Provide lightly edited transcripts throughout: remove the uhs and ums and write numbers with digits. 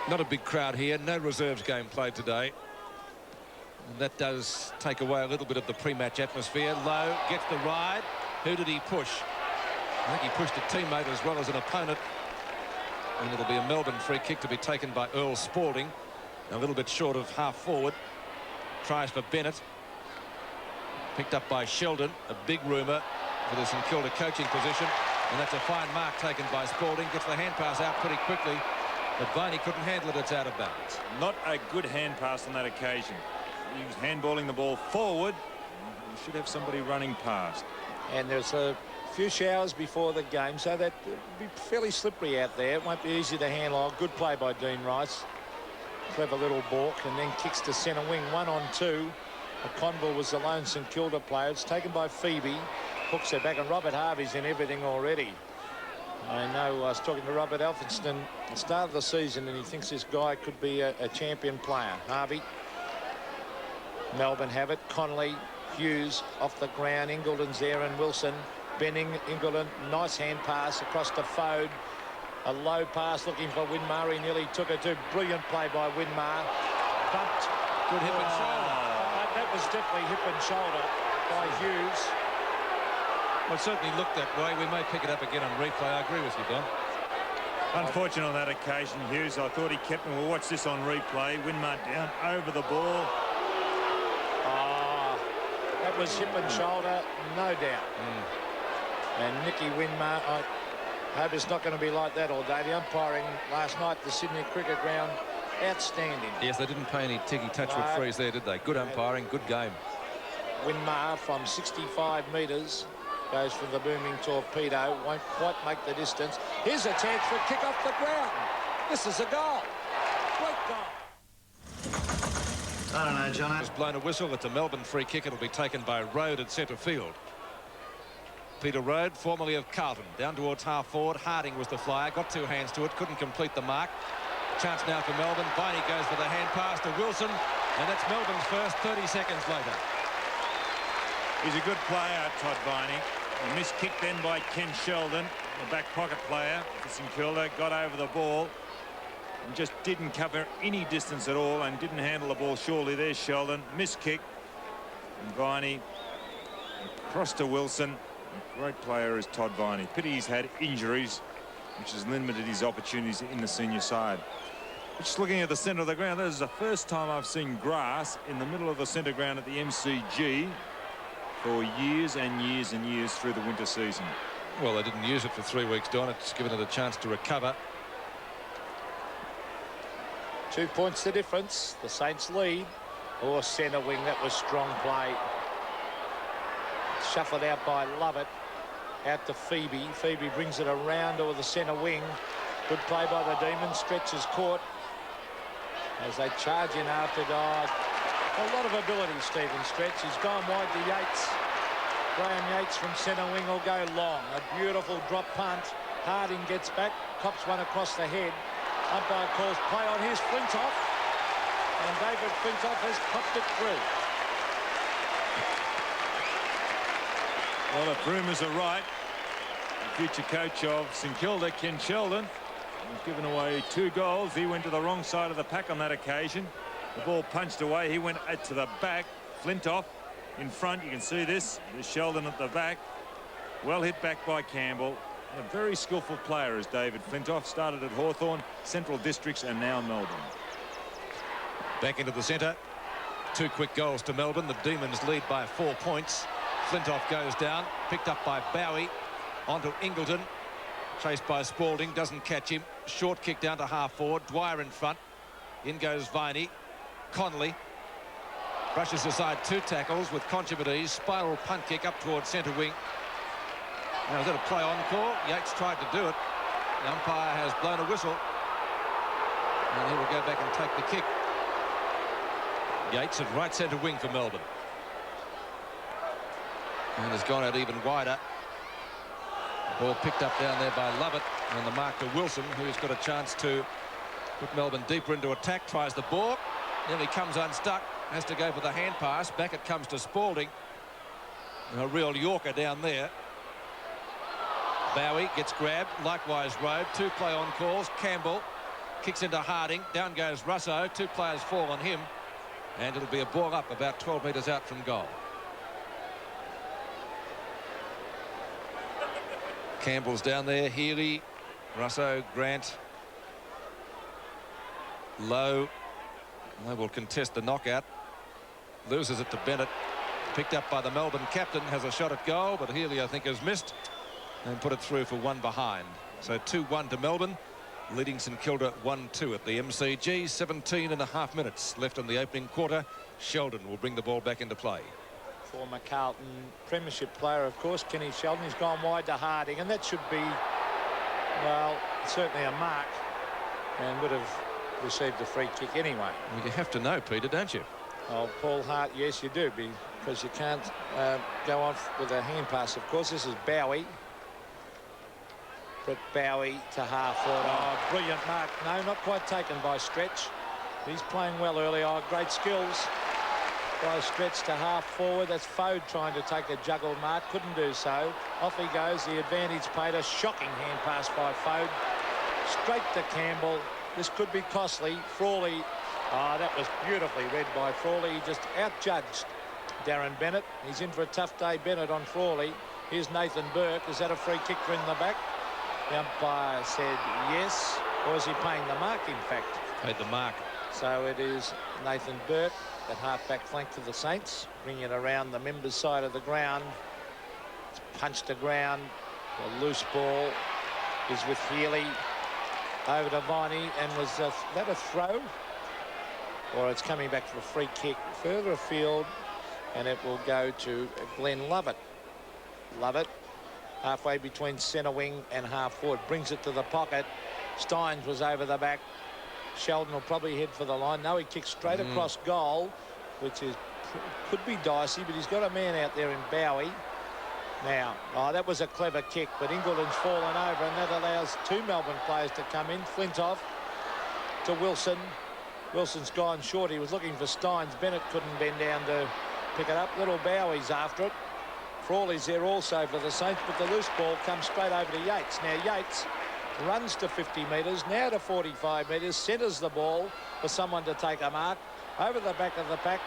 Not a big crowd here. No reserves game played today. And that does take away a little bit of the pre-match atmosphere. Lowe gets the ride. Who did he push? I think he pushed a teammate as well as an opponent. And it'll be a Melbourne free kick to be taken by Earl Spalding. A little bit short of half forward. Tries for Bennett. Picked up by Sheldon. A big rumour for the St Kilda coaching position. And that's a fine mark taken by Spalding. Gets the hand pass out pretty quickly. But Viney couldn't handle it. It's out of bounds. Not a good hand pass on that occasion. He was handballing the ball forward. You should have somebody running past. And there's a few showers before the game, so that it'll be fairly slippery out there. It won't be easy to handle. Good play by Dean Rice. Clever little balk, and then kicks to centre wing. 1-on-2. Conville was the lone St Kilda player. It's taken by Phoebe. Hooks it back, and Robert Harvey's in everything already. I know I was talking to Robert Elphinston at the start of the season, and he thinks this guy could be a champion player. Harvey. Melbourne have it. Connolly, Hughes off the ground. Ingleton's there, and Wilson. Benning, Ingleton, nice hand pass across to Fode. A low pass looking for Winmar. He nearly took it too. Brilliant play by Winmar. Bumped. Good hip and shoulder. That was definitely hip and shoulder by Hughes. Well, it certainly looked that way. We may pick it up again on replay. I agree with you, Don. Unfortunate on that occasion, Hughes. I thought he kept him. We'll watch this on replay. Winmar down over the ball. That was hip and shoulder, no doubt. And Nicky Winmar, I hope it's not going to be like that all day. The umpiring last night at the Sydney Cricket Ground, outstanding. Yes, they didn't pay any touch with freeze there, did they? Good umpiring, good game. Winmar from 65 metres goes for the booming torpedo. Won't quite make the distance. Here's a chance for a kick off the ground. This is a goal. Great goal. I don't know, John. Has blown a whistle. It's a Melbourne free kick. It'll be taken by Rode at centre field. Peter Rode, formerly of Carlton, down towards half forward. Harding was the flyer. Got two hands to it. Couldn't complete the mark. Chance now for Melbourne. Viney goes for the hand pass to Wilson, and that's Melbourne's first 30 seconds later. He's a good player, Todd Viney. A missed kick then by Ken Sheldon, the back pocket player for St Kilda. Got over the ball and just didn't cover any distance at all and didn't handle the ball surely. There's Sheldon. Missed kick. And Viney across to Wilson. A great player is Todd Viney. Pity he's had injuries, which has limited his opportunities in the senior side. Just looking at the centre of the ground, this is the first time I've seen grass in the middle of the centre ground at the MCG for years and years and years through the winter season. Well, they didn't use it for 3 weeks, Don. It's given it a chance to recover. 2 points the difference. The Saints lead. Or centre wing. That was strong play. Shuffled out by Lovett. Out to Phoebe. Phoebe brings it around to the centre wing. Good play by the Demons. Stretch is caught as they charge in after dive. A lot of ability, Stephen Stretch. He's gone wide to Yates. Graham Yates from centre wing will go long. A beautiful drop punt. Harding gets back. Cops one across the head. Umpire calls play on. Here's Flintoff. And David Flintoff has popped it through. Well, if rumours are right, the future coach of St Kilda, Ken Sheldon, has given away 2 goals. He went to the wrong side of the pack on that occasion. The ball punched away. He went to the back. Flintoff in front. You can see this. There's Sheldon at the back. Well hit back by Campbell. And a very skillful player is David Flintoff. Started at Hawthorn, Central Districts, and now Melbourne. Back into the centre. 2 quick goals to Melbourne. The Demons lead by 4 points. Flintoff goes down. Picked up by Bowie. Onto Ingleton. Chased by Spalding. Doesn't catch him. Short kick down to half forward. Dwyer in front. In goes Viney. Connolly brushes aside 2 tackles with consummate spiral punt kick up towards centre wing. Now is that a play on call? Yates tried to do it. The umpire has blown a whistle, and he will go back and take the kick. Yates at right centre wing for Melbourne, and has gone out even wider. The ball picked up down there by Lovett, and the mark to Wilson, who's got a chance to put Melbourne deeper into attack. Tries the ball. Nearly comes unstuck. Has to go for the hand pass. Back it comes to Spalding. And a real Yorker down there. Bowie gets grabbed. Likewise Rode. 2 play on calls. Campbell Kicks into Harding. Down goes Russo. Two players fall on him. And it'll be a ball up about 12 metres out from goal. Campbell's down there. Healy, Russo, Grant. Lowe. They will contest the knockout. Loses it to Bennett. Picked up by the Melbourne captain. Has a shot at goal, but Healy, I think, has missed. And put it through for one behind. So 2-1 to Melbourne. Leading St Kilda 1-2 at the MCG. 17.5 minutes left on the opening quarter. Sheldon will bring the ball back into play. Former Carlton premiership player, of course, Kenny Sheldon. He's gone wide to Harding, and that should be, well, certainly a mark, and would have received a free kick anyway. Well, you have to know, Peter, don't you? Oh, Paul Hart, yes, you do, because you can't go off with a hand pass. Of course, this is Bowie. Brett Bowie to half forward. Oh, brilliant mark. No, not quite taken by Stretch. He's playing well early. Oh, great skills by Stretch to half forward. That's Fode trying to take a juggle mark. Couldn't do so. Off he goes. The advantage paid. A shocking hand pass by Fode. Straight to Campbell. This could be costly. Frawley. Oh, that was beautifully read by Frawley. He just outjudged Darren Bennett. He's in for a tough day, Bennett, on Frawley. Here's Nathan Burke. Is that a free kick for in the back? The umpire said yes. Or is he paying the mark, in fact? Paid the mark. So it is Nathan Burke at half-back flank to the Saints. Bring it around the members' side of the ground. It's punched to ground. The loose ball is with Healy. Over to Viney. And was that a throw? Or it's coming back for a free kick further afield. And it will go to Glenn Lovett. Lovett. Halfway between centre wing and half forward. Brings it to the pocket. Steins was over the back. Sheldon will probably head for the line. No, he kicks straight across goal, which is could be dicey, but he's got a man out there in Bowie. Now, oh, that was a clever kick, but Ingleton's fallen over, and that allows two Melbourne players to come in. Flintoff to Wilson. Wilson's gone short. He was looking for Steins. Bennett couldn't bend down to pick it up. Little Bowie's after it. Frawley's there also for the Saints, but the loose ball comes straight over to Yates. Now Yates runs to 50 metres, now to 45 metres, centres the ball for someone to take a mark. Over the back of the pack,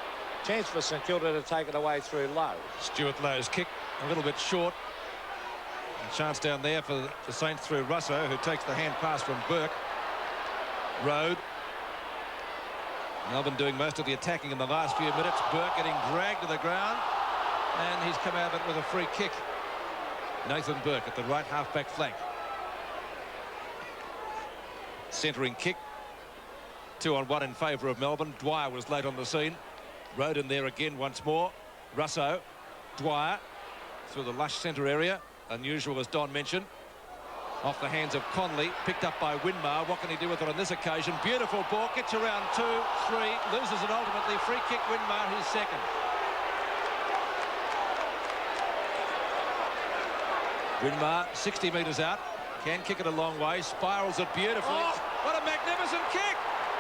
chance for St Kilda to take it away through Lowe. Stuart Lowe's kick a little bit short. A chance down there for the Saints through Russo, who takes the hand pass from Burke. Road. Melbourne doing most of the attacking in the last few minutes. Burke getting dragged to the ground. And he's come out of it with a free kick. Nathan Burke at the right half-back flank. Centering kick. 2-on-1 in favour of Melbourne. Dwyer was late on the scene. Rode in there again once more. Russo. Dwyer through the lush centre area. Unusual, as Don mentioned. Off the hands of Conley. Picked up by Winmar. What can he do with it on this occasion? Beautiful ball. Gets around 2, 3. Loses it ultimately. Free kick Winmar, his second. Winmar 60 metres out, can kick it a long way, spirals it beautifully. Oh, what a magnificent kick!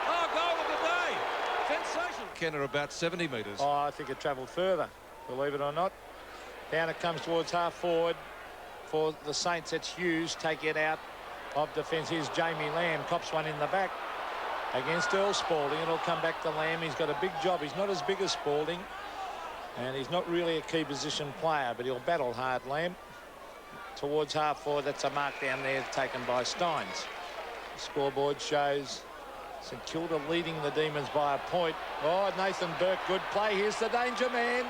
Oh, goal of the day! Sensational. Kenner about 70 metres. Oh, I think it travelled further, believe it or not. Down it comes towards half forward for the Saints. It's Hughes taking it out of defence. Here's Jamie Lamb, cops one in the back against Earl Spalding. It'll come back to Lamb. He's got a big job. He's not as big as Spalding, and he's not really a key position player, but he'll battle hard, Lamb. Towards half forward, that's a mark down there taken by Steins. The scoreboard shows St Kilda leading the Demons by a point. Oh, Nathan Burke, good play. Here's the danger man,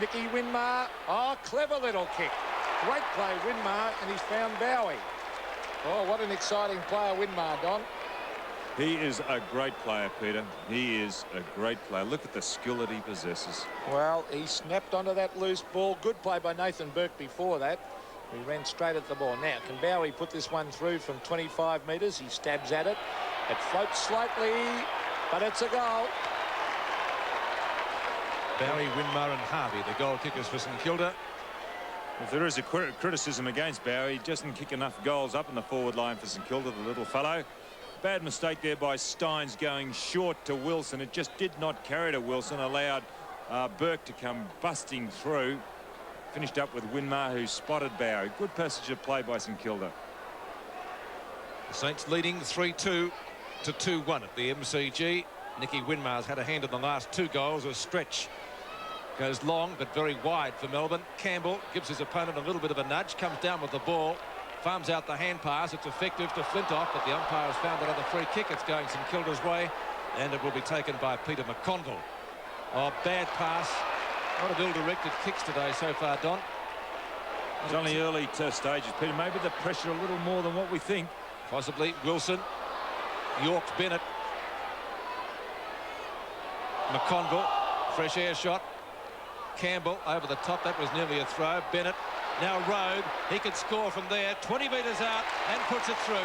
Nicky Winmar. Oh, clever little kick. Great play, Winmar, and he's found Bowie. Oh, what an exciting player, Winmar, Don. He is a great player, Peter. He is a great player. Look at the skill that he possesses. Well, he snapped onto that loose ball. Good play by Nathan Burke before that. He ran straight at the ball. Now, can Bowie put this one through from 25 metres? He stabs at it. It floats slightly, but it's a goal. Bowie, Winmar and Harvey, the goal kickers for St Kilda. If there is a criticism against Bowie, he doesn't kick enough goals up in the forward line for St Kilda, the little fellow. Bad mistake there by Steins going short to Wilson. It just did not carry to Wilson, allowed Burke to come busting through. Finished up with Winmar, who spotted Bowie. Good passage of play by St Kilda. The Saints leading 3-2 to 2-1 at the MCG. Nicky Winmar's had a hand in the last 2 goals. A stretch goes long but very wide for Melbourne. Campbell gives his opponent a little bit of a nudge, comes down with the ball, farms out the hand pass. It's effective to Flintoff, but the umpire has found another free kick. It's going St Kilda's way, and it will be taken by Peter McConville. Oh, bad pass. A lot of ill-directed kicks today so far, Don. It's only early stages, Peter. Maybe the pressure a little more than what we think. Possibly. Wilson. York's Bennett. McConville. Fresh air shot. Campbell over the top. That was nearly a throw. Bennett. Now Road. He could score from there. 20 metres out and puts it through.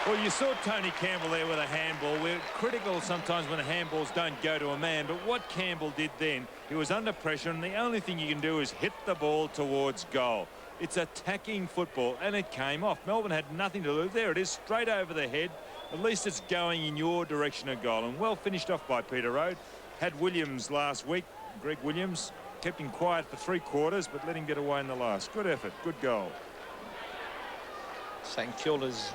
Well, you saw Tony Campbell there with a handball. We're critical sometimes when the handballs don't go to a man, but what Campbell did then, he was under pressure, and the only thing you can do is hit the ball towards goal. It's attacking football, and it came off. Melbourne had nothing to lose. There it is, straight over the head. At least it's going in your direction of goal, and well finished off by Peter Road. Had Williams last week, Greg Williams, kept him quiet for 3 quarters, but let him get away in the last. Good effort, good goal. St Kilda's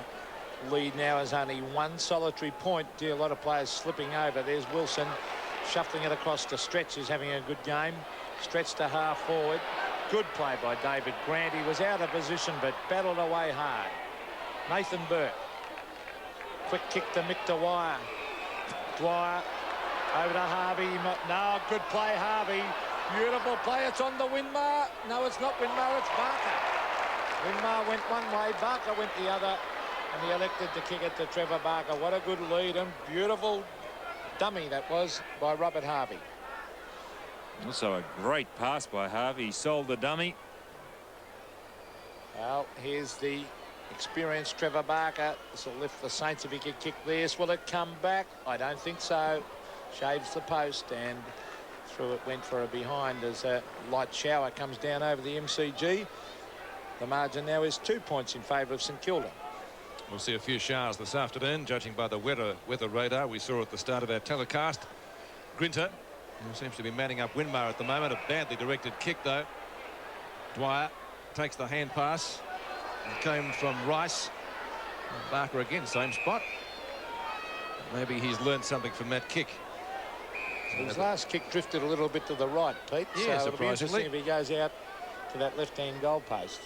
lead now is only 1 solitary point. A lot of players slipping over. There's Wilson shuffling it across to Stretch, who's having a good game. Stretch to half forward. Good play by David Grant. He was out of position but battled away hard. Nathan Burke. Quick kick to Mick Dwyer. Dwyer over to Harvey. No, good play, Harvey. Beautiful play. It's on the Winmar. No, it's not Winmar, it's Barker. Winmar went one way, Barker went the other, and he elected to kick it to Trevor Barker. What a good lead, and beautiful dummy that was by Robert Harvey. Also a great pass by Harvey. He sold the dummy. Well, here's the experienced Trevor Barker. This will lift the Saints if he can kick this. Will it come back? I don't think so. Shaves the post, and through it went for a behind as a light shower comes down over the MCG. The margin now is 2 points in favour of St Kilda. We'll see a few showers this afternoon, judging by the weather radar we saw at the start of our telecast. Grinter, who seems to be manning up Winmar at the moment. A badly directed kick, though. Dwyer takes the hand pass. It came from Rice. And Barker again, same spot. Maybe he's learned something from that kick. His last kick drifted a little bit to the right, Pete. Yeah, so it'll be interesting if he goes out to that left-hand goal post.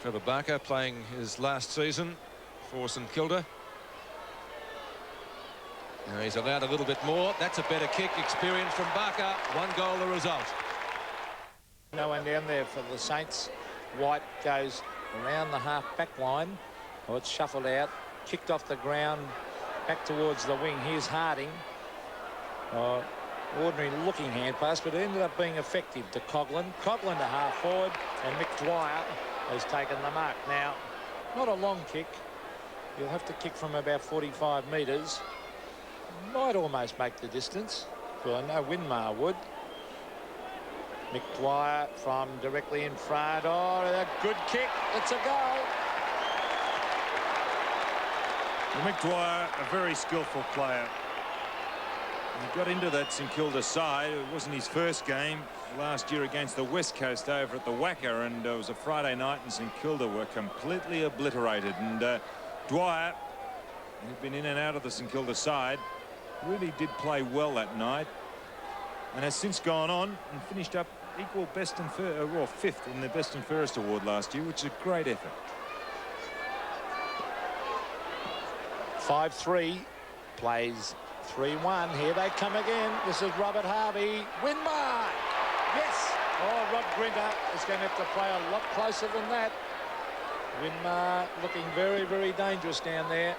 Trevor Barker playing his last season for St Kilda. Now he's allowed a little bit more. That's a better kick. Experience from Barker. 1 goal the result. No one down there for the Saints. White goes around the half-back line. Oh, it's shuffled out. Kicked off the ground. Back towards the wing. Here's Harding. Ordinary looking hand pass, but it ended up being effective to Coughlin. Coughlin to half forward, and Mick Dwyer has taken the mark. Now, not a long kick. You'll have to kick from about 45 metres. Might almost make the distance. Well, I know Winmar would. Mick Dwyer from directly in front. Oh, a good kick. It's a goal. Mick Dwyer, a very skillful player. He got into that St Kilda side. It wasn't his first game last year against the West Coast over at the Wacker, and it was a Friday night, and St Kilda were completely obliterated. And Dwyer, who'd been in and out of the St Kilda side, really did play well that night, and has since gone on and finished up equal best and well, 5th in the Best and Fairest award last year, which is a great effort. 5-3 plays 3-1. Here they come again. This is Robert Harvey. Winmar. Yes. Oh, Rod Grinter is going to have to play a lot closer than that. Winmar looking very, very dangerous down there.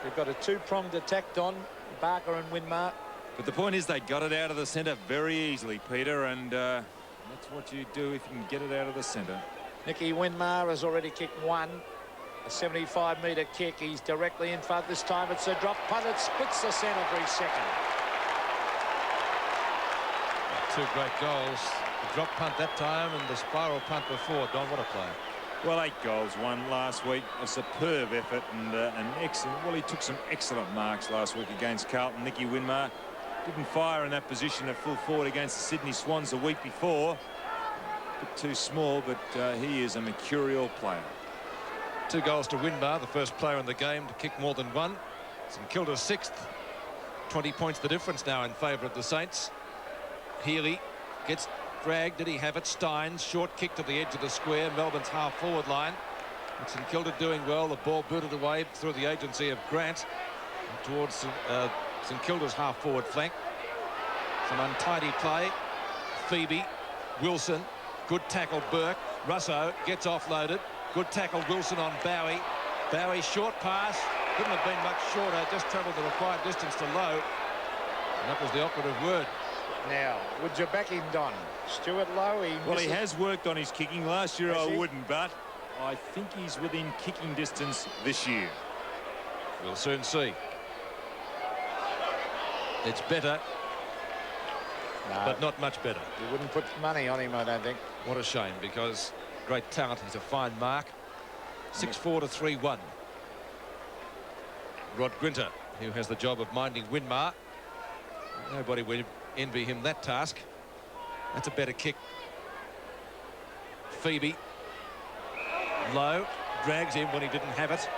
They've got a 2-pronged attack on Barker and Winmar. But the point is they got it out of the centre very easily, Peter, and that's what you do if you can get it out of the centre. Nicky Winmar has already kicked 1. A 75-metre kick. He's directly in front this time. It's a drop punt. It splits the centre for his second. 2 great goals. The drop punt that time and the spiral punt before. Don, what a play. Well, 8 goals, 1 last week. A superb effort and an excellent. Well, he took some excellent marks last week against Carlton. Nicky Winmar didn't fire in that position at full forward against the Sydney Swans the week before. A bit too small, but he is a mercurial player. 2 goals to Winmar, the first player in the game to kick more than one. St Kilda's 6th. 20 points the difference now in favour of the Saints. Healy gets dragged. Did he have it? Steins, short kick to the edge of the square. Melbourne's half-forward line. And St Kilda doing well. The ball booted away through the agency of Grant towards St Kilda's half-forward flank. Some untidy play. Phoebe, Wilson, good tackle Burke. Russo gets offloaded. Good tackle Wilson on Bowie. Bowie short pass. Couldn't have been much shorter. Just travelled the required distance to Lowe. And that was the operative word. Now, would you back him, Don? Stuart Lowe, He has worked on his kicking. Last year I wouldn't, but I think he's within kicking distance this year. We'll soon see. It's better, but not much better. You wouldn't put money on him, I don't think. What a shame, because great talent. He's a fine mark. 6-4 to 3-1. Rod Grinter, who has the job of minding Winmar. Nobody would envy him that task. That's a better kick. Phoebe. Low. Drags him when he didn't have it.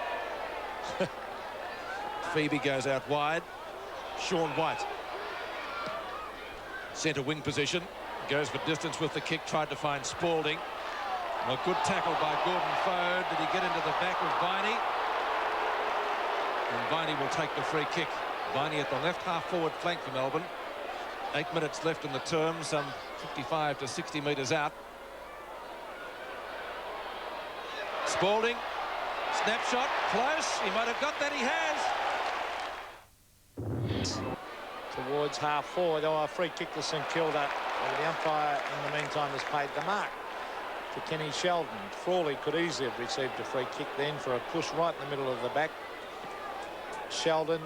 Phoebe goes out wide. Sean White. Centre wing position. Goes for distance with the kick. Tried to find Spalding. A good tackle by Gordon Fode. Did he get into the back of Viney? And Viney will take the free kick. Viney at the left half-forward flank for Melbourne. 8 minutes left in the term, some 55 to 60 metres out. Spalding, snapshot, close. He might have got that. He has. Towards half-forward. Oh, a free kick to St Kilda. The umpire, in the meantime, has paid the mark to Kenny Sheldon. Frawley could easily have received a free kick then for a push right in the middle of the back. Sheldon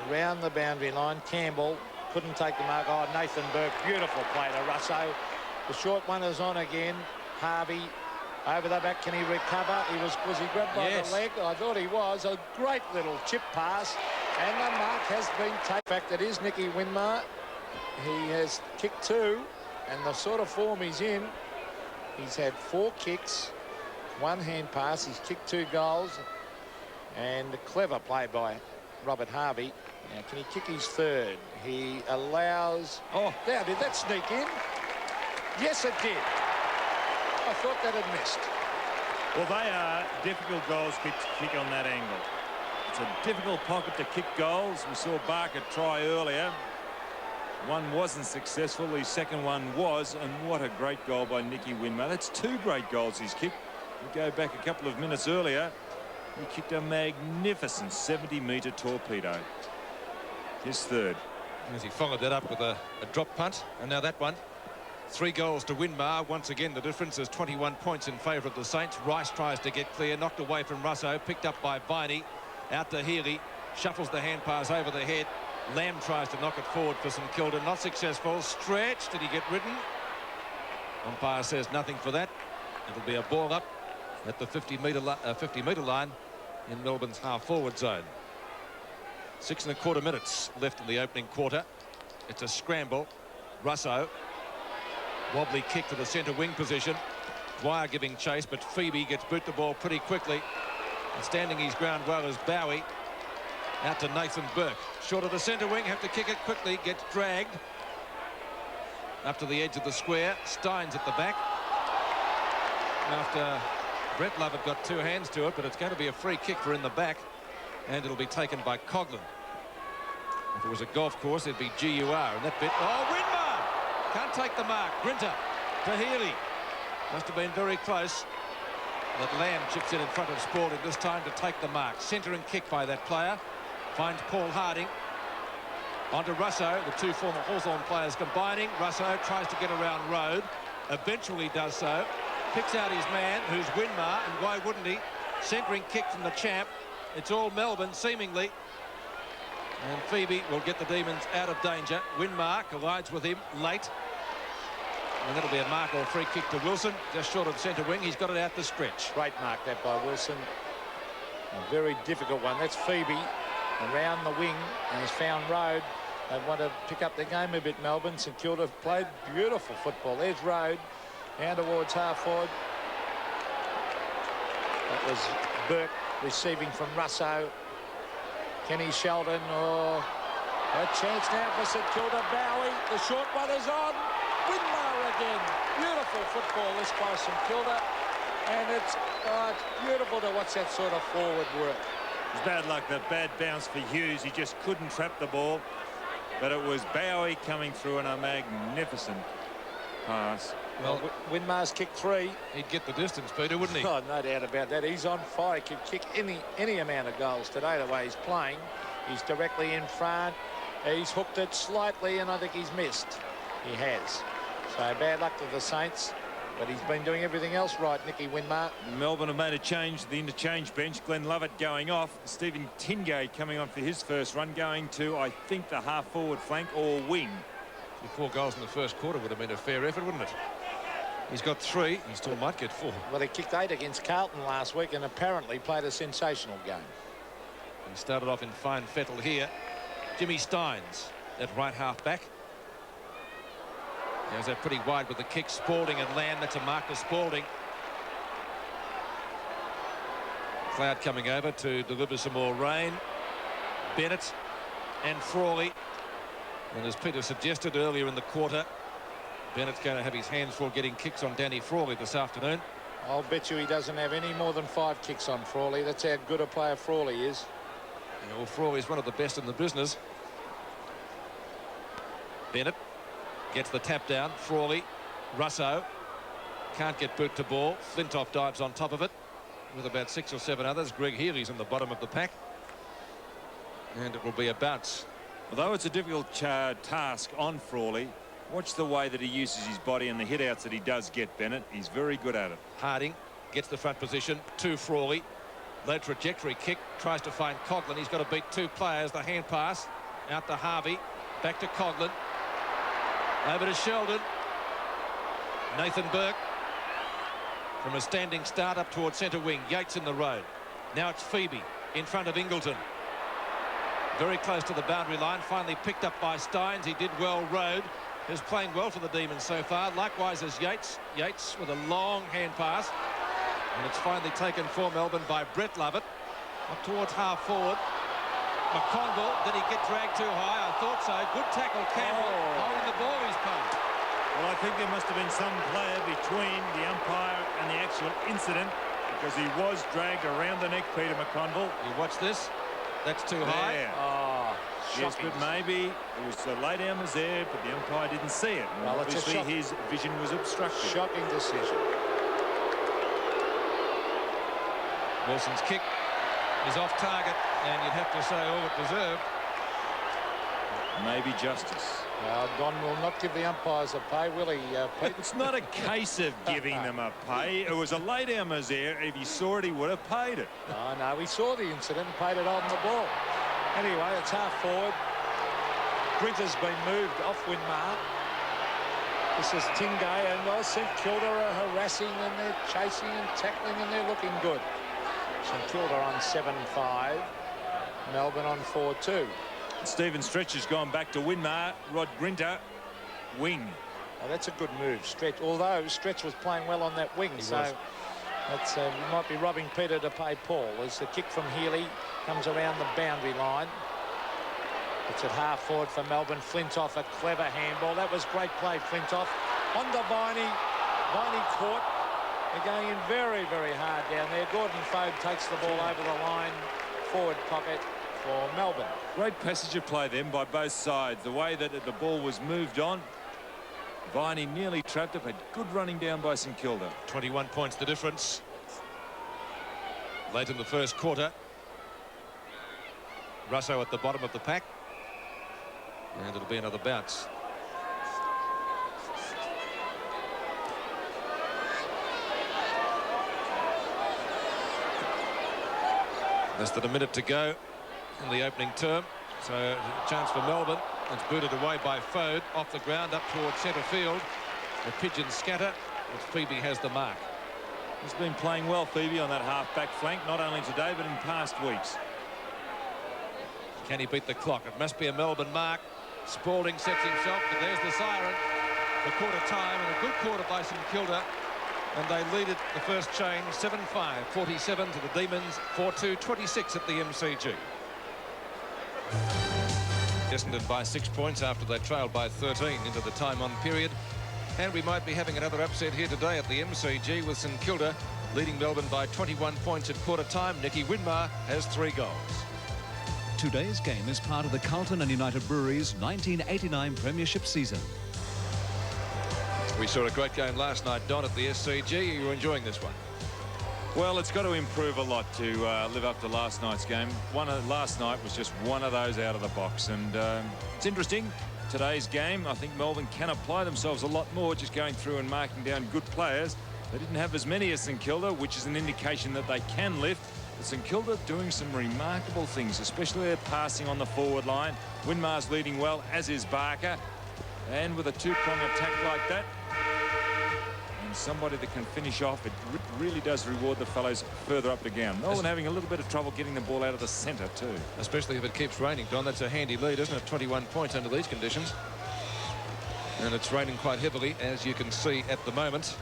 around the boundary line. Campbell couldn't take the mark. Oh, Nathan Burke, beautiful play to Russo. The short one is on again. Harvey over the back. Can he recover? Was he grabbed by the leg? I thought he was. A great little chip pass, and the mark has been taken. In fact, it is Nicky Winmar. He has kicked 2, and the sort of form he's in, he's had 4 kicks, 1 hand pass. He's kicked 2 goals. And a clever play by Robert Harvey. Now, can he kick his 3rd? He allows... Oh, now, did that sneak in? Yes, it did. I thought that had missed. Well, they are difficult goals to kick on that angle. It's a difficult pocket to kick goals. We saw Barker try earlier. One wasn't successful. The second one was. And what a great goal by Nicky Winmar. That's 2 great goals he's kicked. We go back a couple of minutes earlier. He kicked a magnificent 70-metre torpedo. His 3rd. As he followed that up with a drop punt. And now that one. 3 goals to Winmar. Once again, the difference is 21 points in favour of the Saints. Rice tries to get clear. Knocked away from Russo. Picked up by Viney. Out to Healy. Shuffles the hand pass over the head. Lamb tries to knock it forward for St Kilda. Not successful. Stretch. Did he get ridden? Umpire says nothing for that. It'll be a ball up at the 50-metre line in Melbourne's half-forward zone. 6 1/4 minutes left in the opening quarter. It's a scramble. Russo. Wobbly kick to the centre wing position. Dwyer giving chase, but Phoebe gets boot the ball pretty quickly. And standing his ground well is Bowie. Out to Nathan Burke. Short of the centre wing. Have to kick it quickly. Gets dragged. Up to the edge of the square. Steins at the back. After Brett Love had got 2 hands to it, but it's going to be a free kick for in the back, and it'll be taken by Coghlan. If it was a golf course, it'd be GUR, and that bit. Oh, Winmar! Can't take the mark. Grinter to Healy. Must have been very close. But Lamb chips in front of Spalding this time to take the mark. Centre and kick by that player. Finds Paul Harding. Onto Russo, the 2 former Hawthorn players combining. Russo tries to get around Road. Eventually does so. Picks out his man, who's Winmar, and why wouldn't he? Centering kick from the champ. It's all Melbourne, seemingly. And Phoebe will get the Demons out of danger. Winmar collides with him late. And that'll be a mark or a free kick to Wilson, just short of centre wing. He's got it out the stretch. Great mark that by Wilson. A very difficult one. That's Phoebe around the wing and has found Road. They want to pick up the game a bit, Melbourne. St Kilda played beautiful football. There's Road. Down towards half-forward. That was Burke receiving from Russo. Kenny Sheldon, oh, a chance now for St Kilda. Bowie, the short one is on. Winmar again. Beautiful football this by St Kilda. And it's beautiful to watch that sort of forward work. It's bad luck, that bad bounce for Hughes. He just couldn't trap the ball. But it was Bowie coming through in a magnificent pass. Well, Winmar's kicked 3. He'd get the distance, Peter, wouldn't he? Oh, no doubt about that. He's on fire. He could kick any amount of goals today, the way he's playing. He's directly in front. He's hooked it slightly, and I think he's missed. He has. So bad luck to the Saints. But he's been doing everything else right, Nicky Winmar. Melbourne have made a change, the interchange bench. Glenn Lovett going off. Stephen Tingay coming on for his first run, going to, I think, the half-forward flank or wing. 4 goals in the first quarter would have been a fair effort, wouldn't it? He's got 3. He still might get 4. Well, he kicked 8 against Carlton last week and apparently played a sensational game. He started off in fine fettle here. Jimmy Steins at right half back. Goes out pretty wide with the kick. Spalding and Land. That's a mark to Spalding. Cloud coming over to deliver some more rain. Bennett and Frawley. And as Peter suggested earlier in the quarter, Bennett's going to have his hands full getting kicks on Danny Frawley this afternoon. I'll bet you he doesn't have any more than 5 kicks on Frawley. That's how good a player Frawley is. Yeah, well, Frawley's one of the best in the business. Bennett gets the tap down. Frawley, Russo can't get Burke to ball. Flintoff dives on top of it with about 6 or 7 others. Greg Healy's in the bottom of the pack, and it will be a bounce. Although it's a difficult task on Frawley, watch the way that he uses his body and the hit-outs that he does get, Bennett. He's very good at it. Harding gets the front position to Frawley. Low trajectory kick, tries to find Coughlin. He's got to beat 2 players. The hand pass out to Harvey, back to Coughlin, over to Sheldon. Nathan Burke from a standing start up towards centre wing. Yates in the road. Now it's Phoebe in front of Ingleton. Very close to the boundary line. Finally picked up by Steins. He did well. Road is playing well for the Demons so far. Likewise as Yates. Yates with a long hand pass. And it's finally taken for Melbourne by Brett Lovett. Up towards half forward. McConville, did he get dragged too high? I thought so. Good tackle, Campbell, holding the ball he's playing. Well, I think there must have been some player between the umpire and the actual incident, because he was dragged around the neck, Peter McConville. You watch this. That's too high. Yeah. Oh, yes, but maybe it was the lay down was there, but the umpire didn't see it. Well, obviously his vision was obstructed. Shocking decision. Wilson's kick is off target, and you'd have to say all it deserved. Maybe justice. Don will not give the umpires a pay, will he, Pete? It's not a case of giving them a pay. It was a lay down was there. If he saw it, he would have paid it. No, he saw the incident and paid it on the ball. Anyway, it's half forward. Grinter's been moved off Winmar. This is Tingay, and St Kilda are harassing, and they're chasing and tackling, and they're looking good. St Kilda on 7-5. Melbourne on 4-2. Stephen Stretch has gone back to Winmar. Rod Grinter, wing. Oh, that's a good move, Stretch. Although Stretch was playing well on that wing, so that's you might be robbing Peter to pay Paul. As the kick from Healy comes around the boundary line. It's at half forward for Melbourne. Flintoff, a clever handball. That was great play, Flintoff. On to Viney. Viney caught. They're going in very, very hard down there. Gordon Foad takes the ball over the line. Forward pocket for Melbourne. Great passage of play then by both sides. The way that the ball was moved on. Viney nearly trapped it, but good running down by St Kilda. 21 points the difference. Late in the first quarter. Russo at the bottom of the pack. And it'll be another bounce. Less than a minute to go in the opening term. So a chance for Melbourne. It's booted away by Foad off the ground up towards centre field. The pigeons scatter, but Phoebe has the mark. He's been playing well, Phoebe, on that half-back flank, not only today but in past weeks. Can he beat the clock? It must be a Melbourne mark. Spalding sets himself, but there's the siren. The quarter time, and a good quarter by St Kilda. And they lead it the first change 7-5, 47 to the Demons, 4-2, 26 at the MCG. Essendon by 6 points after they trailed by 13 into the time-on period. And we might be having another upset here today at the MCG with St Kilda leading Melbourne by 21 points at quarter-time. Nicky Winmar has 3 goals. Today's game is part of the Carlton and United Breweries 1989 Premiership season. We saw a great game last night, Don, at the SCG. Are you enjoying this one? Well, it's got to improve a lot to live up to last night's game. Last night was just one of those out of the box, and it's interesting. Today's game, I think Melbourne can apply themselves a lot more, just going through and marking down good players. They didn't have as many as St Kilda, which is an indication that they can lift. But St Kilda doing some remarkable things, especially their passing on the forward line. Winmar's leading well, as is Barker. And with a 2-prong attack like that, and somebody that can finish off, it really does reward the fellows further up the ground. Melbourne having a little bit of trouble getting the ball out of the centre too. Especially if it keeps raining, Don. That's a handy lead, isn't it? 21 points under these conditions. And it's raining quite heavily, as you can see at the moment.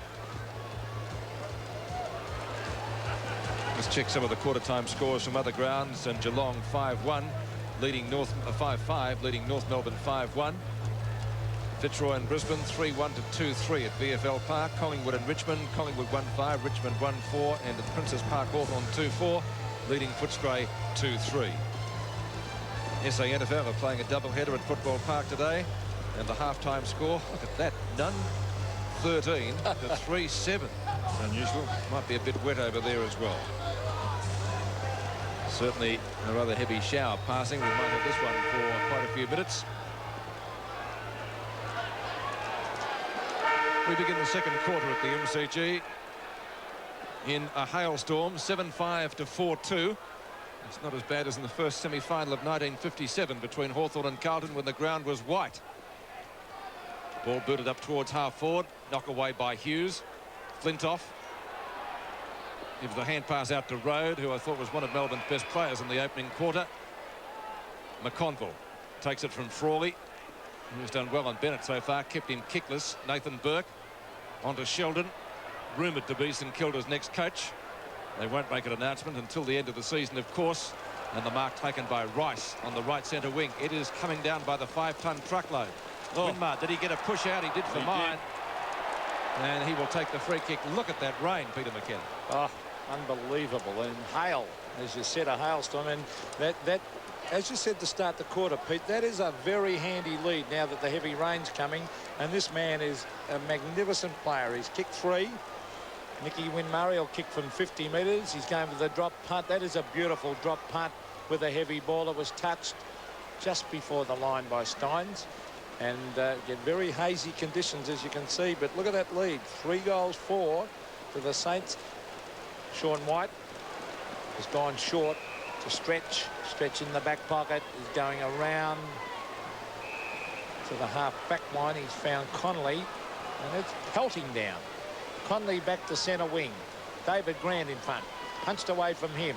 Let's check some of the quarter-time scores from other grounds. And Geelong 5-1, leading North 5-5, leading North Melbourne 5-1. Fitzroy and Brisbane 3-1 to 2-3 at VFL Park. Collingwood and Richmond. Collingwood 1-5, Richmond 1-4, and at Princes Park Hawthorn 2-4, leading Footscray 2-3. SANFL are playing a doubleheader at Football Park today, and the half-time score, look at that, none 13 to 3-7. It's unusual. Might be a bit wet over there as well. Certainly a rather heavy shower passing. We might have this one for quite a few minutes. We begin the second quarter at the MCG in a hailstorm, 7-5 to 4-2. It's not as bad as in the first semi-final of 1957 between Hawthorn and Carlton when the ground was white. Ball booted up towards half forward, knock away by Hughes. Flintoff gives the hand pass out to Rode, who I thought was one of Melbourne's best players in the opening quarter. McConville takes it from Frawley, who's done well on Bennett so far, kept him kickless. Nathan Burke onto Sheldon, rumoured to be St Kilda's next coach. They won't make an announcement until the end of the season, of course. And the mark taken by Rice on the right centre wing. It is coming down by the 5-ton truckload. Winmar, did he get a push out? He did for mine. And he will take the free kick. Look at that rain, Peter McKenna. Oh, unbelievable. And hail, as you said, a hailstorm. And that, as you said to start the quarter, Pete, that is a very handy lead now that the heavy rain's coming. And this man is a magnificent player. He's kicked 3. Nicky Winmar will kick from 50 metres. He's going with a drop punt. That is a beautiful drop punt with a heavy ball. It was touched just before the line by Steins. And get very hazy conditions, as you can see. But look at that lead. 3 goals, 4 to the Saints. Sean White has gone short to Stretch. Stretch in the back pocket. He's going around to the half-back line. He's found Connolly, and it's pelting down. Connolly back to centre wing. David Grant in front. Punched away from him.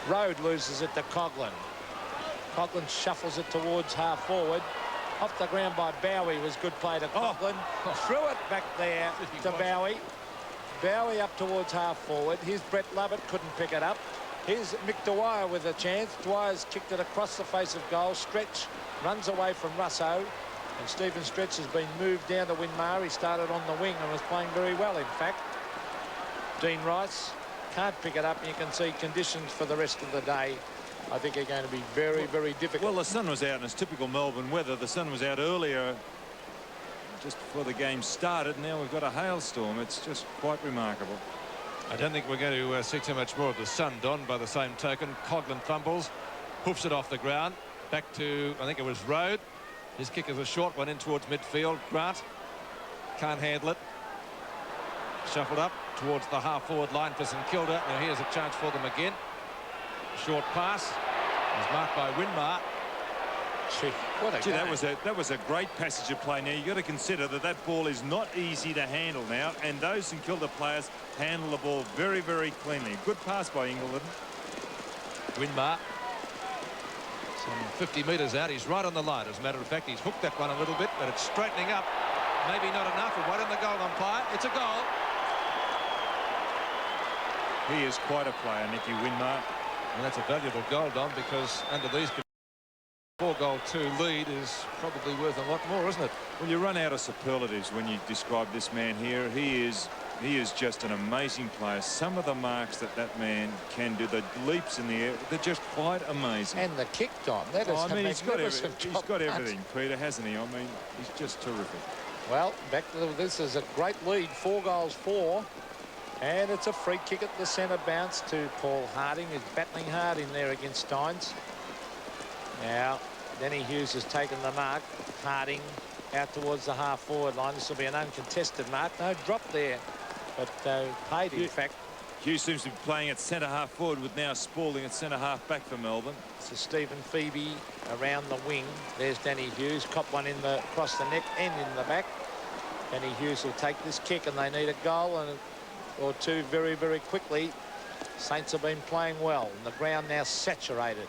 Rode loses it to Coughlin. Coughlin shuffles it towards half forward. Off the ground by Bowie was good play to Coughlin. Threw it back there to Bowie. Bowie up towards half forward. Here's Brett Lovett, couldn't pick it up. Here's Mick Dwyer with a chance. Dwyer's kicked it across the face of goal. Stretch runs away from Russo. And Stephen Stretch has been moved down to Winmar. He started on the wing and was playing very well, in fact. Dean Rice can't pick it up. And you can see conditions for the rest of the day, I think, are going to be very, very difficult. Well, the sun was out, and it's typical Melbourne weather. The sun was out earlier, just before the game started. Now we've got a hailstorm. It's just quite remarkable. I don't think we're going to see too much more of the sun, Don. By the same token, Coughlin fumbles, hoofs it off the ground. Back to, I think it was Rode. His kick is a short one in towards midfield. Grant can't handle it. Shuffled up towards the half-forward line for St Kilda. Now here's a chance for them again. Short pass is marked by Winmar. What a Gee, game. that was a great passage of play. Now you've got to consider that that ball is not easy to handle now, and those St Kilda players handle the ball very, very cleanly. Good pass by Ingleton. Winmar. Some 50 metres out. He's right on the line. As a matter of fact, he's hooked that one a little bit, but it's straightening up. Maybe not enough. And what in the goal umpire? It's a goal. He is quite a player, Nicky Winmar. And that's a valuable goal, Don, because under these 4-2 lead is probably worth a lot more, isn't it? Well, you run out of superlatives when you describe this man here. He is just an amazing player. Some of the marks that man can do, the leaps in the air, they're just quite amazing. And the kick, Don. That is he's got everything, Peter, hasn't he? I mean, he's just terrific. Well, back to this is a great lead, 4-4. And it's a free kick at the centre bounce to Paul Harding, who's battling hard in there against Steins. Now, Danny Hughes has taken the mark. Harding out towards the half-forward line. This will be an uncontested mark. No drop there, but paid, in fact. Hughes seems to be playing at centre-half forward with now Spalding at centre-half back for Melbourne. So Stephen Phoebe around the wing. There's Danny Hughes. Cop one in the across the neck and in the back. Danny Hughes will take this kick, and they need a goal or two very, very quickly. Saints have been playing well, and the ground now saturated.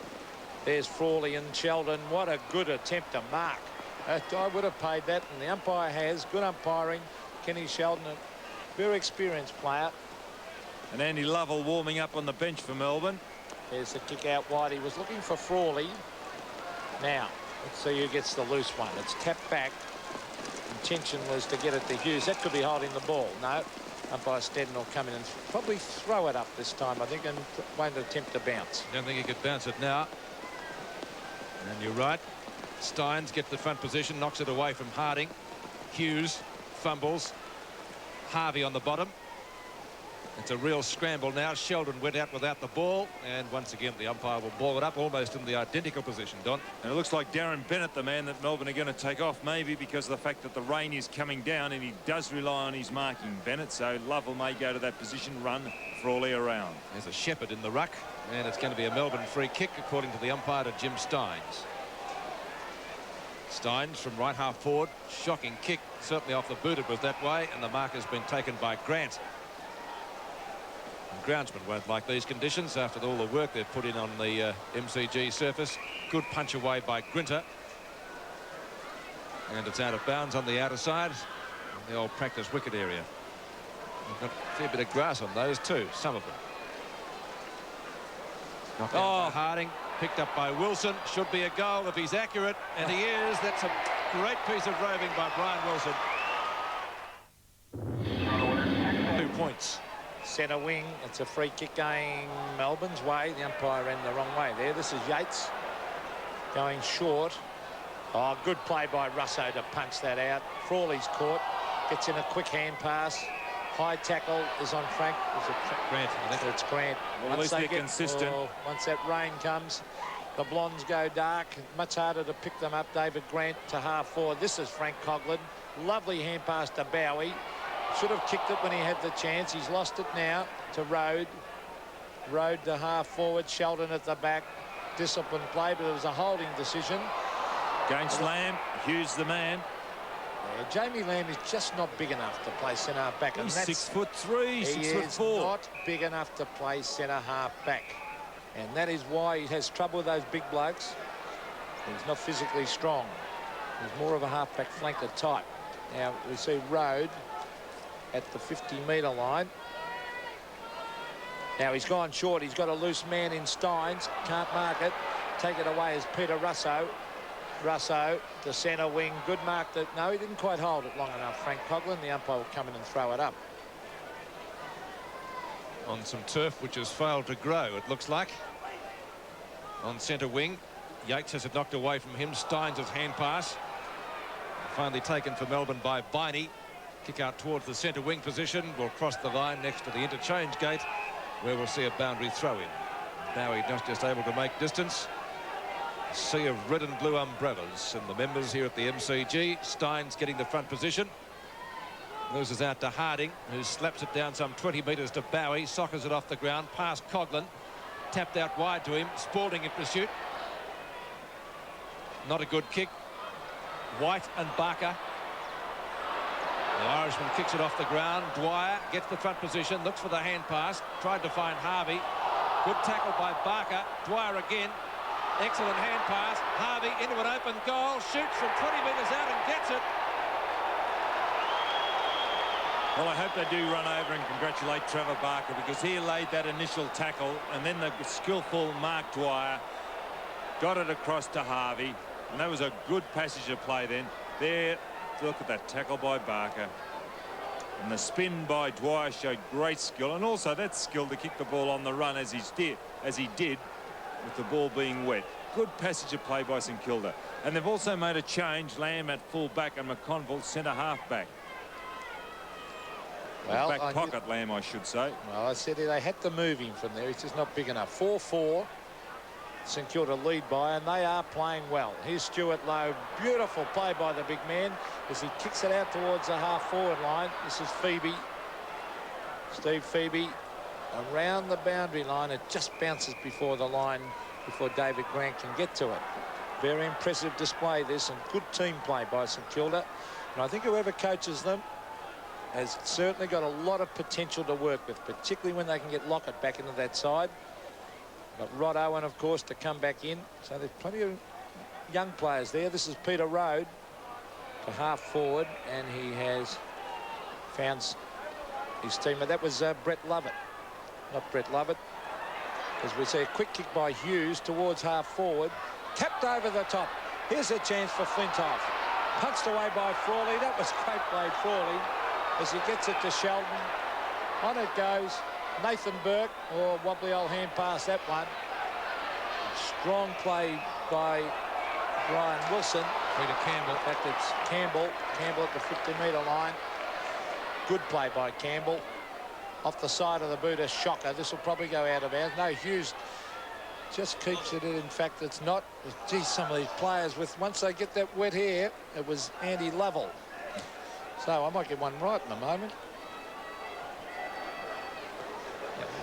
There's Frawley and Sheldon. What a good attempt to mark. I would have paid that, and the umpire has. Good umpiring. Kenny Sheldon, a very experienced player. And Andy Lovell warming up on the bench for Melbourne. There's the kick out wide. He was looking for Frawley. Now, let's see who gets the loose one. It's tapped back. Intention was to get it to Hughes. That could be holding the ball. No. Umpire Steddon will come in and probably throw it up this time, I think, and won't attempt to bounce. I don't think he could bounce it now. And you're right. Steins gets the front position, knocks it away from Harding. Hughes fumbles. Harvey on the bottom. It's a real scramble now. Sheldon went out without the ball, and once again the umpire will ball it up almost in the identical position, Don. And it looks like Darren Bennett, the man that Melbourne are going to take off, maybe because of the fact that the rain is coming down, and he does rely on his marking, Bennett. So Lovell may go to that position, run Frawley around. There's a Shepherd in the ruck, and it's going to be a Melbourne free kick according to the umpire to Jim Steins. Steins from right half forward. Shocking kick, certainly off the boot it was that way, and the mark has been taken by Grant. Groundsmen won't like these conditions after all the work they've put in on the MCG surface. Good punch away by Grinter. And it's out of bounds on the outer side. The old practice wicket area. We've got a fair bit of grass on those too, some of them. Knocked out by Harding, picked up by Wilson. Should be a goal if he's accurate, and he is. That's a great piece of roving by Brian Wilson. 2 points. Centre wing. It's a free kick going Melbourne's way. The umpire ran the wrong way there. This is Yates going short. Oh, good play by Russo to punch that out. Frawley's caught. Gets in a quick hand pass. High tackle is on Frank. Is it Grant? I think it's Grant. Well, at least they're consistent. Once that rain comes, the blondes go dark. Much harder to pick them up. David Grant to half forward. This is Frank Coghlan. Lovely hand pass to Bowie. Should have kicked it when he had the chance. He's lost it now to Rode. Rode to half forward. Sheldon at the back. Disciplined play, but it was a holding decision. Against Lamb, Hughes the man. Yeah, Jamie Lamb is just not big enough to play centre half back. He's and 6'3", 6'4". Not big enough to play centre half back, and that is why he has trouble with those big blokes. He's not physically strong. He's more of a half-back flanker type. Now we see Rode at the 50-metre line. Now he's gone short. He's got a loose man in Steins. Can't mark it. Take it away as Peter Russo. Russo, the centre wing. Good mark. That no, he didn't quite hold it long enough. Frank Coghlan, the umpire, will come in and throw it up. On some turf which has failed to grow, it looks like. On centre wing. Yates has it knocked away from him. Steins' hand pass. Finally taken for Melbourne by Viney. Kick out towards the centre wing position. Will cross the line next to the interchange gate, where we'll see a boundary throw-in. Bowie just able to make distance. A sea of red and blue umbrellas, and the members here at the MCG. Steins getting the front position. Loses out to Harding, who slaps it down some 20 metres to Bowie. Soccers it off the ground, past Coghlan. Tapped out wide to him. Spalding in pursuit. Not a good kick. White and Barker. The Irishman kicks it off the ground. Dwyer gets the front position, looks for the hand pass, tried to find Harvey. Good tackle by Barker. Dwyer again. Excellent hand pass. Harvey into an open goal, shoots from 20 metres out and gets it. Well, I hope they do run over and congratulate Trevor Barker, because he laid that initial tackle, and then the skillful Mark Dwyer got it across to Harvey, and that was a good passage of play then. There, look at that tackle by Barker. And the spin by Dwyer showed great skill, and also that skill to kick the ball on the run as he did with the ball being wet. Good passage of play by St Kilda. And they've also made a change, Lamb at full back and McConville centre half back. Well, back pocket, Lamb, I should say. Well, I said they had to move him from there. He's just not big enough. 4-4. St Kilda lead by, and they are playing well. Here's Stuart Lowe. Beautiful play by the big man as he kicks it out towards the half-forward line. This is Phoebe. Steve Phoebe around the boundary line. It just bounces before the line before David Grant can get to it. Very impressive display this, and good team play by St Kilda. And I think whoever coaches them has certainly got a lot of potential to work with, particularly when they can get Lockett back into that side. But Rod Owen, of course, to come back in. So there's plenty of young players there. This is Peter Rode to half forward, and he has found his teammate. That was Brett Lovett, not Brett Lovett. As we see a quick kick by Hughes towards half forward, tapped over the top. Here's a chance for Flintoff. Punched away by Frawley. That was great play, Frawley, as he gets it to Sheldon. On it goes. Nathan Burke, or wobbly old hand pass that one. Strong play by Brian Wilson. Peter Campbell. In fact, it's Campbell at the 50-metre line. Good play by Campbell. Off the side of the boot, a shocker. This will probably go out of bounds. No, Hughes just keeps it in. In fact, it's not. Geez, some of these players, once they get that wet hair, it was Andy Lovell. So I might get one right in a moment.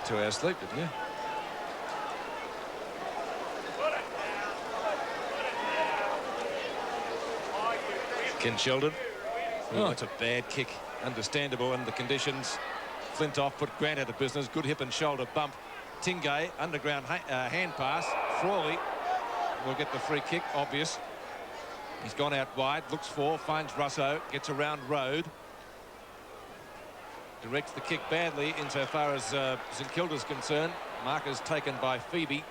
2 hours sleep, didn't you? Ken Sheldon. Oh, that's a bad kick. Understandable under the conditions. Flintoff put Grant out of business. Good hip and shoulder bump. Tingay, underground hand pass. Frawley will get the free kick, obvious. He's gone out wide, looks for, finds Russo, gets around Road. Directs the kick badly insofar as St Kilda's concerned. Markers taken by Phoebe.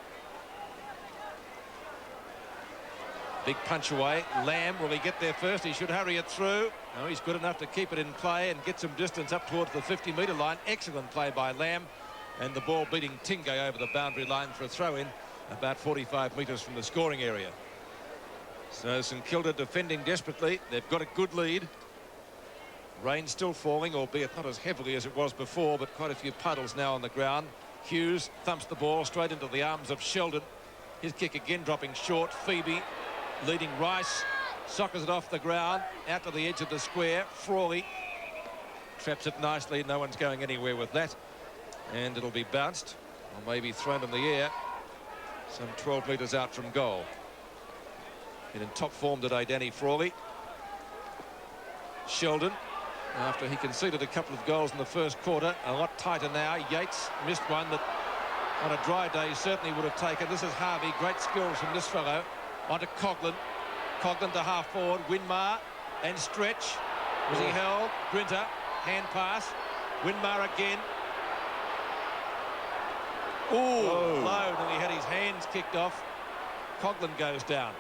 Big punch away. Lamb, will he get there first? He should hurry it through. No, he's good enough to keep it in play and get some distance up towards the 50-metre line. Excellent play by Lamb. And the ball beating Tingay over the boundary line for a throw-in about 45 metres from the scoring area. So St Kilda defending desperately. They've got a good lead. Rain still falling, albeit not as heavily as it was before, but quite a few puddles now on the ground. Hughes thumps the ball straight into the arms of Sheldon. His kick again dropping short. Phoebe leading Rice. Sockers it off the ground, out to the edge of the square. Frawley traps it nicely. No one's going anywhere with that. And it'll be bounced, or maybe thrown in the air, some 12 metres out from goal. And in top form today, Danny Frawley. Sheldon, after he conceded a couple of goals in the first quarter, a lot tighter now. Yates missed one that on a dry day he certainly would have taken. This is Harvey. Great skills from this fellow. Onto Coughlin. Coughlin to half forward. Winmar and stretch. Was he held? Grinter. Hand pass. Winmar again. Low. And he had his hands kicked off. Coughlin goes down.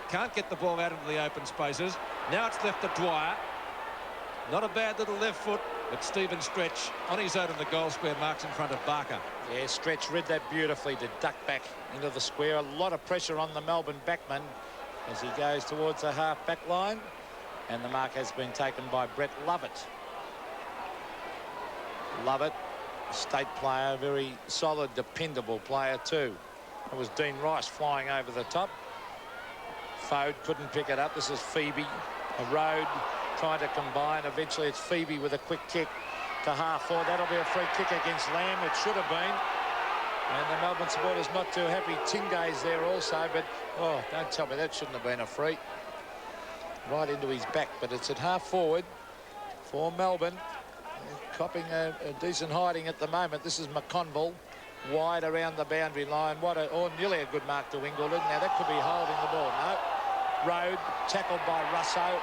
Can't get the ball out into the open spaces. Now it's left to Dwyer. Not a bad little left foot, but Stephen Stretch on his own in the goal square marks in front of Barker. Yeah, Stretch read that beautifully to duck back into the square. A lot of pressure on the Melbourne backman as he goes towards the half-back line. And the mark has been taken by Brett Lovett. Lovett, state player, very solid, dependable player too. It was Dean Rice flying over the top. Fode couldn't pick it up. This is Phoebe. A Road trying to combine. Eventually it's Phoebe with a quick kick to half forward. That'll be a free kick against Lamb. It should have been. And the Melbourne supporters not too happy. Tingay's there also, but oh, don't tell me that shouldn't have been a free. Right into his back, but it's at half forward for Melbourne. They're copping a decent hiding at the moment. This is McConville wide around the boundary line. Nearly a good mark to Wimbledon. Now that could be holding the ball. No. Road tackled by Russo.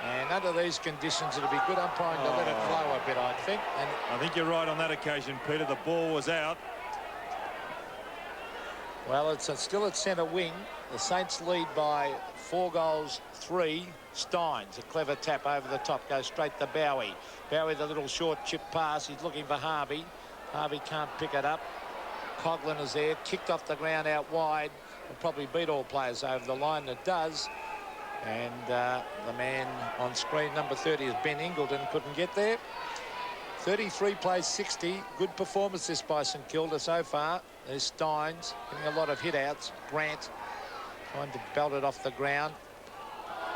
And under these conditions, it'll be good umpiring to let it flow a bit, I think. And I think you're right on that occasion, Peter. The ball was out. well, it's still at centre wing. The Saints lead by 4-3. Steins, a clever tap over the top, goes straight to Bowie. Bowie, the little short chip pass. He's looking for Harvey. Harvey can't pick it up. Coughlin is there, kicked off the ground out wide. Will probably beat all players over the line. It does. And the man on screen, number 30, is Ben Ingleton, couldn't get there. 33 plays 60. Good performance this by St Kilda so far. There's Steins getting a lot of hit outs. Grant trying to belt it off the ground.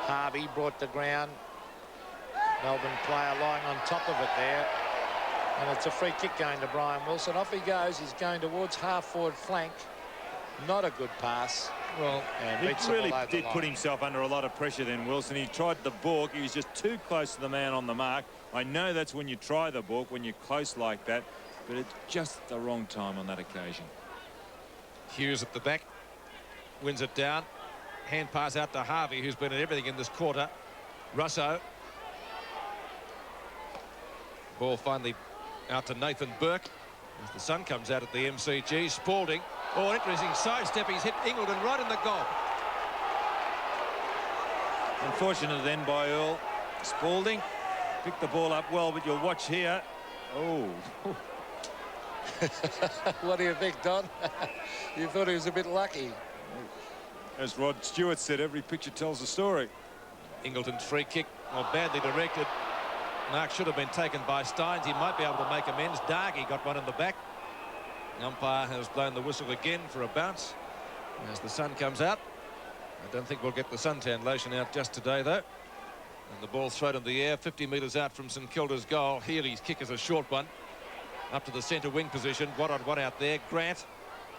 Harvey brought the ground. Melbourne player lying on top of it there. And it's a free kick going to Brian Wilson. Off he goes. He's going towards half-forward flank. Not a good pass. Well, and he really did put himself under a lot of pressure then, Wilson. He tried the balk. He was just too close to the man on the mark. I know that's when you try the balk, when you're close like that, but it's just the wrong time on that occasion. Hughes at the back. Wins it down. Hand pass out to Harvey, who's been at everything in this quarter. Russo. Ball finally out to Nathan Burke as the sun comes out at the MCG. Spalding. Oh, an interesting sidestep. He's hit Ingleton right in the goal. Unfortunate then by Earl. Spalding picked the ball up well, but you'll watch here. Oh. What do you think, Don? You thought he was a bit lucky. As Rod Stewart said, every picture tells a story. Ingleton's free kick, well, badly directed. Mark should have been taken by Steins. He might be able to make amends. Dargy got one in the back. The umpire has blown the whistle again for a bounce as the sun comes out. I don't think we'll get the suntan lotion out just today, though. And the ball thrown in the air, 50 metres out from St Kilda's goal. Healy's kick is a short one. Up to the centre wing position. 1-on-1 out there. Grant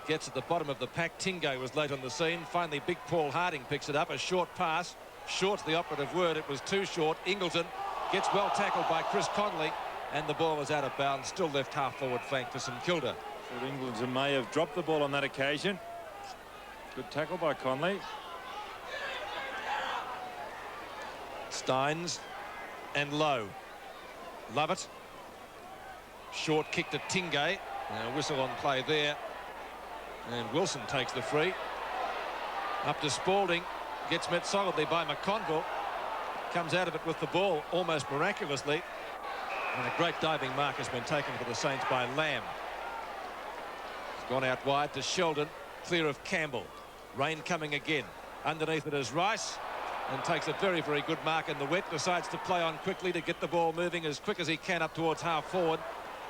gets at the bottom of the pack. Tingo was late on the scene. Finally, big Paul Harding picks it up. A short pass. Short's the operative word. It was too short. Ingleton gets well tackled by Chris Connolly, and the ball was out of bounds. Still left half-forward flank for St Kilda. But Ingleton may have dropped the ball on that occasion. Good tackle by Conley. Steins and Lowe. Lovett. Short kick to Tingay. Whistle on play there. And Wilson takes the free. Up to Spalding. Gets met solidly by McConville. Comes out of it with the ball almost miraculously. And a great diving mark has been taken for the Saints by Lamb. It's gone out wide to Sheldon. Clear of Campbell. Rain coming again. Underneath it is Rice. And takes a very, very good mark in the wet. Decides to play on quickly to get the ball moving as quick as he can up towards half forward.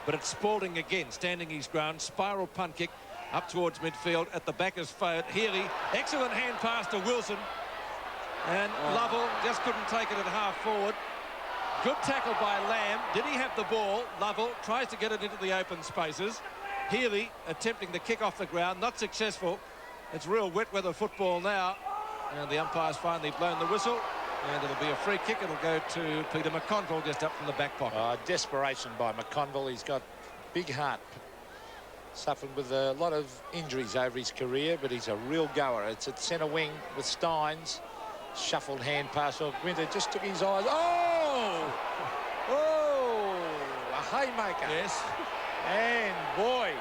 But it's Spalding again, standing his ground. Spiral punt kick up towards midfield. At the back is Fode. Healy, excellent hand pass to Wilson. And Lovell just couldn't take it at half forward. Good tackle by Lamb. Did he have the ball? Lovell tries to get it into the open spaces. Healy attempting to kick off the ground. Not successful. It's real wet weather football now. And the umpire's finally blown the whistle. And it'll be a free kick. It'll go to Peter McConville just up from the back pocket. Desperation by McConville. He's got big heart. Suffered with a lot of injuries over his career, but he's a real goer. It's at centre wing with Steins. Shuffled hand pass off Winter. Just took his eyes. Oh! Oh! A haymaker. Yes. And boy,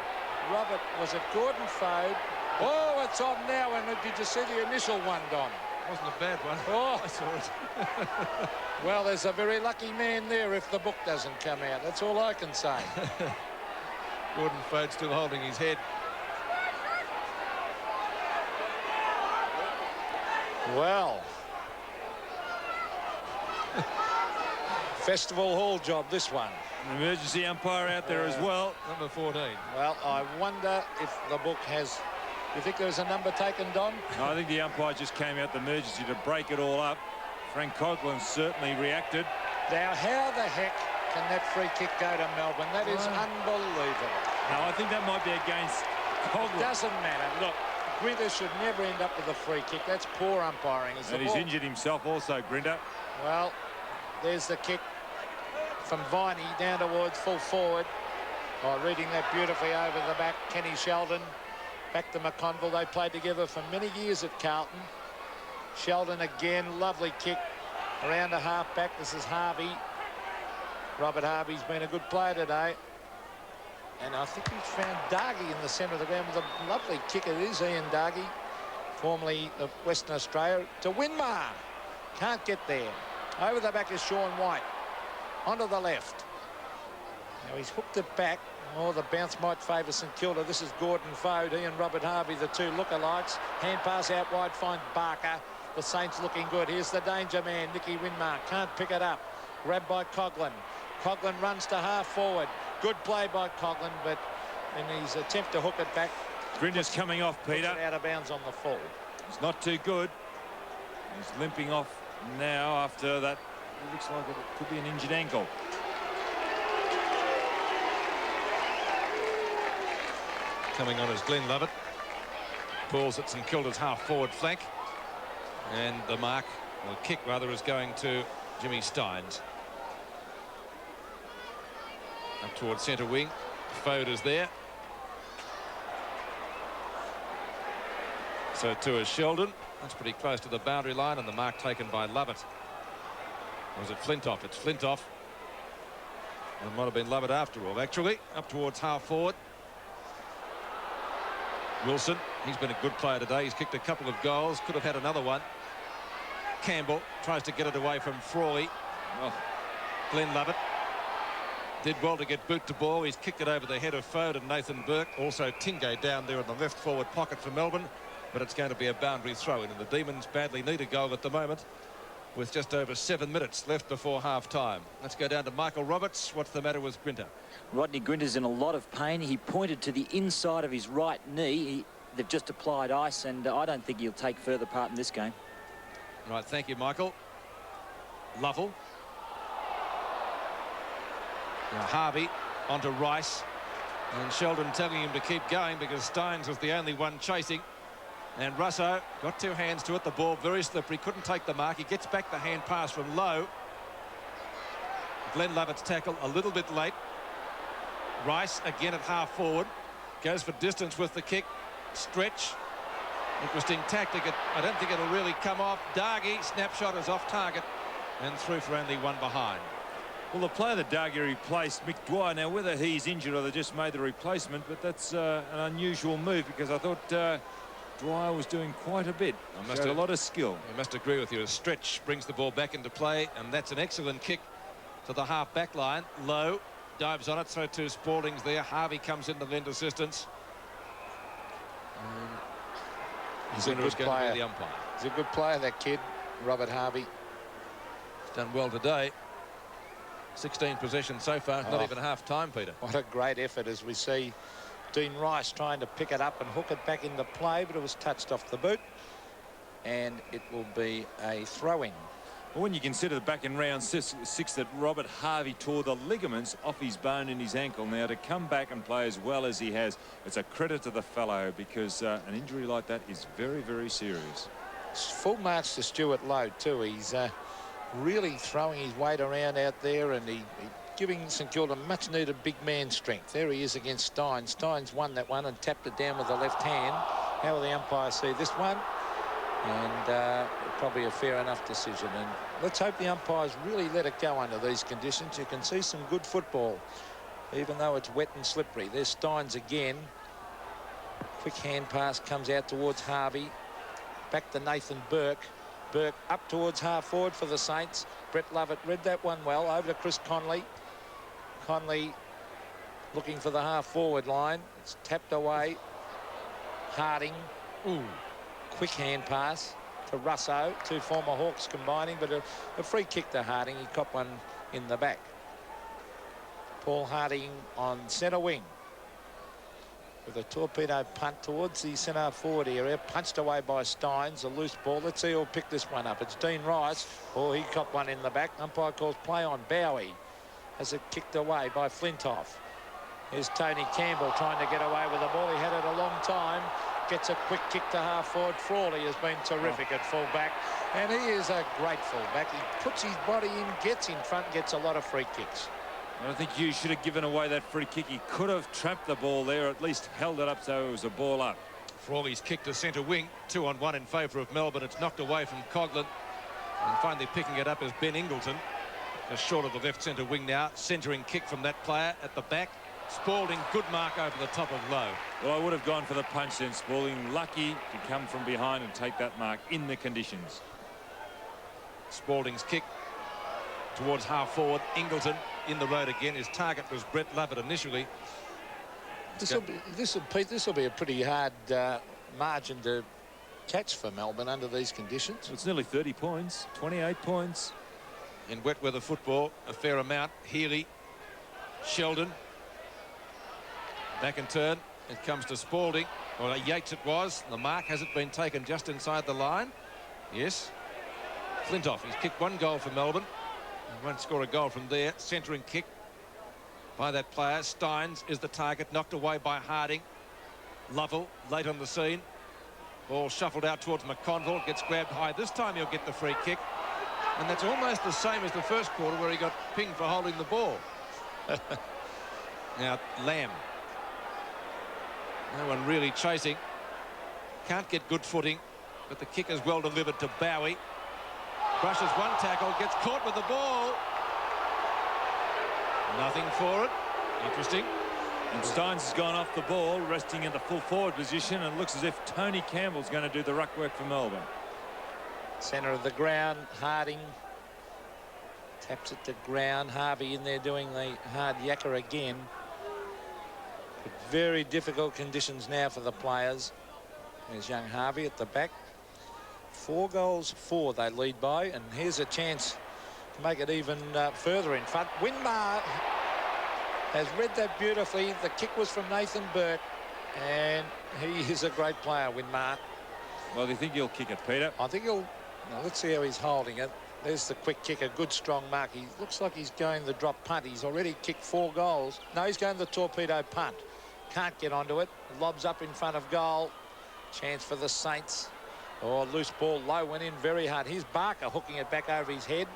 Robert, was it Gordon Fode? Oh, it's on now. And did you see the initial one, Don? Wasn't a bad one. Oh, I saw it. Well, there's a very lucky man there if the book doesn't come out. That's all I can say. Gordon Fode still holding his head. Well. Festival Hall job, this one. An emergency umpire out there as well. Number 14. Well, I wonder if the book has... You think there was a number taken, Don? No, I think the umpire just came out the emergency to break it all up. Frank Coughlin certainly reacted. Now, how the heck can that free kick go to Melbourne? That is unbelievable. No, I think that might be against Coughlin. Doesn't matter. Look, Grinter should never end up with a free kick. That's poor umpiring. And he's injured himself also, Grinter. Well, there's the kick from Viney down towards full forward. Oh, reading that beautifully over the back, Kenny Sheldon. Back to McConville. They played together for many years at Carlton. Sheldon again, lovely kick. Around the half-back, this is Harvey. Robert Harvey's been a good player today. And I think he's found Dargy in the centre of the ground with a lovely kick. It is Ian Dargy, formerly of Western Australia, to Winmar. Can't get there. Over the back is Sean White. Onto the left. Now he's hooked it back. Oh, the bounce might favour St Kilda. This is Gordon Fode. He and Robert Harvey, the two lookalikes. Hand pass out wide, finds Barker. The Saints looking good. Here's the danger man, Nicky Winmar. Can't pick it up. Grabbed by Coughlin. Coughlin runs to half forward. Good play by Coughlin, but in his attempt to hook it back, Grinder's coming off, Peter. Out of bounds on the fall. It's not too good. He's limping off now after that. It looks like it could be an injured ankle. Coming on is Glenn Lovett. Balls at St Kilda's half-forward flank. And the mark, or kick rather, is going to Jimmy Steins. Up towards centre wing. Fode is there. So too is Sheldon. That's pretty close to the boundary line, and the mark taken by Lovett. Or was it Flintoff? It's Flintoff. It might have been Lovett after all, actually. Up towards half-forward. Wilson, he's been a good player today. He's kicked a couple of goals. Could have had another one. Campbell tries to get it away from Frawley. Oh, Glenn Lovett did well to get boot to ball. He's kicked it over the head of Fode and Nathan Burke. Also Tingay down there in the left forward pocket for Melbourne. But it's going to be a boundary throw in, and the Demons badly need a goal at the moment with just over 7 minutes left before half-time. Let's go down to Michael Roberts. What's the matter with Grinter? Rodney Grinter's in a lot of pain. He pointed to the inside of his right knee. They've just applied ice, and I don't think he'll take further part in this game. Right, thank you, Michael. Lovell. Now Harvey onto Rice, and Sheldon telling him to keep going because Steins was the only one chasing. And Russo got two hands to it. The ball very slippery, couldn't take the mark. He gets back the hand pass from Lowe. Glenn Lovett's tackle a little bit late. Rice again at half forward, goes for distance with the kick. Stretch, interesting tactic. I don't think it'll really come off. Dargy, snapshot is off target and through for only one behind. Well, the player that Dargy replaced, Mick Dwyer. Now, whether he's injured or they just made the replacement, but that's an unusual move because I thought Dwyer was doing quite a bit. Showed a lot of skill. I must agree with you. A Stretch brings the ball back into play, and that's an excellent kick to the half-back line. Lowe dives on it, so too Spalding's there. Harvey comes in to lend assistance. He's a good player. The umpire. He's a good player, that kid, Robert Harvey. He's done well today. 16 possessions so far. It's not even half-time, Peter. What a great effort as we see Dean Rice trying to pick it up and hook it back into play, but it was touched off the boot, and it will be a throw-in. Well, when you consider back in round six that Robert Harvey tore the ligaments off his bone in his ankle, now to come back and play as well as he has, it's a credit to the fellow because an injury like that is very, very serious. Full marks to Stuart Lowe too. He's really throwing his weight around out there, and he giving St Kilda much needed big man strength. There he is against Steins. Steins won that one and tapped it down with the left hand. How will the umpire see this one? And probably a fair enough decision. And let's hope the umpires really let it go under these conditions. You can see some good football, even though it's wet and slippery. There's Steins again. Quick hand pass comes out towards Harvey. Back to Nathan Burke. Burke up towards half forward for the Saints. Brett Lovett read that one well. Over to Chris Conley. Conley looking for the half forward line. It's tapped away. Harding. Ooh. Quick hand pass to Russo. Two former Hawks combining, but a free kick to Harding. He copped one in the back. Paul Harding on centre wing with a torpedo punt towards the centre forward area, punched away by Steins. A loose ball. Let's see who'll pick this one up. It's Dean Rice. Oh, he copped one in the back. Umpire calls play on. Bowie has it kicked away by Flintoff. Here's Tony Campbell trying to get away with the ball. He had it a long time. Gets a quick kick to half forward. Frawley has been terrific at full back, and he is a great full back. He puts his body in, gets in front, gets a lot of free kicks. I don't think you should have given away that free kick. He could have trapped the ball there, or at least held it up so it was a ball up. Frawley's kick to centre wing. 2-on-1 in favour of Melbourne. It's knocked away from Coughlin. And finally picking it up is Ben Ingleton, just short of the left centre wing now. Centering kick from that player at the back. Spalding, good mark over the top of Lowe. Well, I would have gone for the punch then. Spalding lucky to come from behind and take that mark in the conditions. Spalding's kick towards half forward. Ingleton in the road again. His target was Brett Lovett initially. This will be a pretty hard margin to catch for Melbourne under these conditions. It's nearly 30 points, 28 points. In wet weather football, a fair amount. Healy, Sheldon. Back and turn. It comes to Spalding. Or Yates it was. The mark hasn't been taken just inside the line. Yes. Flintoff. He's kicked one goal for Melbourne. He won't score a goal from there. Centering kick by that player. Steins is the target. Knocked away by Harding. Lovell late on the scene. Ball shuffled out towards McConville. Gets grabbed high. This time he'll get the free kick. And that's almost the same as the first quarter where he got pinged for holding the ball. Now Lamb. No one really chasing. Can't get good footing. But the kick is well delivered to Bowie. Brushes one tackle. Gets caught with the ball. Nothing for it. Interesting. And Steins has gone off the ball, resting in the full forward position, and it looks as if Tony Campbell's going to do the ruck work for Melbourne. Centre of the ground, Harding taps it to ground. Harvey in there doing the hard yakka again. But very difficult conditions now for the players. There's young Harvey at the back. 4-4 they lead by, and here's a chance to make it even further in front. Winmar has read that beautifully. The kick was from Nathan Burke, and he is a great player, Winmar. Well, do you think he'll kick it, Peter? I think he'll. Now, let's see how he's holding it. There's the quick kick, a good strong mark. He looks like he's going the drop punt. He's already kicked 4 goals. No, he's going the torpedo punt. Can't get onto it. Lobs up in front of goal. Chance for the Saints. Oh, loose ball. Low went in very hard. Here's Barker hooking it back over his head.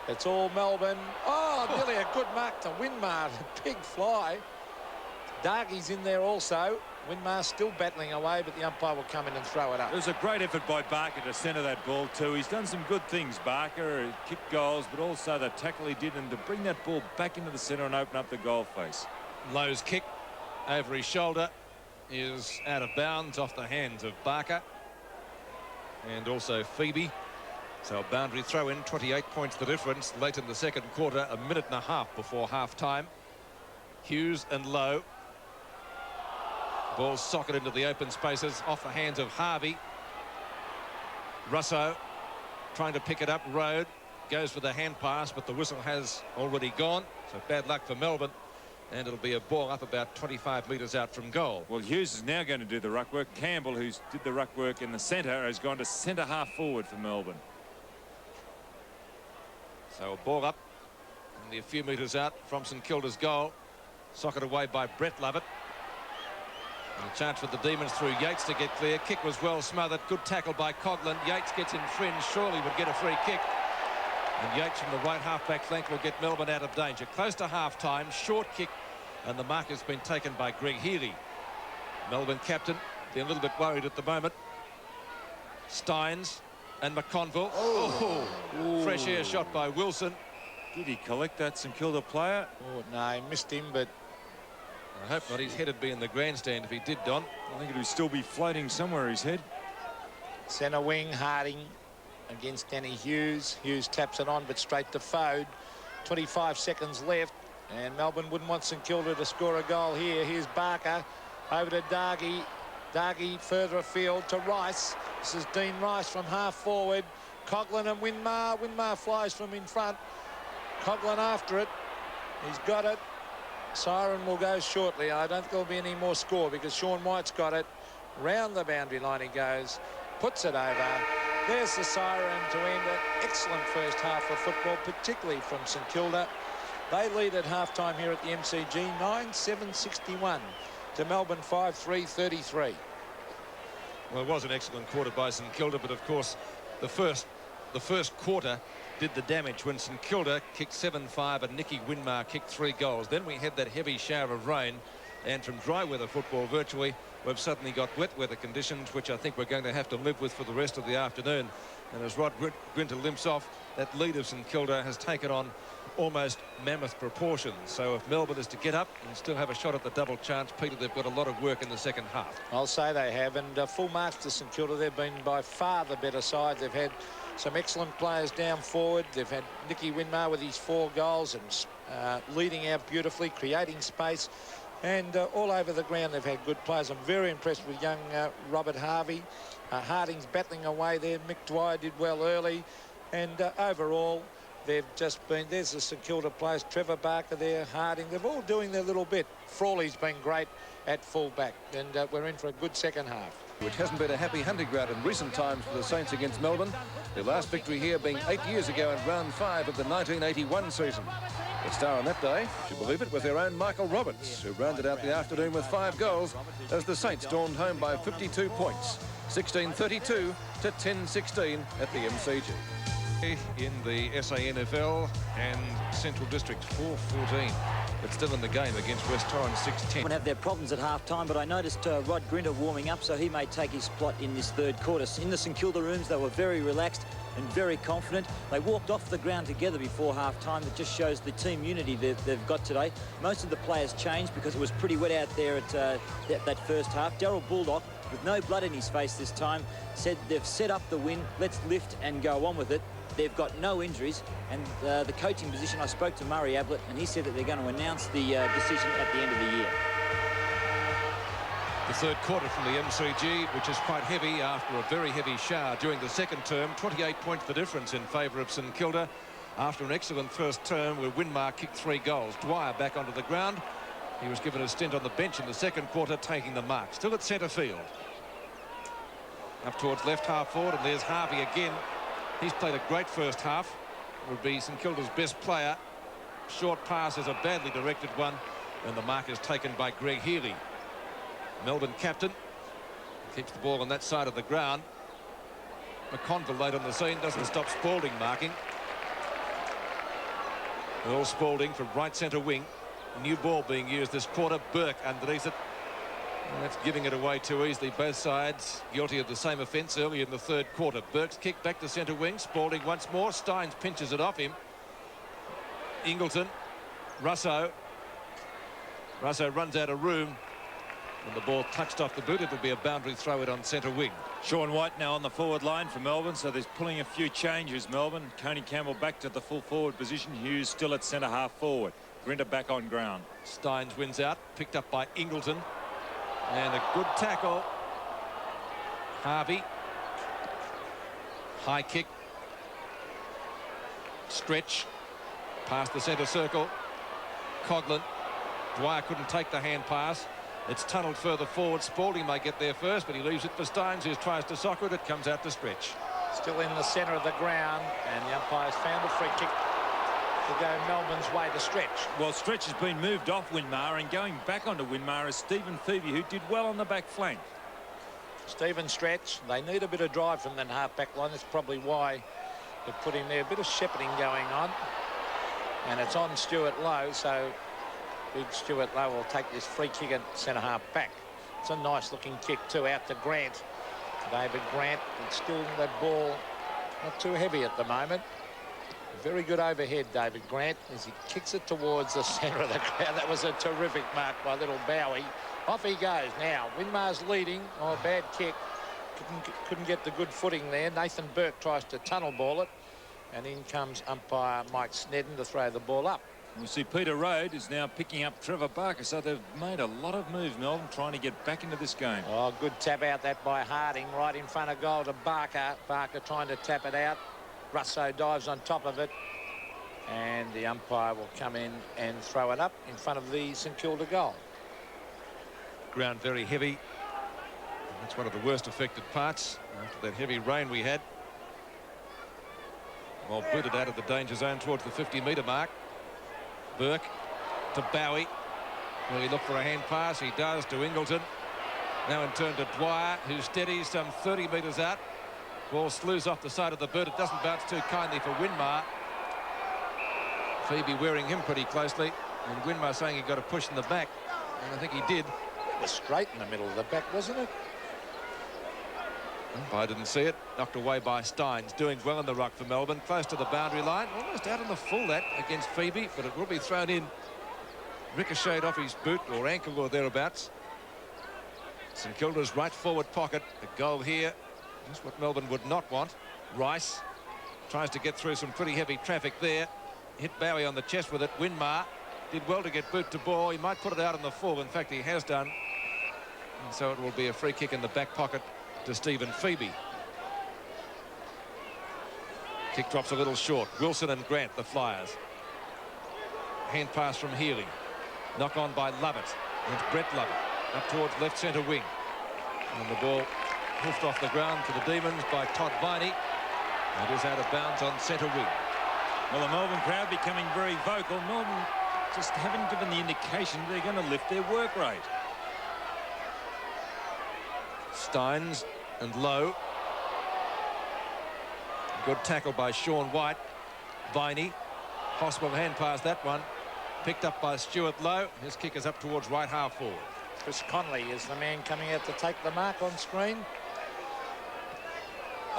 It's all Melbourne. Oh, nearly a good mark to Winmar. Big fly. Dargie's in there also. Winmar still battling away, but the umpire will come in and throw it up. It was a great effort by Barker to centre that ball too. He's done some good things, Barker. He kicked goals, but also the tackle he did, and to bring that ball back into the centre and open up the goal face. Lowe's kick over his shoulder is out of bounds off the hands of Barker and also Phoebe. So a boundary throw in, 28 points the difference late in the second quarter, a minute and a half before half time. Hughes and Lowe. Ball socket into the open spaces off the hands of Harvey. Russo trying to pick it up. Road goes for the hand pass, but the whistle has already gone. So bad luck for Melbourne. And it'll be a ball up about 25 metres out from goal. Well, Hughes is now going to do the ruck work. Campbell, who's did the ruck work in the centre, has gone to centre half forward for Melbourne. So a ball up, only a few metres out from St Kilda's goal. Socket away by Brett Lovett. And a chance for the Demons through Yates to get clear. Kick was well smothered. Good tackle by Coghlan. Yates gets in fringe. Surely would get a free kick. And Yates from the right half-back flank will get Melbourne out of danger. Close to half-time. Short kick. And the mark has been taken by Greg Healy. Melbourne captain. They're a little bit worried at the moment. Steins and McConville. Oh. Fresh air shot by Wilson. Did he collect that St Kilda player? Oh, no, he missed him, but I hope not. His head would be in the grandstand if he did, Don. I think it would still be floating somewhere, his head. centre wing, Harding against Danny Hughes. Hughes taps it on, but straight to Fode. 25 seconds left, and Melbourne wouldn't want St Kilda to score a goal here. Here's Barker over to Dargie. Dargie further afield to Rice. This is Dean Rice from half forward. Coghlan and Winmar. Winmar flies from in front. Coghlan after it. He's got it. Siren will go shortly. I don't think there'll be any more score because Sean White's got it. Round the boundary line he goes. Puts it over. There's the siren to end it. Excellent first half of football, particularly from St Kilda. They lead at half-time here at the MCG, 9-7-61 to Melbourne 5-3-33. Well, it was an excellent quarter by St Kilda, but of course the first quarter did the damage when St Kilda kicked 7-5 and Nicky Winmar kicked 3 goals. Then we had that heavy shower of rain, and from dry weather football virtually we've suddenly got wet weather conditions, which I think we're going to have to live with for the rest of the afternoon. And as Rod Grinter limps off, that lead of St Kilda has taken on almost mammoth proportions. So if Melbourne is to get up and still have a shot at the double chance, Peter, they've got a lot of work in the second half. I'll say they have, and full marks to St Kilda. They've been by far the better side. They've had some excellent players down forward. They've had Nicky Winmar with his 4 goals and leading out beautifully, creating space, and all over the ground they've had good players. I'm very impressed with young Robert Harvey. Harding's battling away there. Mick Dwyer did well early, and overall they've just been, there's the St Kilda players, Trevor Barker there, Harding, they're all doing their little bit. Frawley's been great at full-back, and we're in for a good second half. Which hasn't been a happy hunting ground in recent times for the Saints against Melbourne. Their last victory here being 8 years ago in round 5 of the 1981 season. The star on that day, if you believe it, was their own Michael Roberts, who rounded out the afternoon with 5 goals as the Saints stormed home by 52 points, 16-32 to 10-16 at the MCG. In the SANFL, and Central District 4-14. But still in the game against West Torrens 6-10. Would have their problems at half-time, but I noticed Rod Grinter warming up, so he may take his spot in this third quarter. In the St Kilda rooms, they were very relaxed and very confident. They walked off the ground together before half-time. It just shows the team unity they've got today. Most of the players changed because it was pretty wet out there at that first half. Daryl Bullock, with no blood in his face this time, said they've set up the win. Let's lift and go on with it. They've got no injuries, and the coaching position, I spoke to Murray Ablett, and he said that they're going to announce the decision at the end of the year. The third quarter from the MCG, which is quite heavy after a very heavy shower during the second term. 28 points the difference in favour of St Kilda after an excellent first term where Winmar kicked 3 goals. Dwyer back onto the ground. He was given a stint on the bench in the second quarter, taking the mark. Still at centre field. Up towards left half forward, and there's Harvey again. He's played a great first half. Would be St Kilda's best player. Short pass is a badly directed one, and the mark is taken by Greg Healy. Melbourne captain keeps the ball on that side of the ground. McConville late on the scene, doesn't stop Spalding marking. Earl Spalding from right centre wing. New ball being used this quarter. Burke underneath it. And that's giving it away too easily. Both sides guilty of the same offence early in the third quarter. Burke's kick back to centre wing. Spalding once more. Steins pinches it off him. Ingleton. Russo runs out of room. And the ball touched off the boot. It'll be a boundary throw it on centre wing. Sean White now on the forward line for Melbourne, so there's pulling a few changes. Melbourne. Coney Campbell back to the full forward position. Hughes still at centre half forward. Grinter back on ground. Steins wins out. Picked up by Ingleton. And a good tackle. Harvey. High kick. Stretch. Past the centre circle. Coughlin. Dwyer couldn't take the hand pass. It's tunnelled further forward. Spalding may get there first, but he leaves it for Steins, who tries to soccer it. It comes out to Stretch. Still in the centre of the ground, and the umpire's found a free kick to go Melbourne's way to Stretch. Well, Stretch has been moved off Winmar, and going back onto Winmar is Stephen Phoebe, who did well on the back flank. Stephen Stretch, they need a bit of drive from that half-back line. That's probably why they've put him there. A bit of shepherding going on. And it's on Stuart Lowe, so big Stuart Lowe will take this free kick at centre-half back. It's a nice-looking kick, too, out to Grant. David Grant, but still that ball not too heavy at the moment. Very good overhead, David Grant, as he kicks it towards the centre of the ground. That was a terrific mark by little Bowie. Off he goes now. Winmar's leading. Oh, a bad kick. Couldn't get the good footing there. Nathan Burke tries to tunnel ball it. And in comes umpire Mike Snedden to throw the ball up. We see Peter Rode is now picking up Trevor Barker, so they've made a lot of moves, Melbourne, trying to get back into this game. Oh, good tap out that by Harding, right in front of goal to Barker. Barker trying to tap it out. Russo dives on top of it, and the umpire will come in and throw it up in front of the St Kilda goal. Ground very heavy. That's one of the worst affected parts after that heavy rain we had. Well, booted out of the danger zone towards the 50-metre mark. Burke to Bowie. Will he look for a hand pass? He does to Ingleton. Now in turn to Dwyer, who steadies some 30 metres out. Ball slews off the side of the boot. It doesn't bounce too kindly for Winmar. Phoebe wearing him pretty closely. And Winmar saying he got a push in the back. And I think he did. That was straight in the middle of the back, wasn't it? I didn't see it. Knocked away by Steins. Doing well in the ruck for Melbourne. Close to the boundary line. Almost out on the full that against Phoebe, but it will be thrown in. Ricocheted off his boot or ankle or thereabouts. St Kilda's right forward pocket. A goal here. Just what Melbourne would not want. Rice tries to get through some pretty heavy traffic there. Hit Bowie on the chest with it. Winmar did well to get boot to ball. He might put it out on the full. In fact, he has done. And so it will be a free kick in the back pocket to Stephen Phoebe. Kick drops a little short. Wilson and Grant, the Flyers. Hand pass from Healy. Knock on by Lovett. It's Brett Lovett up towards left centre wing. And the ball hoofed off the ground to the Demons by Todd Viney. It is out of bounds on centre wing. Well, the Melbourne crowd becoming very vocal. Melbourne just haven't given the indication they're going to lift their work rate. Steins and Lowe. Good tackle by Sean White. Viney. Possible hand pass that one. Picked up by Stuart Lowe. His kick is up towards right half forward. Chris Connolly is the man coming out to take the mark on screen.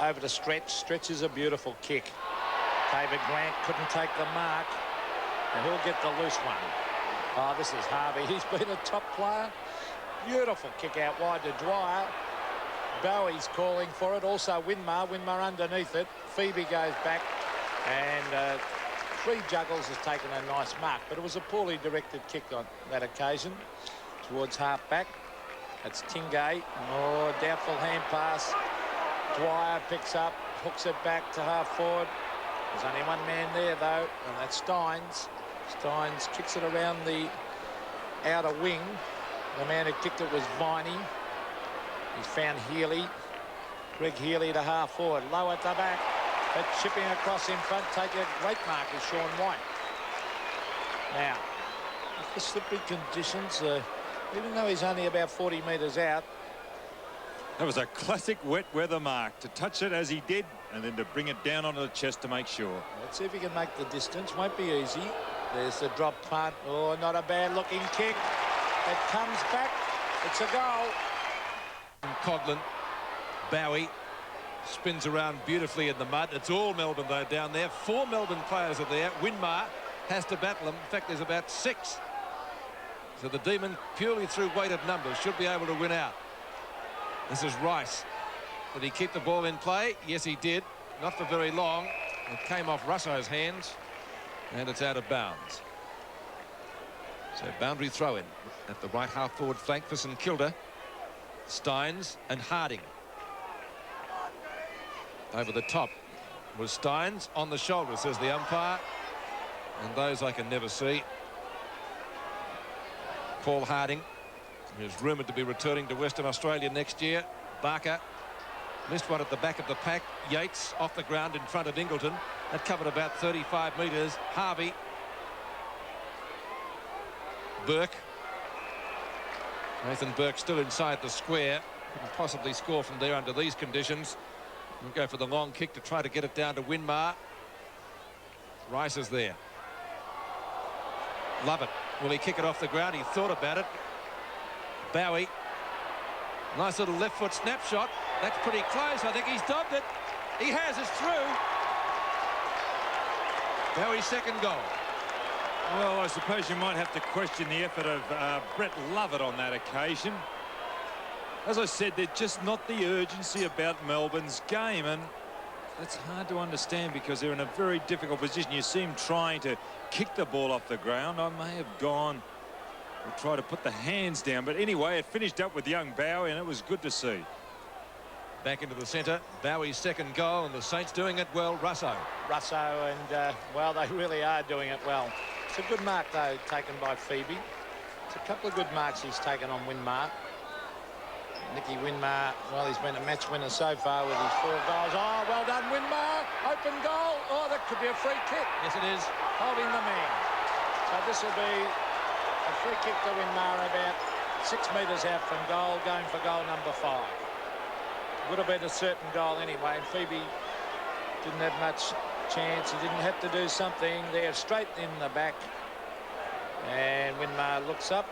Over to Stretch. Stretch is a beautiful kick. David Grant couldn't take the mark, and he'll get the loose one. Oh, this is Harvey. He's been a top player. Beautiful kick out wide to Dwyer. Bowie's calling for it. Also Winmar. Winmar underneath it. Phoebe goes back, and Three Juggles has taken a nice mark, but it was a poorly directed kick on that occasion towards half back. That's Tingay. Oh, doubtful hand pass. Dwyer picks up, hooks it back to half forward. There's only one man there though, and that's Steins. Steins kicks it around the outer wing. The man who kicked it was Viney. He's found Healy. Greg Healy to half forward. Low at the back. But chipping across in front, take a great mark is Sean White. Now, with the slippery conditions, even though he's only about 40 metres out. That was a classic wet weather mark, to touch it as he did and then to bring it down onto the chest to make sure. Let's see if he can make the distance. Won't be easy. There's the drop punt. Oh, not a bad looking kick. It comes back. It's a goal. Coghlan. Bowie spins around beautifully in the mud. It's all Melbourne though down there. 4 Melbourne players are there. Winmar has to battle them. In fact, there's about 6. So the Demon, purely through weighted numbers, should be able to win out. This is Rice. Did he keep the ball in play? Yes, he did. Not for very long. It came off Russo's hands, and it's out of bounds. So boundary throw-in at the right half-forward flank for St Kilda. Steins and Harding. Over the top was Steins. On the shoulder, says the umpire. And those I can never see. Paul Harding is rumoured to be returning to Western Australia next year. Barker missed one at the back of the pack. Yates off the ground in front of Ingleton. That covered about 35 metres. Harvey. Burke. Nathan Burke still inside the square. Couldn't possibly score from there under these conditions. We'll go for the long kick to try to get it down to Winmar. Rice is there. Lovett. Will he kick it off the ground? He thought about it. Bowie. Nice little left foot snapshot. That's pretty close. I think he's dobbed it. He has. It's through. Bowie's second goal. Well, I suppose you might have to question the effort of Brett Lovett on that occasion. As I said, there's just not the urgency about Melbourne's game, and that's hard to understand because they're in a very difficult position. You see him trying to kick the ball off the ground. I may have gone or try to put the hands down, but anyway, it finished up with young Bowie, and it was good to see. Back into the centre. Bowie's second goal, and the Saints doing it well. Russo. And well, they really are doing it well. It's a good mark though taken by Phoebe. It's a couple of good marks he's taken on Winmar. Nicky Winmar, well, he's been a match winner so far with his 4 goals. Oh, well done, Winmar. Open goal. Oh, that could be a free kick. Yes, it is. Holding the man. So this will be a free kick to Winmar about 6 metres out from goal, going for goal number 5. Would have been a certain goal anyway, and Phoebe didn't have much chance. He didn't have to do something there, straight in the back. And Winmar looks up.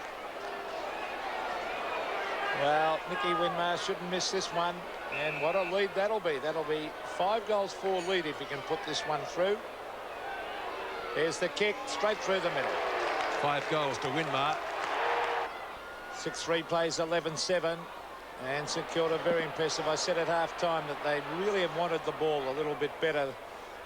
Well, Nicky Winmar shouldn't miss this one. And what a lead that'll be. That'll be 5 goals for lead if he can put this one through. There's the kick straight through the middle. 5 goals to Winmar. 6-3 plays 11-7. And St Kilda very impressive. I said at half-time that they really have wanted the ball a little bit better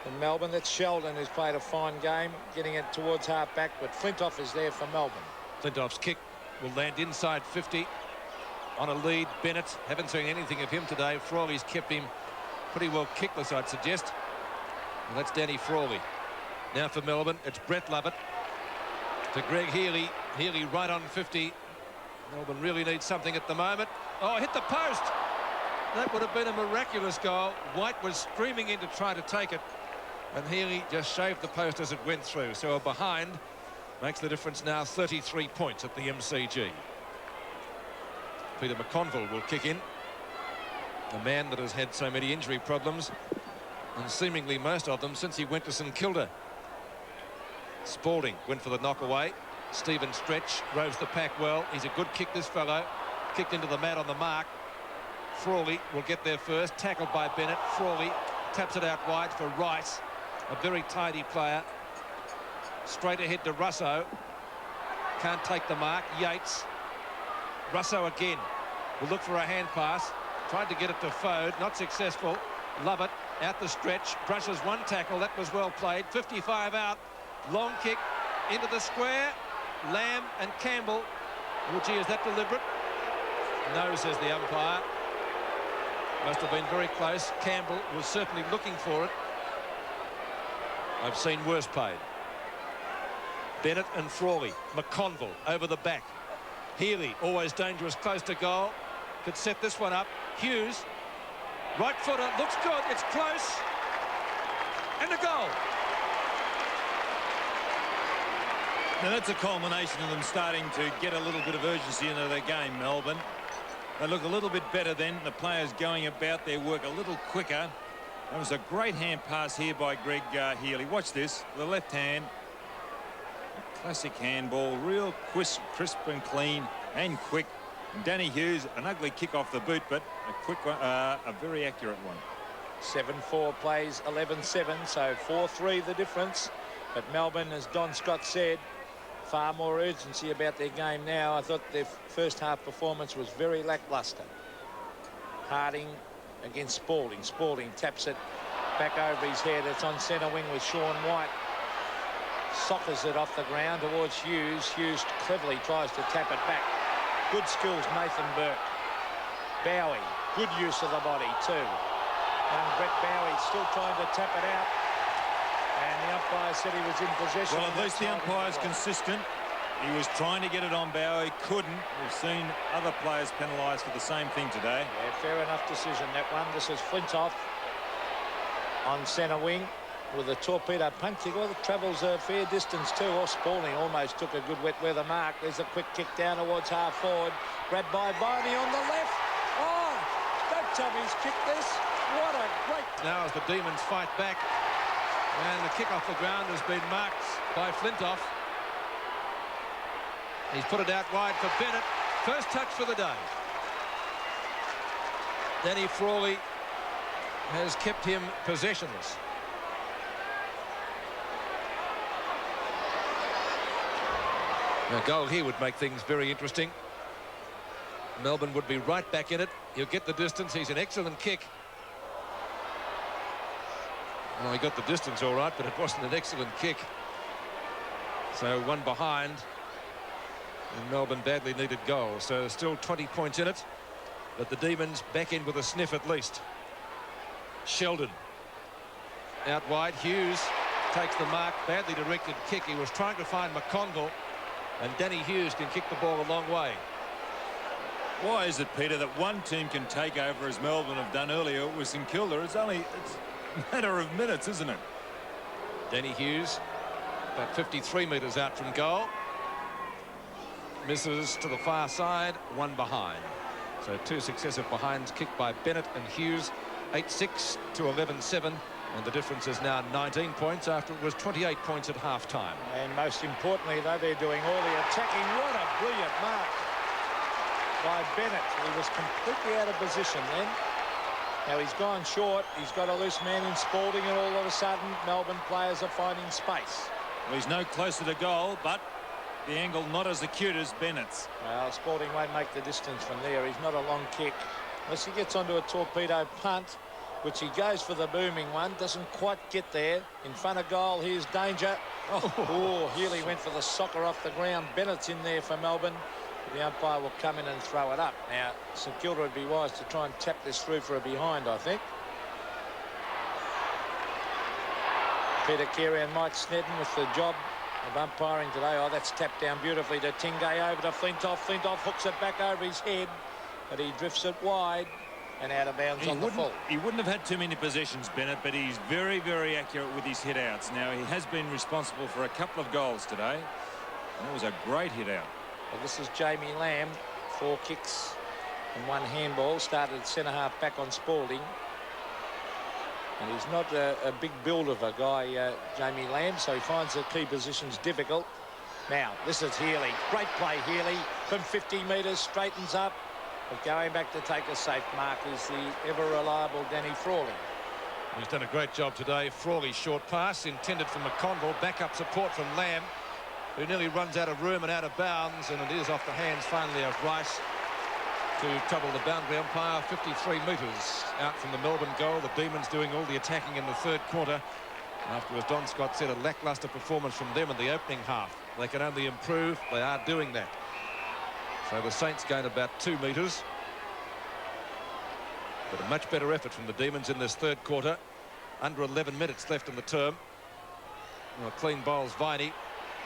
than Melbourne. That's Sheldon who's played a fine game, getting it towards half-back, but Flintoff is there for Melbourne. Flintoff's kick will land inside 50. On a lead, Bennett. Haven't seen anything of him today. Frawley's kept him pretty well kickless, I'd suggest. And that's Danny Frawley. Now for Melbourne, it's Brett Lovett to Greg Healy. Healy right on 50. Melbourne really needs something at the moment. Oh, hit the post. That would have been a miraculous goal. White was streaming in to try to take it, and Healy just shaved the post as it went through. So a behind makes the difference now 33 points at the MCG. Peter McConville will kick in. A man that has had so many injury problems, and seemingly most of them since he went to St Kilda. Spalding went for the knockaway. Stephen Stretch rows the pack well. He's a good kick, this fellow. Kicked into the mat on the mark. Frawley will get there first. Tackled by Bennett. Frawley taps it out wide for Rice. A very tidy player. Straight ahead to Russo. Can't take the mark. Yates. Russo again. Will look for a hand pass. Tried to get it to Fode. Not successful. Lovett out the stretch. Brushes one tackle. That was well played. 55 out. Long kick into the square. Lamb and Campbell. Oh, gee, is that deliberate? No, says the umpire. Must have been very close. Campbell was certainly looking for it. I've seen worse paid. Bennett and Frawley. McConville over the back. Healy, always dangerous, close to goal. Could set this one up. Hughes. Right footer. Looks good. It's close. And a goal. Now that's a culmination of them starting to get a little bit of urgency into their game, Melbourne. They look a little bit better then. The players going about their work a little quicker. That was a great hand pass here by Greg Healy. Watch this. The left hand. Classic handball. Real crisp and clean and quick. Danny Hughes, an ugly kick off the boot, but a quick one, a very accurate one. 7-4 plays 11-7, so 4-3 the difference. But Melbourne, as Don Scott said, far more urgency about their game now. I thought their first half performance was very lackluster. Harding against Spalding. Spalding taps it back over his head. It's on centre wing with Sean White. Soccers it off the ground towards Hughes. Hughes cleverly tries to tap it back. Good skills, Nathan Burke. Bowie, good use of the body too. Young Brett Bowie still trying to tap it out. And the umpire said he was in possession. Well, at least the umpire's consistent. He was trying to get it on Bowie, couldn't. We've seen other players penalised for the same thing today. Yeah, fair enough decision, that one. This is Flintoff on centre wing with a torpedo punch. Well, it travels a fair distance too. Or Spalding almost took a good wet weather mark. There's a quick kick down towards half forward. Grabbed by Barney on the left. Oh, don't tell me he's kicked this. What a great... Now as the Demons fight back, and the kick off the ground has been marked by Flintoff. He's put it out wide for Bennett. First touch for the day. Danny Frawley has kept him possessionless. A goal here would make things very interesting. Melbourne would be right back in it. He'll get the distance. He's an excellent kick. Well, he got the distance all right, but it wasn't an excellent kick. So one behind. And Melbourne badly needed goals. So still 20 points in it. But the Demons back in with a sniff at least. Sheldon. Out wide. Hughes takes the mark. Badly directed kick. He was trying to find McConville. And Danny Hughes can kick the ball a long way. Why is it, Peter, that one team can take over as Melbourne have done earlier with St Kilda? It's a matter of minutes, isn't it? Danny Hughes about 53 metres out from goal. Misses to the far side, one behind. So two successive behinds kicked by Bennett and Hughes. 8-6 to 11-7. And the difference is now 19 points after it was 28 points at half-time. And most importantly, though, they're doing all the attacking. What a brilliant mark. by Bennett. He was completely out of position then. Now he's gone short. He's got a loose man in Spalding, and all of a sudden Melbourne players are finding space. Well, he's no closer to goal, but the angle not as acute as Bennett's. Well, Spalding won't make the distance from there. He's not a long kick. Unless he gets onto a torpedo punt, which he goes for the booming one. Doesn't quite get there. In front of goal, here's danger. Oh, Healy went for the soccer off the ground. Bennett's in there for Melbourne. The umpire will come in and throw it up. Now, St Kilda would be wise to try and tap this through for a behind, I think. Peter Carey and Mike Snedden with the job of umpiring today. Oh, that's tapped down beautifully to Tingay over to Flintoff. Flintoff hooks it back over his head, but he drifts it wide and out of bounds on the full. He wouldn't have had too many possessions, Bennett, but he's very, very accurate with his hit-outs. Now, he has been responsible for a couple of goals today. And that was a great hit-out. Well, this is Jamie Lamb. 4 kicks and 1 handball. Started centre-half back on Spalding. And he's not a big build of a guy, Jamie Lamb, so he finds the key positions difficult. Now, this is Healy. Great play, Healy. From 50 metres, straightens up. But going back to take a safe mark is the ever-reliable Danny Frawley. He's done a great job today. Frawley's short pass intended for McConville. Backup support from Lamb, who nearly runs out of room and out of bounds, and it is off the hands finally of Rice to trouble the boundary umpire. 53 metres out from the Melbourne goal. The Demons doing all the attacking in the third quarter, after, as Don Scott said, a lacklustre performance from them in the opening half. They can only improve. They are doing that. So the Saints gain about 2 metres, but a much better effort from the Demons in this third quarter. Under 11 minutes left in the term. Well, clean bowls Viney,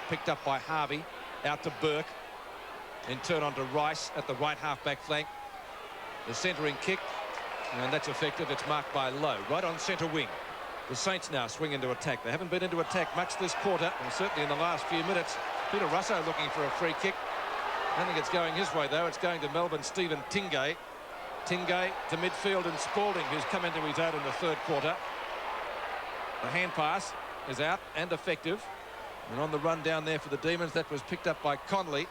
picked up by Harvey, out to Burke, then turn on to Rice at the right half-back flank. The centering kick, and that's effective. It's marked by Lowe, right on centre wing. The Saints now swing into attack. They haven't been into attack much this quarter, and certainly in the last few minutes. Peter Russo looking for a free kick. I don't think it's going his way, though. It's going to Melbourne Stephen Tingay. Tingay to midfield, and Spalding, who's come into his own in the third quarter. The hand pass is out and effective. And on the run down there for the Demons, that was picked up by Conley.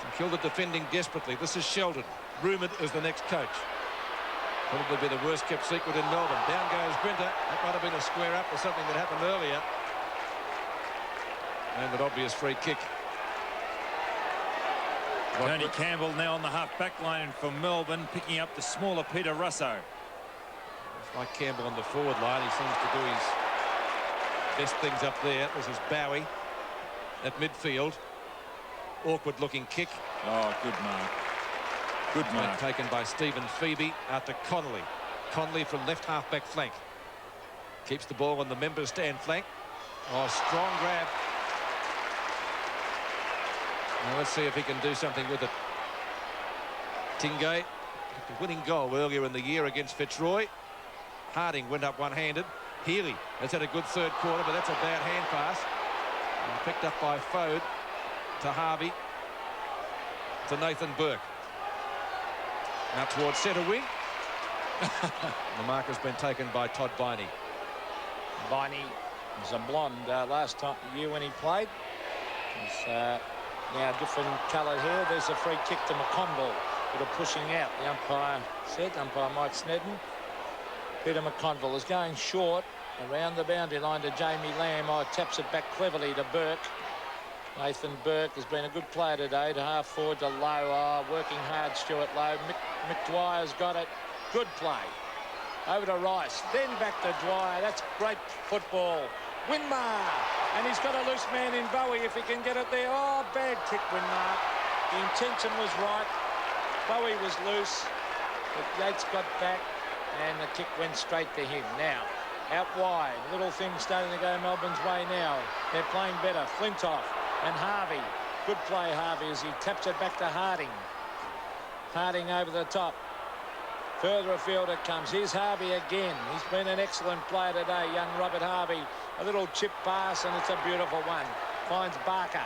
St Kilda defending desperately. This is Sheldon, rumoured as the next coach. Probably be the worst kept secret in Melbourne. Down goes Grinter. That might have been a square up or something that happened earlier. And an obvious free kick. Tony Campbell now on the half-back line for Melbourne, picking up the smaller Peter Russo. It's like Campbell on the forward line. He seems to do his best things up there. This is Bowie at midfield. Awkward looking kick. Oh, good mark. Good mark. Taken by Stephen Phoebe out to Connolly. Connolly from left half-back flank. Keeps the ball on the members stand flank. Oh, strong grab. Now let's see if he can do something with it. Tingay, the winning goal earlier in the year against Fitzroy. Harding went up one-handed. Healy has had a good third quarter, but that's a bad hand pass. And picked up by Fode to Harvey to Nathan Burke. Now towards centre wing. The mark has been taken by Todd Viney. Viney was a blonde last year when he played. He's now different colour here. There's a free kick to McConville. Bit of pushing out, the umpire said, umpire Mike Snedden. Peter McConville is going short around the boundary line to Jamie Lamb. Oh, taps it back cleverly to Burke. Nathan Burke has been a good player today, to half forward to Lowe. Oh, working hard, Stuart Lowe. Mick Dwyer's got it. Good play. Over to Rice, then back to Dwyer. That's great football. Winmar, and he's got a loose man in Bowie if he can get it there. Oh, bad kick, Winmar. The intention was right. Bowie was loose, but Yates got back, and the kick went straight to him. Now, out wide, little things starting to go Melbourne's way now. They're playing better. Flintoff and Harvey. Good play, Harvey, as he taps it back to Harding. Harding over the top. Further afield it comes. Here's Harvey again. He's been an excellent player today, young Robert Harvey. A little chip pass, and it's a beautiful one. Finds Barker.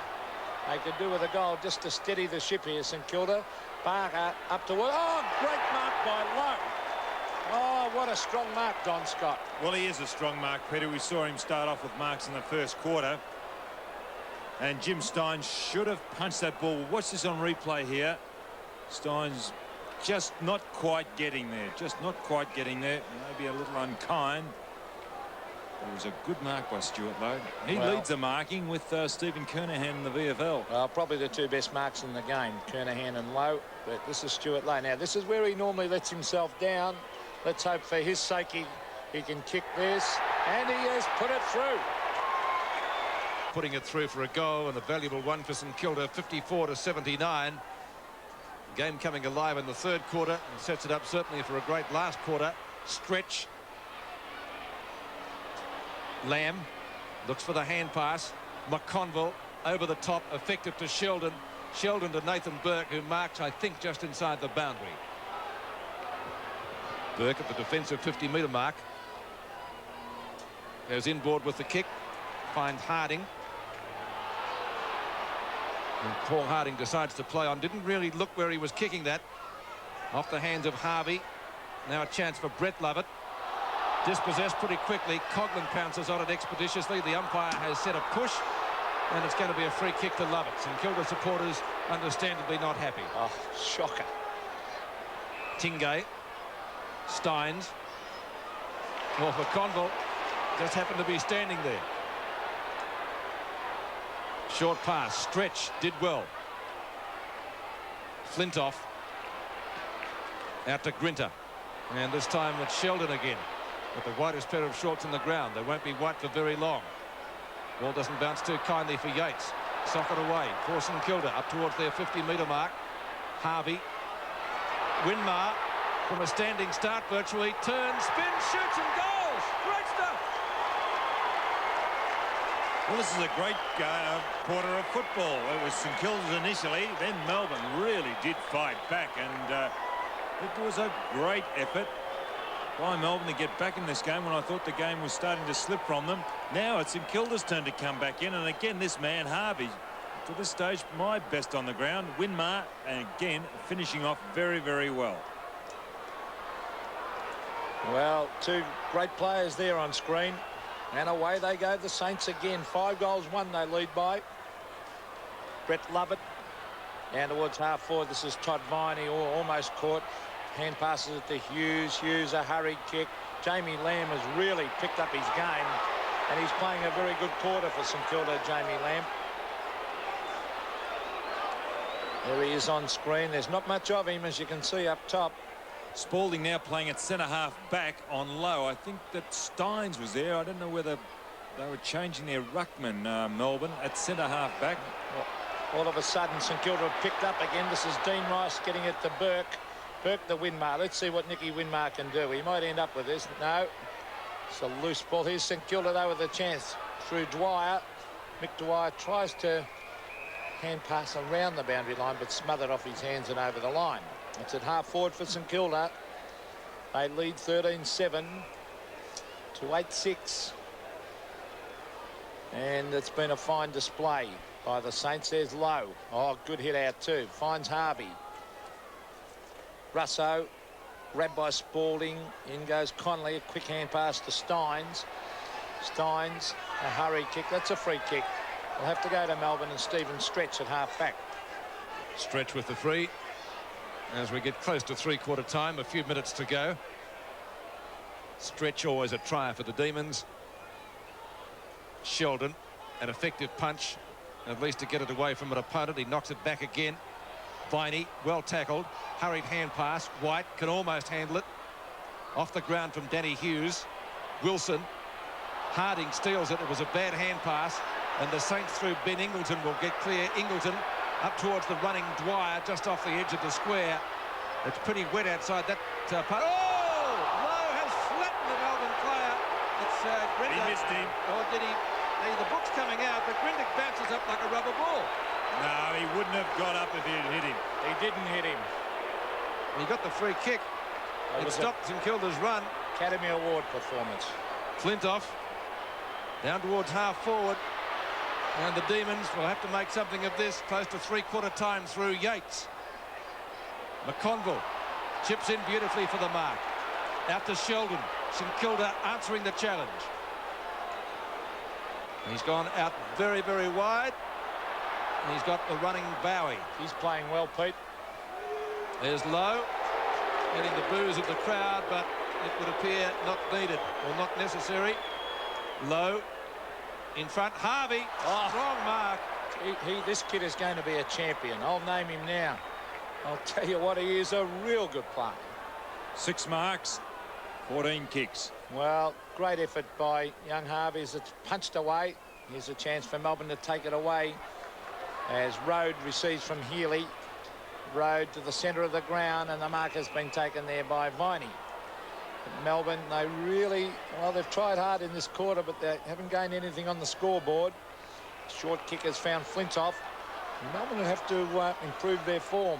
They could do with a goal just to steady the ship here, St Kilda. Barker up to... Oh, great mark by Lowe. Oh, what a strong mark, Don Scott. Well, he is a strong mark, Peter. We saw him start off with marks in the first quarter. And Jim Stein should have punched that ball. Watch this on replay here. Steins just not quite getting there. Just not quite getting there. Maybe a little unkind. It was a good mark by Stuart Lowe. He leads the marking with Stephen Kernahan in the VFL. Well, probably the two best marks in the game, Kernahan and Lowe. But this is Stuart Lowe. Now, this is where he normally lets himself down. Let's hope for his sake he can kick this. And he has put it through. Putting it through for a goal, and a valuable one for St Kilda, 54-79. Game coming alive in the third quarter and sets it up certainly for a great last quarter. Stretch. Lamb looks for the hand pass. McConville over the top, effective to Sheldon. Sheldon to Nathan Burke, who marks, I think, just inside the boundary. Burke at the defensive 50-metre mark. Goes inboard with the kick. Finds Harding. And Paul Harding decides to play on. Didn't really look where he was kicking that. Off the hands of Harvey. Now a chance for Brett Lovett. Dispossessed pretty quickly. Coughlin pounces on it expeditiously. The umpire has set a push, and it's going to be a free kick to Lovett. St Kilda supporters understandably not happy. Oh, shocker. Tingay. Steins. Well, McConville just happened to be standing there. Short pass. Stretch did well. Flintoff. Out to Grinter. And this time it's Sheldon again, with the whitest pair of shorts on the ground. They won't be white for very long. Ball doesn't bounce too kindly for Yates. Sock it away for St Kilda up towards their 50-metre mark. Harvey. Winmar from a standing start virtually. Turns, spins, shoots and goals. Great stuff. Well, this is a great quarter of football. It was St Kilda's initially, then Melbourne really did fight back, and it was a great effort by Melbourne to get back in this game when I thought the game was starting to slip from them. Now it's St Kilda's turn to come back in, and again this man Harvey, to this stage my best on the ground. Winmar, and again finishing off very, very well. Well, two great players there on screen, and away they go, the Saints again. 5 goals, 1 they lead by. Brett Lovett down towards half forward. This is Todd Viney, almost caught. Hand passes it to Hughes. Hughes, a hurried kick. Jamie Lamb has really picked up his game, and he's playing a very good quarter for St Kilda, Jamie Lamb. There he is on screen. There's not much of him, as you can see up top. Spalding now playing at centre-half back on low. I think that Steins was there. I don't know whether they were changing their ruckman, Melbourne, at centre-half back. All of a sudden, St Kilda have picked up again. This is Dean Rice getting it to Burke. Burke to Winmar. Let's see what Nicky Winmar can do. He might end up with this. No. It's a loose ball. Here's St Kilda, though, with a chance through Dwyer. Mick Dwyer tries to hand pass around the boundary line, but smothered off his hands and over the line. It's at half forward for St Kilda. They lead 13-7 to 8-6. And it's been a fine display by the Saints. There's Lowe. Oh, good hit out too. Finds Harvey. Russo, grabbed by Spalding. In goes Connolly. A quick hand pass to Steins. Steins, a hurry kick. That's a free kick. We'll have to go to Melbourne, and Stephen Stretch at half back. Stretch with the free. As we get close to three-quarter time, a few minutes to go. Stretch always a try for the Demons. Sheldon, an effective punch, at least to get it away from an opponent. He knocks it back again. Viney, well tackled. Hurried hand pass. White can almost handle it. Off the ground from Danny Hughes. Wilson. Harding steals it. It was a bad hand pass. And the Saints through Ben Ingleton will get clear. Ingleton up towards the running Dwyer, just off the edge of the square. It's pretty wet outside that part. Oh! Lowe has flattened the Melbourne player. It's Grindick. He missed him. Or did he? The book's coming out, but Grindick bounces up like a rubber ball. No, he wouldn't have got up if he had hit him. He didn't hit him. He got the free kick. It stopped St Kilda's run. Academy Award performance. Flintoff down towards half forward. And the Demons will have to make something of this. Close to three-quarter time through Yates. McConville chips in beautifully for the mark. Out to Sheldon. St Kilda answering the challenge. He's gone out very, very wide. And he's got the running Bowie. He's playing well, Pete. There's Lowe, getting the boos of the crowd, but it would appear not needed or not necessary. Lowe in front. Harvey, strong mark. This kid is going to be a champion. I'll name him now. I'll tell you what, he is a real good player. 6 marks, 14 kicks. Well, great effort by young Harvey as it's punched away. Here's a chance for Melbourne to take it away as Road receives from Healy. Road to the centre of the ground, and the mark has been taken there by Viney. Melbourne, they really, well, they've tried hard in this quarter, but they haven't gained anything on the scoreboard. Short kick has found Flintoff. Melbourne will have to improve their form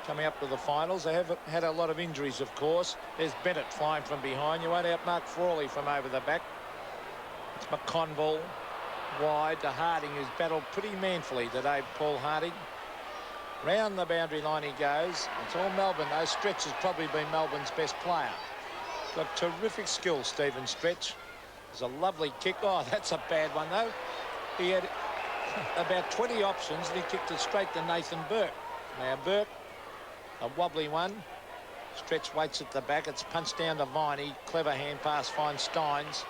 coming up to the finals. They have had a lot of injuries, of course. There's Bennett flying from behind. You won't outmark Frawley from over the back. It's McConville wide to Harding, who's battled pretty manfully today, Paul Harding. Round the boundary line he goes. It's all Melbourne, though. Stretch has probably been Melbourne's best player. Got terrific skill, Stephen Stretch. It's a lovely kick. Oh, that's a bad one, though. He had about 20 options, and he kicked it straight to Nathan Burke. Now, Burke, a wobbly one. Stretch waits at the back. It's punched down to Viney. Clever hand pass finds Steins.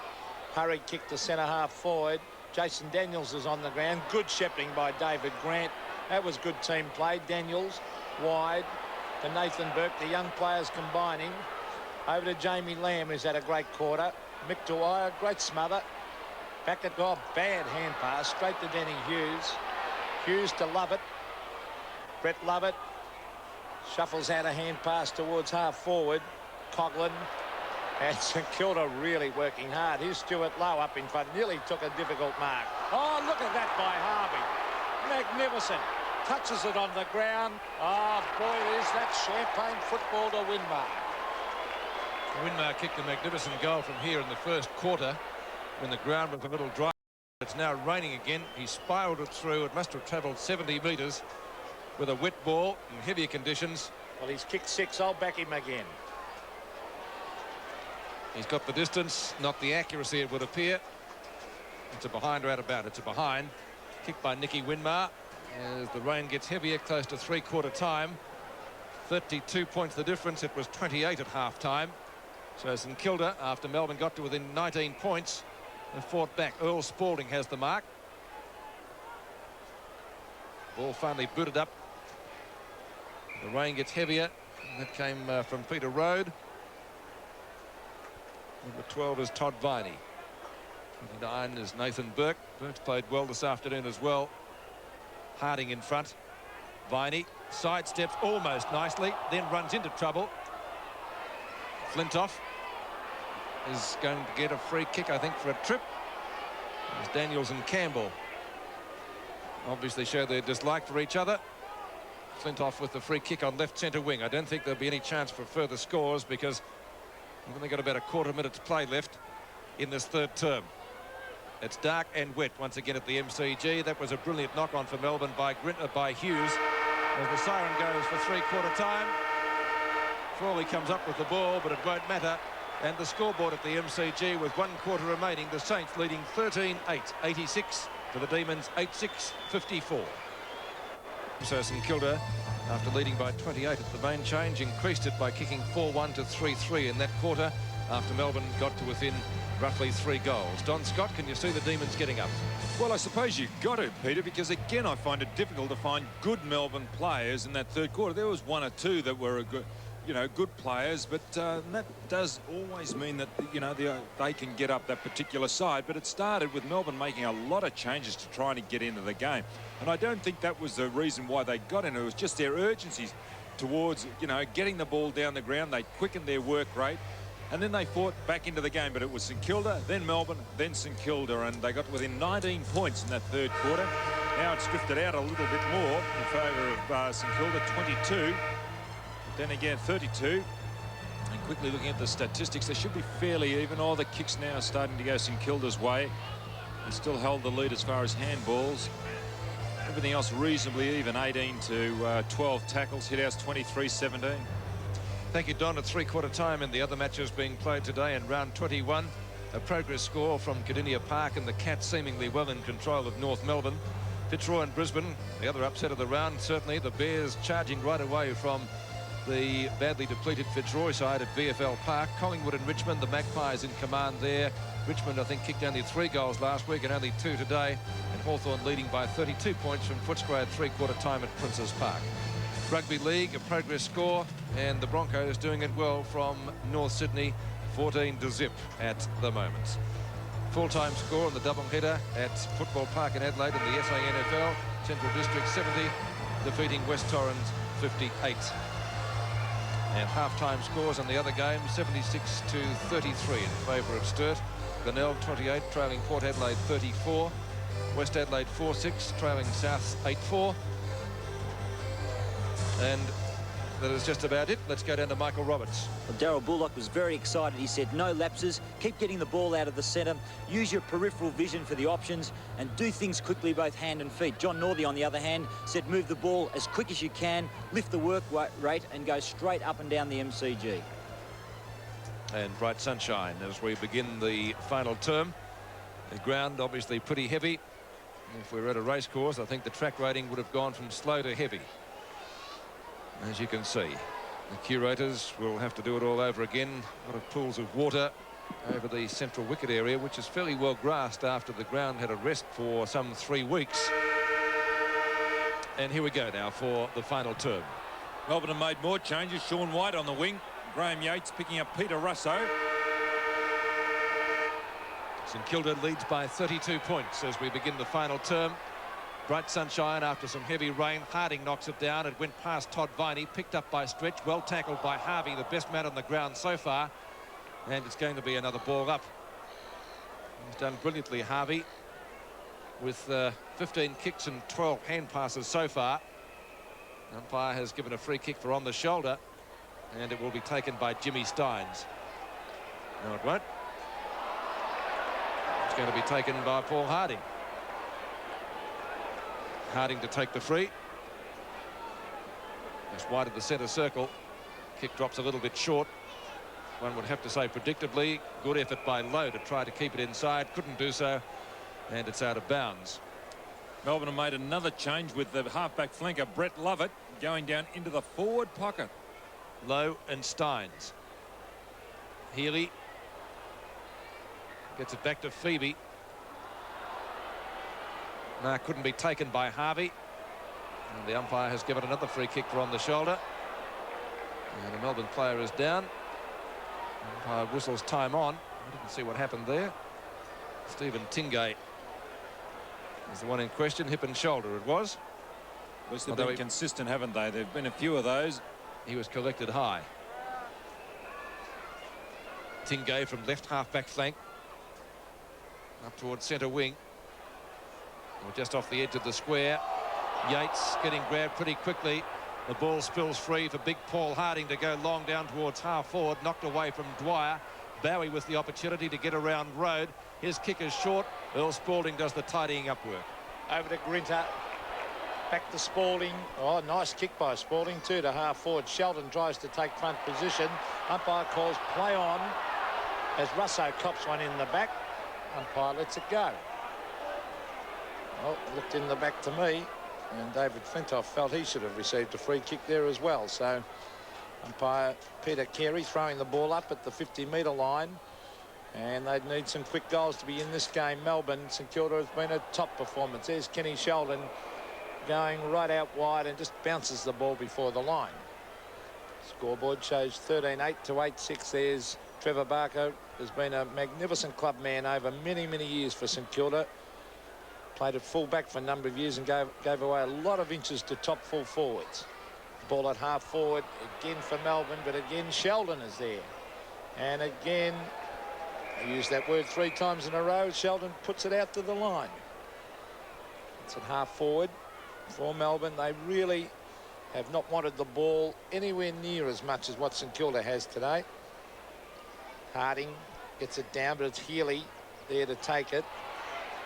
Hurry kick to centre-half forward. Jason Daniels is on the ground. Good shepherding by David Grant. That was good team play. Daniels wide to Nathan Burke. The young players combining. Over to Jamie Lamb, who's had a great quarter. Mick Dwyer, great smother. Back at goal, bad hand pass, straight to Denny Hughes. Hughes to Lovett. Brett Lovett shuffles out a hand pass towards half forward. Coughlin. And St Kilda really working hard. Here's Stuart Lowe up in front. Nearly took a difficult mark. Oh, look at that by Harvey. Magnificent. Touches it on the ground. Oh, boy, is that champagne football to Winmar. Winmar kicked a magnificent goal from here in the first quarter when the ground was a little dry. It's now raining again. He spiraled it through. It must have travelled 70 metres with a wet ball in heavier conditions. Well, he's kicked 6. I'll back him again. He's got the distance, not the accuracy, it would appear. It's a behind roundabout. It's a behind. Kicked by Nicky Winmar as the rain gets heavier, close to three-quarter time. 32 points the difference. It was 28 at half-time. So St Kilda, after Melbourne got to within 19 points, have fought back. Earl Spalding has the mark. Ball finally booted up. The rain gets heavier. That came from Peter Road. Number 12 is Todd Viney. 29 is Nathan Burke. Burke's played well this afternoon as well. Harding in front. Viney sidesteps almost nicely, then runs into trouble. Flintoff is going to get a free kick, I think, for a trip. As Daniels and Campbell obviously show their dislike for each other. Flintoff with the free kick on left centre wing. I don't think there'll be any chance for further scores because we've only got about a quarter minute to play left in this third term. It's dark and wet once again at the MCG. That was a brilliant knock-on for Melbourne by Hughes. As the siren goes for three-quarter time, Frawley comes up with the ball, but it won't matter. And the scoreboard at the MCG with 1 quarter remaining. The Saints leading 13-8, 86 to the Demons 8-6-54. So St Kilda, after leading by 28 at the main change, increased it by kicking 4-1 to 3-3 in that quarter after Melbourne got to within roughly 3 goals. Don Scott, can you see the Demons getting up? Well, I suppose you've got to, Peter, because again I find it difficult to find good Melbourne players in that third quarter. There was 1 or 2 that were a good, good players, but that does always mean that, they can get up that particular side. But it started with Melbourne making a lot of changes to try and get into the game. And I don't think that was the reason why they got in. It was just their urgencies towards, getting the ball down the ground. They quickened their work rate. And then they fought back into the game. But it was St Kilda, then Melbourne, then St Kilda. And they got within 19 points in that third quarter. Now it's drifted out a little bit more in favour of St Kilda, 22. Then again 32, and quickly looking at the statistics, they should be fairly even. All the kicks now are starting to go St Kilda's way. They still held the lead as far as handballs. Everything else reasonably even. 18 to 12 tackles. Hitouts 23-17. Thank you, Don. At three-quarter time in the other matches being played today in round 21. A progress score from Cardinia Park and the Cats seemingly well in control of North Melbourne. Fitzroy and Brisbane, the other upset of the round. Certainly the Bears charging right away from the badly depleted Fitzroy side at VFL Park. Collingwood and Richmond, the Magpies in command there. Richmond, I think, kicked only 3 goals last week and only 2 today. And Hawthorn leading by 32 points from Footscray at 3/4 time at Princes Park. Rugby League, a progress score, and the Broncos doing it well from North Sydney, 14-0 at the moment. Full-time score on the doubleheader at Football Park in Adelaide in the SANFL. Central District 70, defeating West Torrens 58. And half-time scores on the other game, 76-33 in favour of Sturt. Glenelg 28, trailing Port Adelaide 34. West Adelaide 4-6, trailing South 8-4. And that is just about it. Let's go down to Michael Roberts. Well, Darryl Bullock was very excited. He said, no lapses, keep getting the ball out of the centre, use your peripheral vision for the options, and do things quickly, both hand and feet. John Northey, on the other hand, said move the ball as quick as you can, lift the work rate, and go straight up and down the MCG. And bright sunshine as we begin the final term. The ground obviously pretty heavy. If we were at a race course, I think the track rating would have gone from slow to heavy. As you can see, the curators will have to do it all over again. A lot of pools of water over the central wicket area, which is fairly well grassed after the ground had a rest for some 3 weeks. And here we go now for the final term. Melbourne have made more changes. Sean White on the wing. Graham Yates picking up Peter Russo. St Kilda leads by 32 points as we begin the final term. Bright sunshine after some heavy rain. Harding knocks it down. It went past Todd Viney, picked up by Stretch, well tackled by Harvey, the best man on the ground so far. And it's going to be another ball up. He's done brilliantly, Harvey, with 15 kicks and 12 hand passes so far. The umpire has given a free kick for on the shoulder, and it will be taken by Jimmy Steins. No, it won't. It's going to be taken by Paul Harding. Harding to take the free. Just wide of the centre circle. Kick drops a little bit short. One would have to say predictably. Good effort by Lowe to try to keep it inside. Couldn't do so. And it's out of bounds. Melbourne have made another change with the halfback flanker Brett Lovett going down into the forward pocket. Lowe and Steins. Healy gets it back to Phoebe. No, couldn't be taken by Harvey. And the umpire has given another free kick for on the shoulder. And the Melbourne player is down. Umpire whistles time on. I didn't see what happened there. Stephen Tingay is the one in question. Hip and shoulder it was. At least they've been consistent, haven't they? There have been a few of those. He was collected high. Tingay from left half-back flank. Up towards centre wing. Or just off the edge of the square. Yates getting grabbed pretty quickly. The ball spills free for big Paul Harding to go long down towards half forward. Knocked away from Dwyer. Bowie with the opportunity to get around Road. His kick is short. Earl Spalding does the tidying up work. Over to Grinter. Back to Spalding. Oh, nice kick by Spalding too to half forward. Sheldon tries to take front position. Umpire calls play on as Russo cops one in the back. Umpire lets it go. Well, looked in the back to me, and David Flintoff felt he should have received a free kick there as well. So umpire Peter Carey throwing the ball up at the 50-metre line, and they'd need some quick goals to be in this game. Melbourne, St Kilda has been a top performance. There's Kenny Sheldon going right out wide and just bounces the ball before the line. Scoreboard shows 13-8 to 8-6. There's Trevor Barker. Has been a magnificent club man over many, many years for St Kilda. Played at full-back for a number of years and gave away a lot of inches to top full forwards. Ball at half forward again for Melbourne, but again Sheldon is there. And again, I used that word 3 times in a row, Sheldon puts it out to the line. It's at half forward for Melbourne. They really have not wanted the ball anywhere near as much as what St Kilda has today. Harding gets it down, but it's Healy there to take it.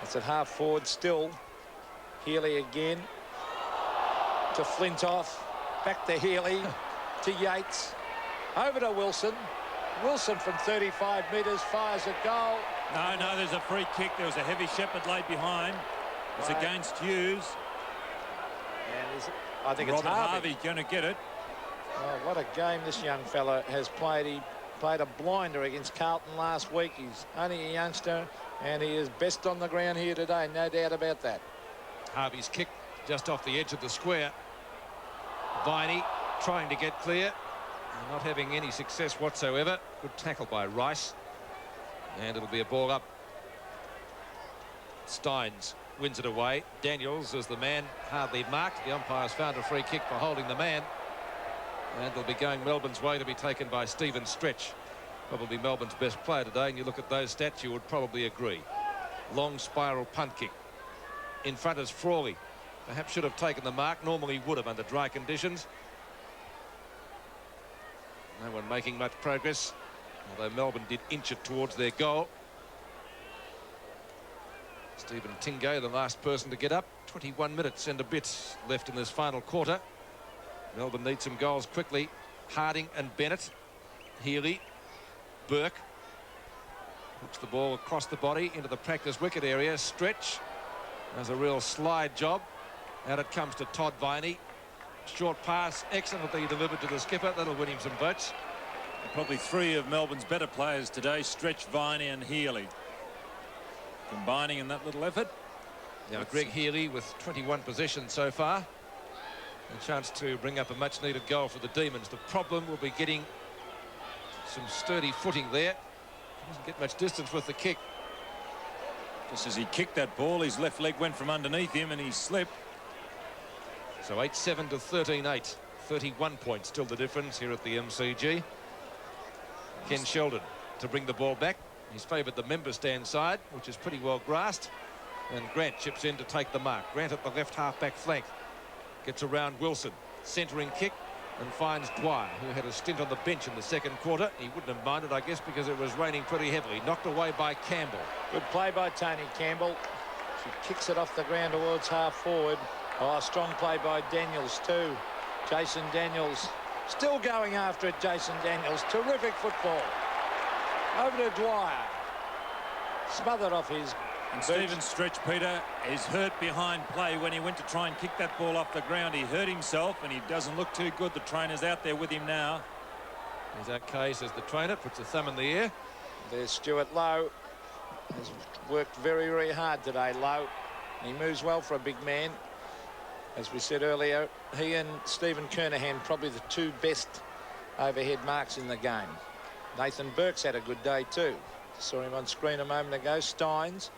It's at half forward still. Healy again to Flintoff. Back to Healy to Yates. Over to Wilson. Wilson from 35 metres fires a goal. No, there's a free kick. There was a heavy Shepherd laid behind. It's against Hughes. And I think Robert it's Harvey going to get it. Oh, what a game this young fella has played. He played a blinder against Carlton last week. He's only a youngster, and he is best on the ground here today, no doubt about that. Harvey's kick just off the edge of the square. Viney trying to get clear, not having any success whatsoever. Good tackle by Rice, and it'll be a ball up. Steins wins it away. Daniels is the man hardly marked. The umpire's found a free kick for holding the man, and they'll be going Melbourne's way to be taken by Stephen Stretch, probably Melbourne's best player today. And you look at those stats, you would probably agree. Long spiral punt kick. In front is Frawley. Perhaps should have taken the mark. Normally would have under dry conditions. No one making much progress, although Melbourne did inch it towards their goal. Stephen Tingo, the last person to get up. 21 minutes and a bit left in this final quarter. Melbourne needs some goals quickly. Harding and Bennett. Healy. Burke. Hooks the ball across the body into the practice wicket area. Stretch. There's a real slide job. Out it comes to Todd Viney. Short pass, excellently delivered to the skipper. That'll win him some votes. Probably three of Melbourne's better players today: Stretch, Viney and Healy, combining in that little effort. Now Greg Healy with 21 possessions so far. A chance to bring up a much needed goal for the Demons. The problem will be getting some sturdy footing there. Doesn't get much distance with the kick. Just as he kicked that ball, his left leg went from underneath him and he slipped. So 8-7 to 13-8. 31 points still the difference here at the MCG. Ken Sheldon to bring the ball back. He's favoured the member stand side, which is pretty well grassed. And Grant chips in to take the mark. Grant at the left half-back flank. Gets around Wilson. Centering kick and finds Dwyer, who had a stint on the bench in the second quarter. He wouldn't have minded, I guess, because it was raining pretty heavily. Knocked away by Campbell. Good play by Tony Campbell. She kicks it off the ground towards half forward. Oh, strong play by Daniels too. Jason Daniels still going after it. Jason Daniels, terrific football. Over to Dwyer. Smothered off his. And Stephen Stretch, Peter, is hurt behind play. When he went to try and kick that ball off the ground, he hurt himself and he doesn't look too good. The trainer's out there with him now. He's okay, says the trainer, puts a thumb in the air. There's Stuart Lowe. Has worked very, very hard today, Lowe. He moves well for a big man. As we said earlier, he and Stephen Kernahan probably the two best overhead marks in the game. Nathan Burke's had a good day too. Saw him on screen a moment ago. Steins.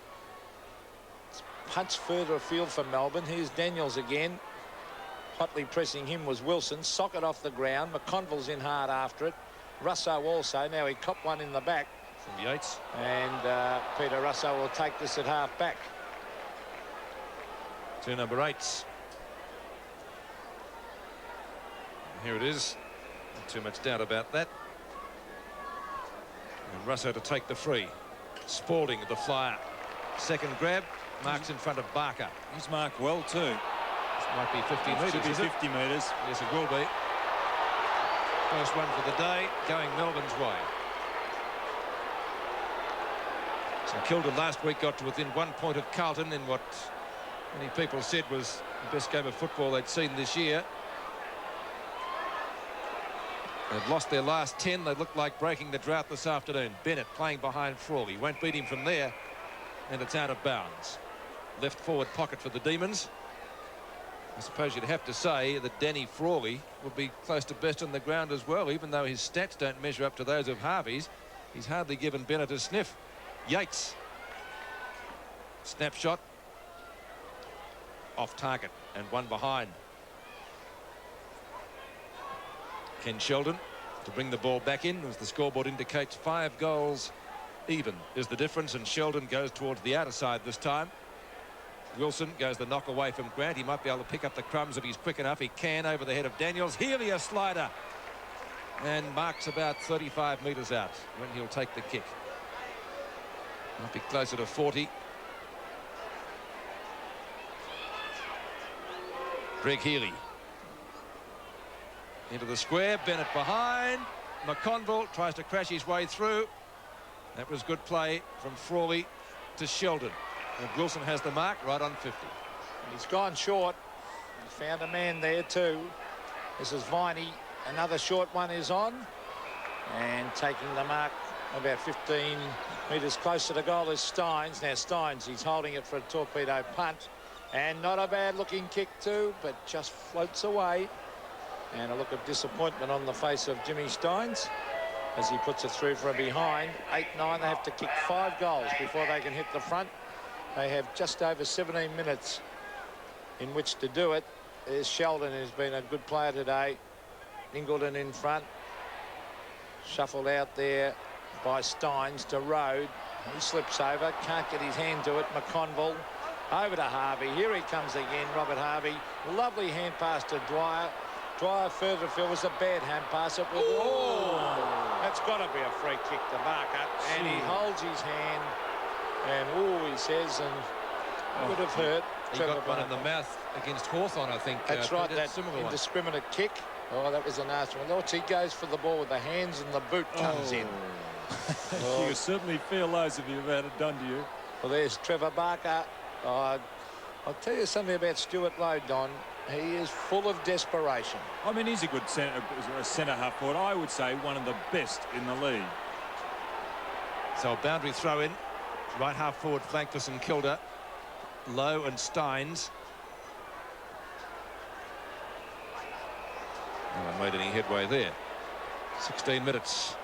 Punch further afield for Melbourne. Here's Daniels again. Hotly pressing him was Wilson. Socket off the ground. McConville's in hard after it. Russo also. Now he copped one in the back. From Yates. And Peter Russo will take this at half back. Two number 8s. Here it is. Not too much doubt about that. And Russo to take the free. Spalding the flyer. Second grab. Marks in front of Barker. He's marked well too. This might be 50 metres. Should be 50 metres. Yes, it will be. First one for the day, going Melbourne's way. St.Kilda last week got to within 1 point of Carlton in what many people said was the best game of football they'd seen this year. They've lost their last 10. They look like breaking the drought this afternoon. Bennett playing behind Frawley. Won't beat him from there. And it's out of bounds. Left forward pocket for the Demons. I suppose you'd have to say that Danny Frawley would be close to best on the ground as well, even though his stats don't measure up to those of Harvey's. He's hardly given Bennett a sniff. Yates. Snapshot. Off target and one behind. Ken Sheldon to bring the ball back in, as the scoreboard indicates. 5 goals even is the difference, and Sheldon goes towards the outer side this time. Wilson goes the knock away from Grant. He might be able to pick up the crumbs if he's quick enough. He can over the head of Daniels. Healy a slider and marks about 35 metres out when he'll take the kick. Might be closer to 40. Greg Healy into the square. Bennett behind. McConville tries to crash his way through. That was good play from Frawley to Sheldon. And Wilson has the mark right on 50. And he's gone short. He found a man there too. This is Viney Another short one is on. And taking the mark about 15 metres closer to goal is Steins. Now Steins, he's holding it for a torpedo punt. And not a bad looking kick too, but just floats away. And a look of disappointment on the face of Jimmy Steins as he puts it through from behind. 8-9, they have to kick 5 goals before they can hit the front. They have just over 17 minutes in which to do it. There's Sheldon, who's been a good player today. Ingleton in front. Shuffled out there by Steins to Rode. He slips over, can't get his hand to it. McConville over to Harvey. Here he comes again, Robert Harvey. Lovely hand pass to Dwyer. Dwyer further field was a bad hand pass. It was, oh, that's got to be a free kick to Barker. And he holds his hand. And he says, and would have hurt. He got one in the mouth against Hawthorn, I think. That's right, that indiscriminate kick. Oh, that was a nasty one. He goes for the ball with the hands and the boot comes in. You certainly feel those if you've had it done to you. Well, there's Trevor Barker. I'll tell you something about Stuart Lowe, Don. He is full of desperation. I mean, he's a good centre half forward. I would say one of the best in the league. So a boundary throw in. Right half forward flank for St Kilda. Lowe and Steins. No one made any headway there. 16 minutes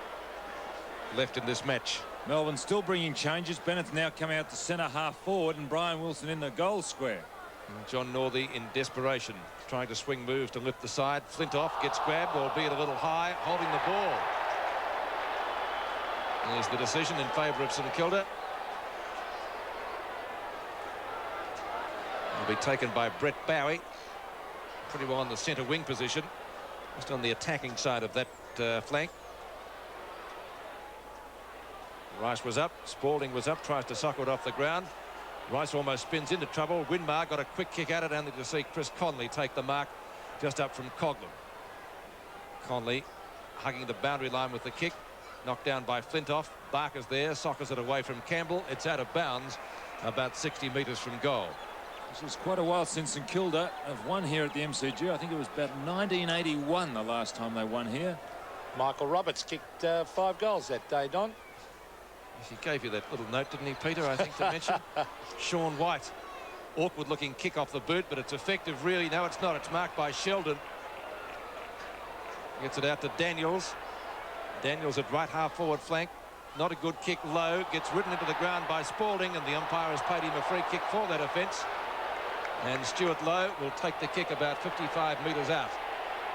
left in this match. Melbourne still bringing changes. Bennett's now come out to centre half forward and Brian Wilson in the goal square. And John Northey in desperation, trying to swing moves to lift the side. Flintoff gets grabbed, albeit a little high, holding the ball. There's the decision in favour of St Kilda. Will be taken by Brett Bowie. Pretty well on the centre wing position. Just on the attacking side of that flank. Rice was up. Spalding was up. Tries to suckle it off the ground. Rice almost spins into trouble. Winmar got a quick kick at it, only to see Chris Conley take the mark just up from Coghlan. Conley hugging the boundary line with the kick. Knocked down by Flintoff. Barker's there. Sockers it away from Campbell. It's out of bounds about 60 metres from goal. This is quite a while since St Kilda have won here at the MCG. I think it was about 1981 the last time they won here. Michael Roberts kicked 5 goals that day, Don. He gave you that little note, didn't he, Peter, I think, to mention? Sean White. Awkward looking kick off the boot, but it's effective, really. No, it's not. It's marked by Sheldon. Gets it out to Daniels. Daniels at right half forward flank. Not a good kick. Low gets ridden into the ground by Spalding, and the umpire has paid him a free kick for that offence. And Stuart Lowe will take the kick about 55 metres out.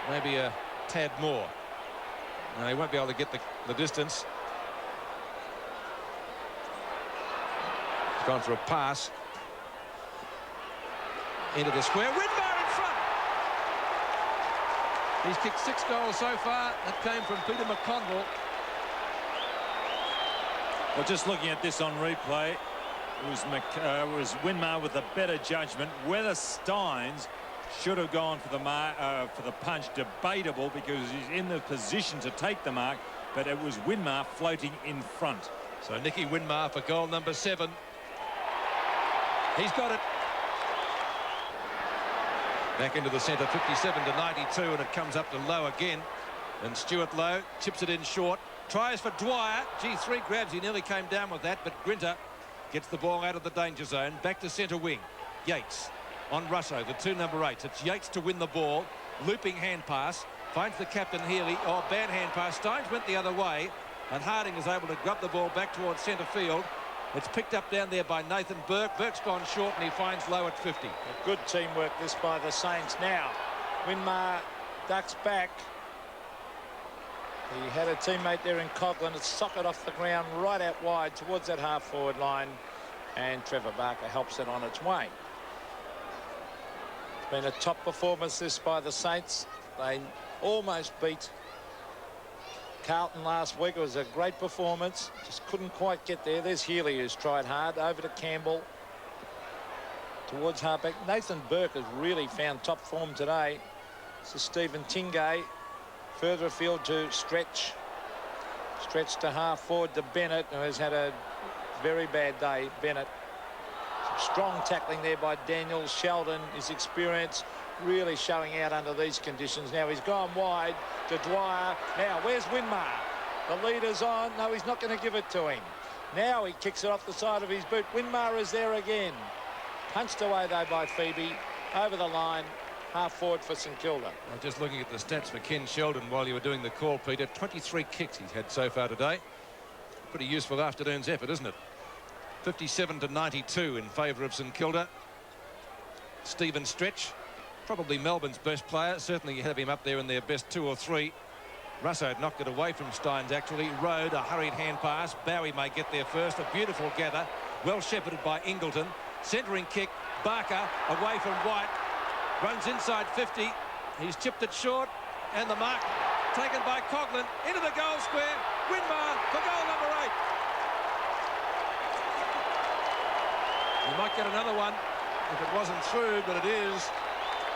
Maybe a tad more. No, he won't be able to get the distance. He's gone for a pass. Into the square. Winmar in front. He's kicked 6 goals so far. That came from Peter McConville. Well, just looking at this on replay, it was Winmar with a better judgment. Whether Steins should have gone for the punch, debatable, because he's in the position to take the mark, but it was Winmar floating in front. So Nicky Winmar for goal number 7. He's got it. Back into the centre, 57 to 92, and it comes up to Lowe again. And Stuart Lowe chips it in short. Tries for Dwyer. G3 grabs. He nearly came down with that, but Grinter gets the ball out of the danger zone. Back to centre wing. Yates on Russo, the 2 number 8s. It's Yates to win the ball. Looping hand pass. Finds the captain Healy. Oh, bad hand pass. Steins went the other way, and Harding is able to grab the ball back towards centre field. It's picked up down there by Nathan Burke. Burke's gone short, and he finds Lowe at 50. A good teamwork this by the Saints. Now Winmar ducks back. He had a teammate there in Coghlan. It's socket off the ground right out wide towards that half forward line, and Trevor Barker helps it on its way. It's been a top performance this by the Saints. They almost beat Carlton last week. It was a great performance, just couldn't quite get there. There's Healy, who's tried hard. Over to Campbell towards halfback. Nathan Burke has really found top form today. This is Stephen Tingay. Further afield to Stretch to half forward to Bennett, who has had a very bad day. Bennett. Some strong tackling there by Daniels. Sheldon, his experience. really showing out under these conditions. Now he's gone wide to Dwyer. Now where's Winmar? The leader's on. No, he's not going to give it to him. Now he kicks it off the side of his boot. Winmar is there again. Punched away though by Phoebe. Over the line. Half forward for St Kilda. I'm just looking at the stats for Ken Sheldon while you were doing the call, Peter. 23 kicks he's had so far today. Pretty useful afternoon's effort, isn't it? 57 to 92 in favour of St Kilda. Stephen Stretch, probably Melbourne's best player. Certainly you have him up there in their best 2 or 3. Russo knocked it away from Steins actually. Rode a hurried hand pass. Bowie may get there first. A beautiful gather. Well shepherded by Ingleton. Centering kick. Barker away from White. Runs inside 50. He's chipped it short. And the mark taken by Coughlin into the goal square. Winmar for goal number 8. He might get another one if it wasn't through, but it is.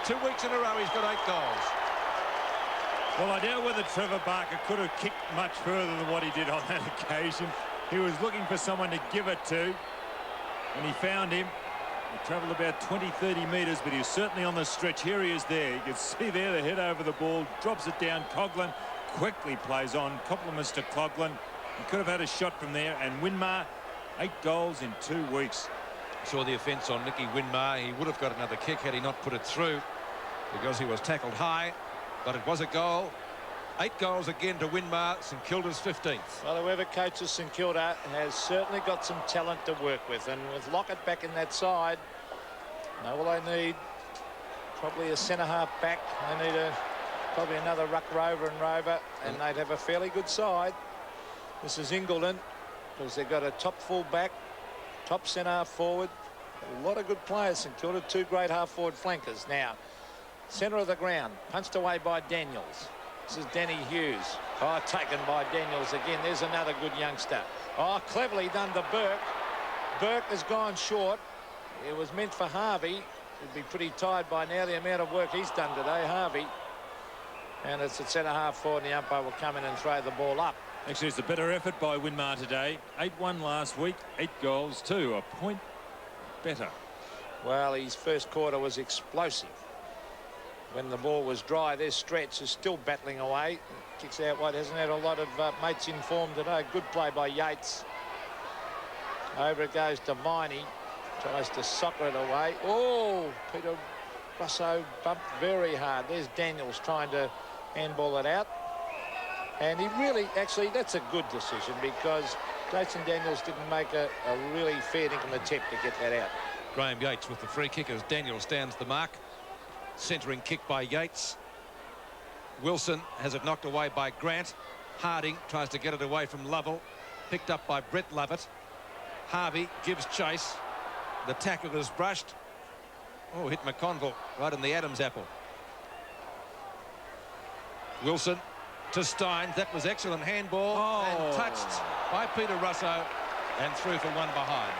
2 weeks in a row he's got 8 goals. Well, I doubt whether Trevor Barker could have kicked much further than what he did on that occasion. He was looking for someone to give it to, and he found him. He travelled about 20-30 metres, but he was certainly on the stretch. Here he is there. You can see there the head over the ball, drops it down. Coughlin quickly plays on. Compliments to Coughlin. He could have had a shot from there, and Winmar, 8 goals in 2 weeks. Saw the offence on Nicky Winmar. He would have got another kick had he not put it through because he was tackled high, but it was a goal. 8 goals again to Winmar, St Kilda's 15th. Well, whoever coaches St Kilda has certainly got some talent to work with, and with Lockett back in that side, now all they need probably a centre-half back. They need probably another ruck rover and rover, and they'd have a fairly good side. This is Ingleton, because they've got a top full back, top centre-half forward. A lot of good players, St Kilda. 2 great half-forward flankers. Now, centre of the ground, punched away by Daniels. This is Danny Hughes. Oh, taken by Daniels again. There's another good youngster. Oh, cleverly done to Burke. Burke has gone short. It was meant for Harvey. He'd be pretty tired by now, the amount of work he's done today, Harvey. And it's a centre-half forward, and the umpire will come in and throw the ball up. Actually, it's a better effort by Winmar today. 8-1 last week, 8 goals too. A point better. Well, his first quarter was explosive. When the ball was dry, their Stretch is still battling away. Kicks out wide. Hasn't had a lot of mates in form today. Good play by Yates. Over it goes to Viney. Tries to soccer it away. Oh, Peter Russo bumped very hard. There's Daniels trying to handball it out. And he really, actually, that's a good decision because Jason Daniels didn't make a really fair dinkum attempt to get that out. Graham Yates with the free kick as Daniel stands the mark. Centering kick by Yates. Wilson has it knocked away by Grant. Harding tries to get it away from Lovell. Picked up by Brett Lovett. Harvey gives chase. The tackle is brushed. Oh, hit McConville right in the Adam's apple. Wilson to Stein. That was excellent handball. And touched by Peter Russo and through for one behind.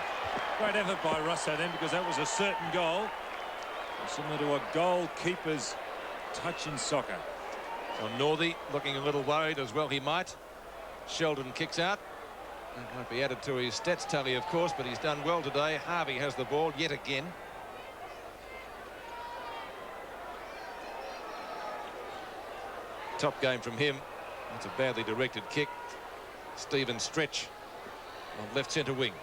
Great effort by Russo then, because that was a certain goal. Similar to a goalkeeper's touch in soccer. Well, Northey looking a little worried as well, he might. Sheldon kicks out. It won't be added to his stats tally, of course, but he's done well today. Harvey has the ball yet again. Top game from him. That's a badly directed kick. Stephen Stretch on left centre wing.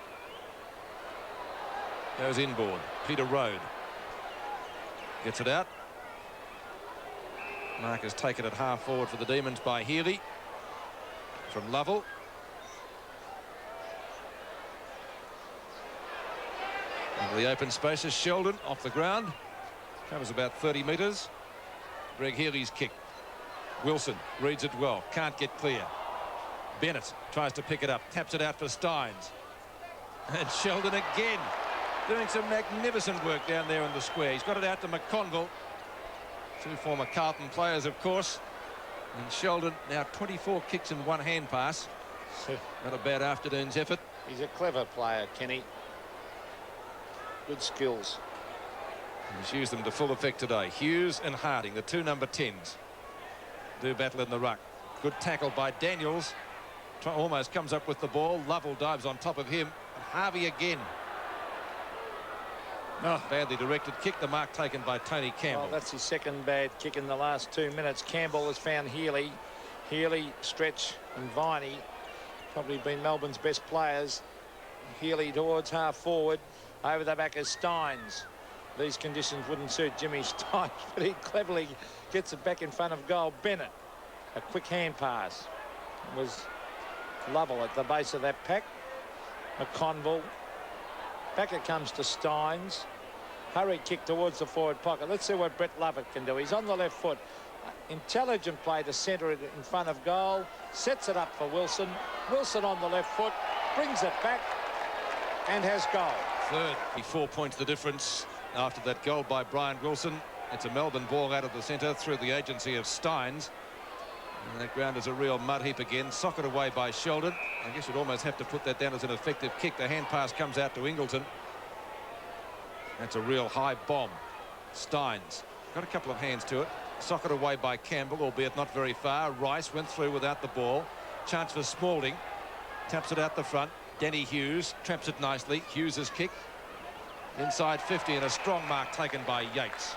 Goes inboard. Peter Rode gets it out. Mark has taken it half forward for the Demons by Healy. From Lovell. Into the open spaces. Sheldon off the ground. Covers about 30 metres. Greg Healy's kick. Wilson reads it well. Can't get clear. Bennett tries to pick it up. Taps it out for Steins. And Sheldon again. Doing some magnificent work down there in the square. He's got it out to McConville. 2 former Carlton players, of course. And Sheldon now 24 kicks and 1 hand pass. Not a bad afternoon's effort. He's a clever player, Kenny. Good skills. He's used them to full effect today. Hughes and Harding, the 2 number 10s, do battle in the ruck. Good tackle by Daniels. Almost comes up with the ball. Lovell dives on top of him. And Harvey again. Oh. Badly directed kick, the mark taken by Tony Campbell. Oh, that's his second bad kick in the last 2 minutes. Campbell has found Healy. Healy, Stretch and Viney probably been Melbourne's best players. Healy towards half forward. Over the back is Steins. These conditions wouldn't suit Jimmy Steins, but he cleverly gets it back in front of goal. Bennett, a quick hand pass. It was Lovell at the base of that pack. McConville. Back it comes to Steins. Hurry kick towards the forward pocket. Let's see what Brett Lovett can do. He's on the left foot. Intelligent play to centre it in front of goal. Sets it up for Wilson. Wilson on the left foot. Brings it back and has goal. Third, 4 points the difference after that goal by Brian Wilson. It's a Melbourne ball out of the centre through the agency of Steins. And that ground is a real mud heap again. Socked away by Sheldon. I guess you'd almost have to put that down as an effective kick. The hand pass comes out to Ingleton. That's a real high bomb. Steins got a couple of hands to it. Socked away by Campbell, albeit not very far. Rice went through without the ball. Chance for Spalding. Taps it out the front. Denny Hughes traps it nicely. Hughes' kick. Inside 50 and a strong mark taken by Yates.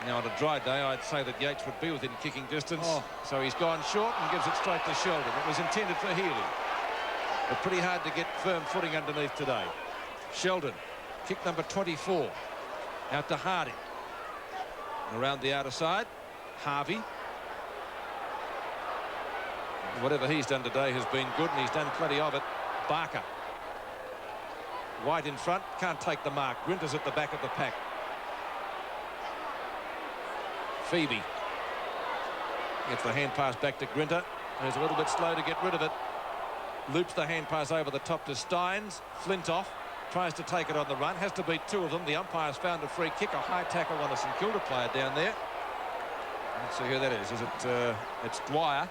Now on a dry day, I'd say that Yates would be within kicking distance. So he's gone short and gives it straight to Sheldon. It was intended for Healy. But pretty hard to get firm footing underneath today. Sheldon, kick number 24. Out to Harding. Around the outer side, Harvey. Whatever he's done today has been good, and he's done plenty of it. Barker. White in front, can't take the mark. Grinter's at the back of the pack. Phoebe gets the hand pass back to Grinter. He's a little bit slow to get rid of it. Loops the hand pass over the top to Steins. Flintoff tries to take it on the run. Has to beat two of them. The umpire's found a free kick. A high tackle on a St.Kilda player down there. Let's see who that is. It's Dwyer.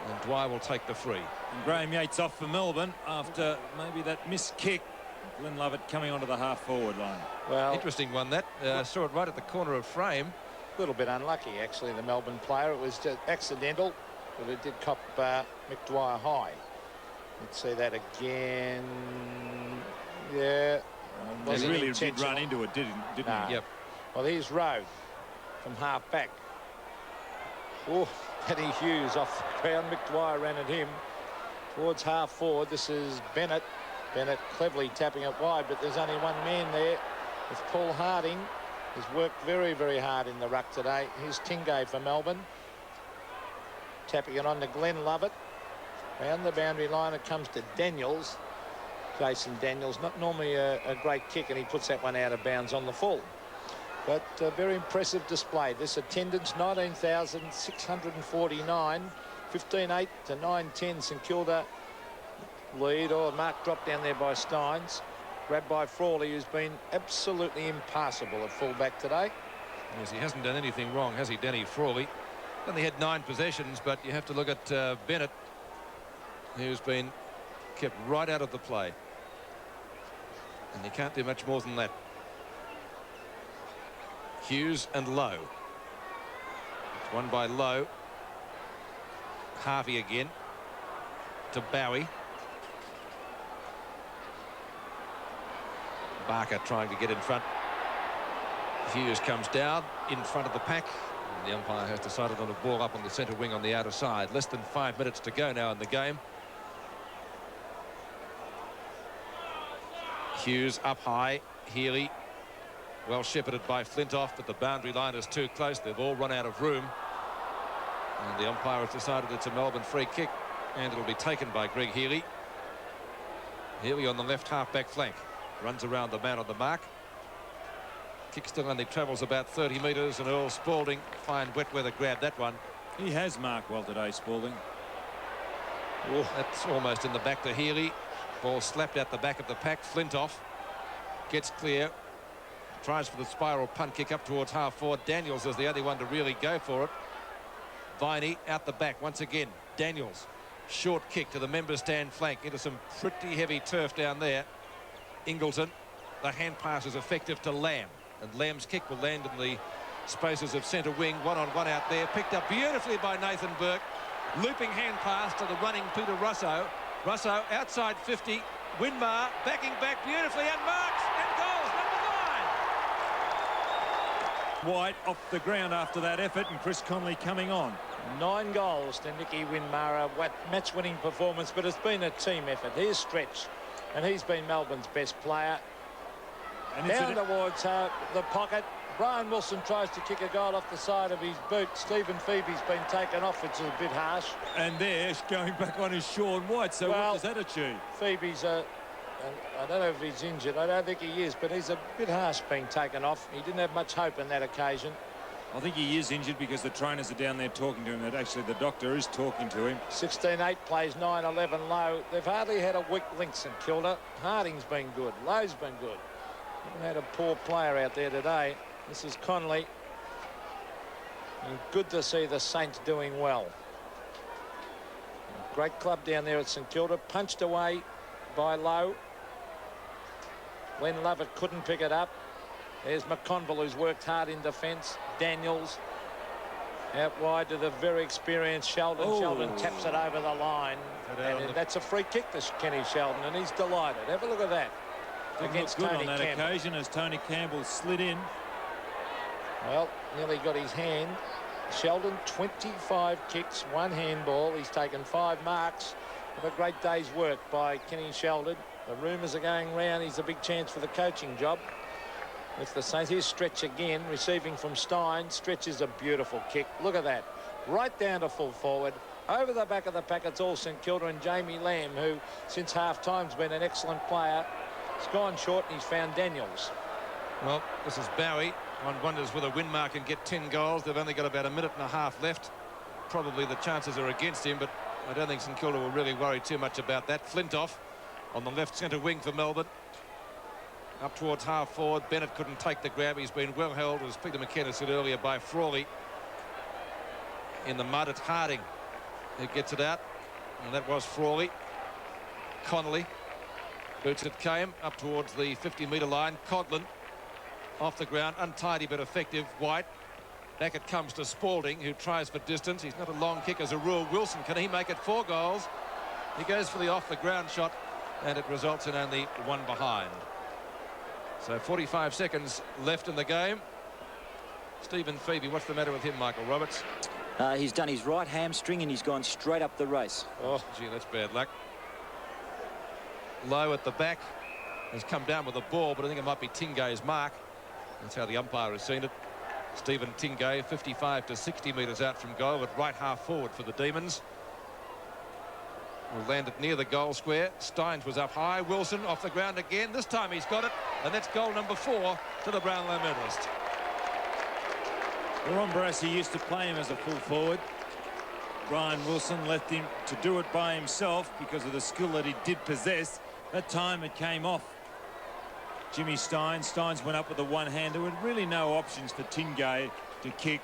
And Dwyer will take the free. And Graham Yates off for Melbourne after maybe that missed kick. Glenn Lovett coming onto the half-forward line. Well, interesting one that. Saw it right at the corner of frame. A little bit unlucky, actually, the Melbourne player. It was just accidental, but it did cop Mick Dwyer high. Let's see that again. Yeah. He really did run into it, didn't he? Yep. Well, here's Rowe from half back. Oh, Penny Hughes off the ground. Mick Dwyer ran at him towards half forward. This is Bennett. Bennett cleverly tapping it wide, but there's only one man there. It's Paul Harding. He's worked very, very hard in the ruck today. Here's Tingay for Melbourne. Tapping it on to Glenn Lovett. Round the boundary line it comes to Daniels. Jason Daniels, not normally a great kick, and he puts that one out of bounds on the full. But a very impressive display. This attendance, 19,649. 15-8 to 9-10 St Kilda lead. Oh, mark dropped down there by Steins. Grabbed by Frawley, who's been absolutely impassable at fullback today. Yes, he hasn't done anything wrong, has he, Danny Frawley? Only had 9 possessions, but you have to look at Bennett, who's been kept right out of the play. And you can't do much more than that. Hughes and Lowe. It's won by Lowe. Harvey again to Bowie. Barker trying to get in front. Hughes comes down in front of the pack. And the umpire has decided on a ball up on the centre wing on the outer side. Less than 5 minutes to go now in the game. Hughes up high. Healy well shepherded by Flintoff, but the boundary line is too close. They've all run out of room. And the umpire has decided it's a Melbourne free kick, and it'll be taken by Greg Healy. Healy on the left half-back flank. Runs around the man on the mark. Kick still only travels about 30 metres, and Earl Spalding, fine wet weather, grabbed that one. He has marked well today, Spalding. Oh, that's almost in the back to Healy. Ball slapped out the back of the pack. Flintoff gets clear. Tries for the spiral punt kick up towards half forward. Daniels is the only one to really go for it. Viney out the back once again. Daniels, short kick to the member stand flank into some pretty heavy turf down there. Ingleton, the hand pass is effective to Lamb, and Lamb's kick will land in the spaces of centre wing. One-on-one out there, picked up beautifully by Nathan Burke. Looping hand pass to the running Peter Russo. Russo outside 50. Winmar backing back beautifully and marks and goal. White off the ground after that effort, and Chris Connolly coming on. 9 goals to Nicky Winmar, a match-winning performance, but it's been a team effort. Here's Stretch, and he's been Melbourne's best player. And down towards the pocket. Brian Wilson tries to kick a goal off the side of his boot. Stephen Phoebe's been taken off, which is a bit harsh. And there, going back on is Sean White. So well, what does that achieve? Phoebe's I don't know if he's injured. I don't think he is, but he's a bit harsh being taken off. He didn't have much hope on that occasion. I think he is injured because the trainers are down there talking to him. That actually the doctor is talking to him. 16-8 plays 9-11 Lowe. They've hardly had a weak link, St Kilda. Harding's been good. Lowe's been good. Haven't had a poor player out there today. This is Connolly. And good to see the Saints doing well. Great club down there at St Kilda. Punched away by Lowe. Len Lovett couldn't pick it up. There's McConville, who's worked hard in defence. Daniels out wide to the very experienced Sheldon. Oh. Sheldon taps it over the line. And that's a free kick to Kenny Sheldon, and he's delighted. Have a look at that. Against good Tony on that Campbell. occasion as Tony Campbell slid in. Well, nearly got his hand. Sheldon, 25 kicks, 1 handball. He's taken 5 marks. What a great day's work by Kenny Sheldon. The rumours are going round. He's a big chance for the coaching job with the Saints. Here's Stretch again, receiving from Stein. Stretch is a beautiful kick. Look at that. Right down to full forward. Over the back of the pack, it's all St Kilda, and Jamie Lamb, who since half-time's been an excellent player. He's gone short and he's found Daniels. Well, this is Bowie. One wonders whether Winmar can get 10 goals. They've only got about a minute and a half left. Probably the chances are against him, but I don't think St Kilda will really worry too much about that. Flintoff on the left centre wing for Melbourne. Up towards half forward. Bennett couldn't take the grab. He's been well held, as Peter McKenna said earlier, by Frawley. In the mud, it's Harding who gets it out, and that was Frawley. Connolly. Boots it came up towards the 50-metre line. Coghlan off the ground, untidy but effective. White. Back it comes to Spalding, who tries for distance. He's not a long kick as a rule. Wilson, can he make it 4 goals? He goes for the off-the-ground shot, and it results in only 1 behind. So 45 seconds left in the game. Stephen Phoebe, what's the matter with him, Michael Roberts? He's done his right hamstring and he's gone straight up the race. Oh, gee, that's bad luck. Low at the back has come down with the ball, but I think it might be Tingay's mark. That's how the umpire has seen it. Stephen Tingay, 55 to 60 metres out from goal, at right half forward for the Demons. Will land it near the goal square. Steins was up high. Wilson off the ground again. This time he's got it, and that's goal number 4 to the Brownlow medalist. Ron Barassi used to play him as a full forward. Brian Wilson left him to do it by himself because of the skill that he did possess. That time it came off Jimmy Stein. Steins went up with a one-hander with really no options for Tingay to kick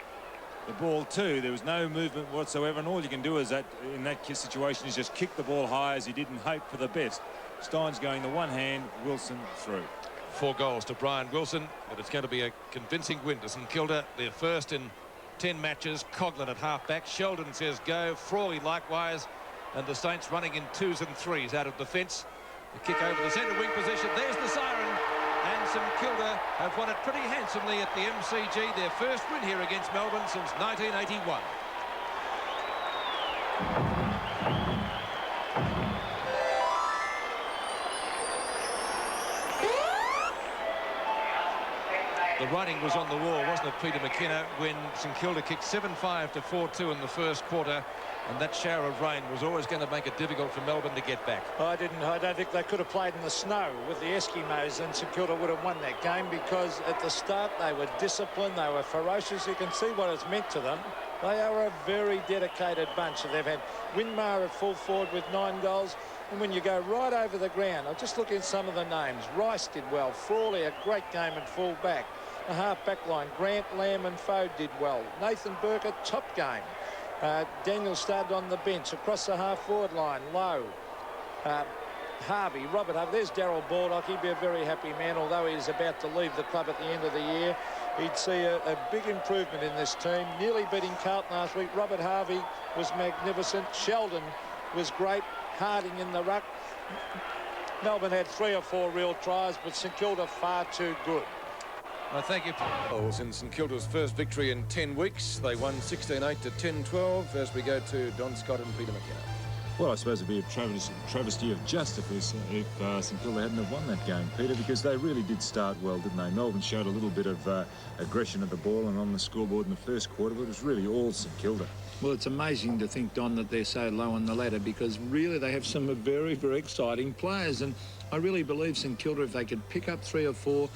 the ball to. There was no movement whatsoever, and all you can do is that in that situation is just kick the ball high as he did and hope for the best. Steins going the one hand, Wilson through. 4 goals to Brian Wilson, but it's going to be a convincing win to St Kilda. Their first in 10 matches. Coghlan at half-back. Sheldon says go. Frawley likewise. And the Saints running in 2s and 3s out of defence. The kick over the centre wing position. There's the siren. And St Kilda have won it pretty handsomely at the MCG. Their first win here against Melbourne since 1981. The writing was on the wall, wasn't it, Peter McKenna, when St Kilda kicked 7-5 to 4-2 in the first quarter, and that shower of rain was always going to make it difficult for Melbourne to get back. I don't think they could have played in the snow with the Eskimos, and St Kilda would have won that game, because at the start they were disciplined, they were ferocious. You can see what it's meant to them. They are a very dedicated bunch. They've had Winmar at full forward with 9 goals. And when you go right over the ground, I'll just look at some of the names. Rice did well. Frawley, a great game at full back. The half-back line, Grant, Lamb and Foe did well. Nathan Burke, a top game. Daniel started on the bench. Across the half-forward line, Lowe. Harvey, Robert Harvey. There's Darryl Baldock. He'd be a very happy man, although he's about to leave the club at the end of the year. He'd see a big improvement in this team. Nearly beating Carlton last week. Robert Harvey was magnificent. Sheldon was great. Harding in the ruck. Melbourne had 3 or 4 real tries, but St Kilda far too good. Thank you. Goals in St Kilda's first victory in 10 weeks. They won 16-8 to 10-12 as we go to Don Scott and Peter McKenna. Well, I suppose it'd be a travesty of justice if St Kilda hadn't have won that game, Peter, because they really did start well, didn't they? Melbourne showed a little bit of aggression at the ball and on the scoreboard in the first quarter, but it was really all St Kilda. Well, it's amazing to think, Don, that they're so low on the ladder, because really they have some very, very exciting players. And I really believe St Kilda, if they could pick up 3 or 4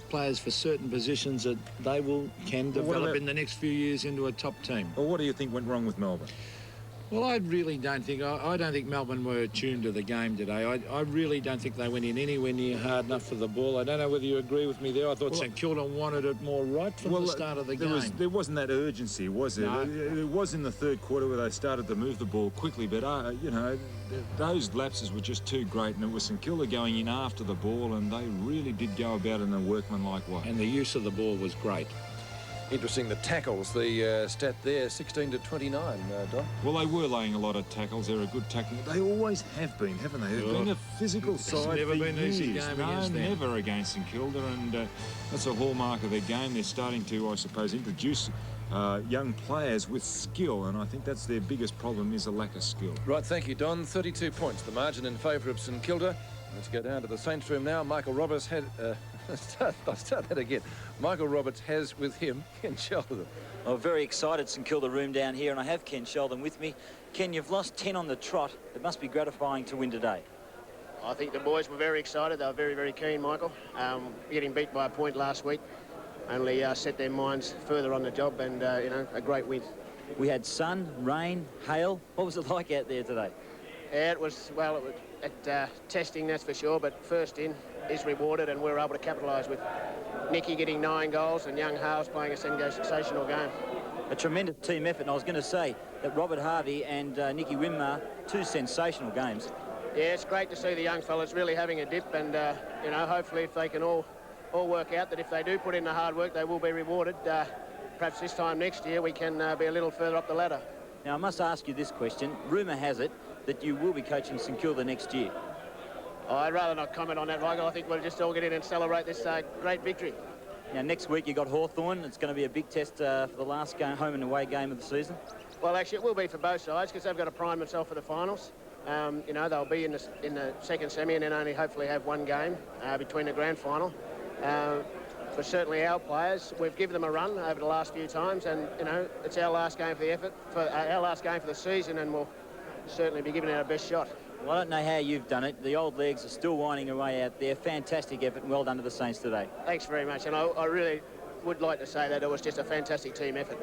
players for certain positions, that they can develop in the next few years into a top team. Well, what do you think went wrong with Melbourne? Well, I really don't think... I don't think Melbourne were attuned to the game today. I really don't think they went in anywhere near hard enough for the ball. I don't know whether you agree with me there. I thought St Kilda wanted it more right from the start of the game. There wasn't that urgency, was there? No. It was in the third quarter where they started to move the ball quickly, but, you know, those lapses were just too great, and it was St Kilda going in after the ball, and they really did go about it in a workmanlike way. And the use of the ball was great. Interesting, the tackles, the stat there, 16 to 29, Don. Well, they were laying a lot of tackles. They're a good tackle. They always have been, haven't they? They've been a physical side. Never been an easy game against them. Never against St Kilda, and that's a hallmark of their game. They're starting to, I suppose, introduce young players with skill, and I think that's their biggest problem, is a lack of skill. Right, thank you, Don. 32 points, the margin in favour of St Kilda. Let's go down to the Saints room now. Michael Roberts had... I'll start that again. Michael Roberts has with him Ken Sheldon. I'm very excited, St Kilda room down here, and I have Ken Sheldon with me. Ken, you've lost 10 on the trot. It must be gratifying to win today. I think the boys were very excited. They were very, very keen, Michael. Getting beat by a point last week only set their minds further on the job, and, you know, a great win. We had sun, rain, hail. What was it like out there today? Yeah, it was, well, it was at testing, that's for sure, but first in is rewarded, and we were able to capitalise with Nicky getting 9 goals and young Hales playing a sensational game. A tremendous team effort, and I was going to say that Robert Harvey and Nicky Winmar, 2 sensational games. Yeah, it's great to see the young fellas really having a dip, and, you know, hopefully if they can all work out that if they do put in the hard work, they will be rewarded. Perhaps this time next year we can be a little further up the ladder. Now, I must ask you this question. Rumour has it that you will be coaching St Kilda next year. I'd rather not comment on that, Michael. I think we'll just all get in and celebrate this great victory. Now, next week you got Hawthorn. It's going to be a big test for the last game, home and away game of the season. Well, actually, it will be for both sides because they've got to prime themselves for the finals. You know, they'll be in the second semi and then only hopefully have 1 game between the grand final. For certainly our players, we've given them a run over the last few times, and you know, it's our last game for the effort, our last game for the season, and we'll certainly be giving it our best shot. Well, I don't know how you've done it. The old legs are still winding away out there. Fantastic effort, and well done to the Saints today. Thanks very much, and I really would like to say that it was just a fantastic team effort.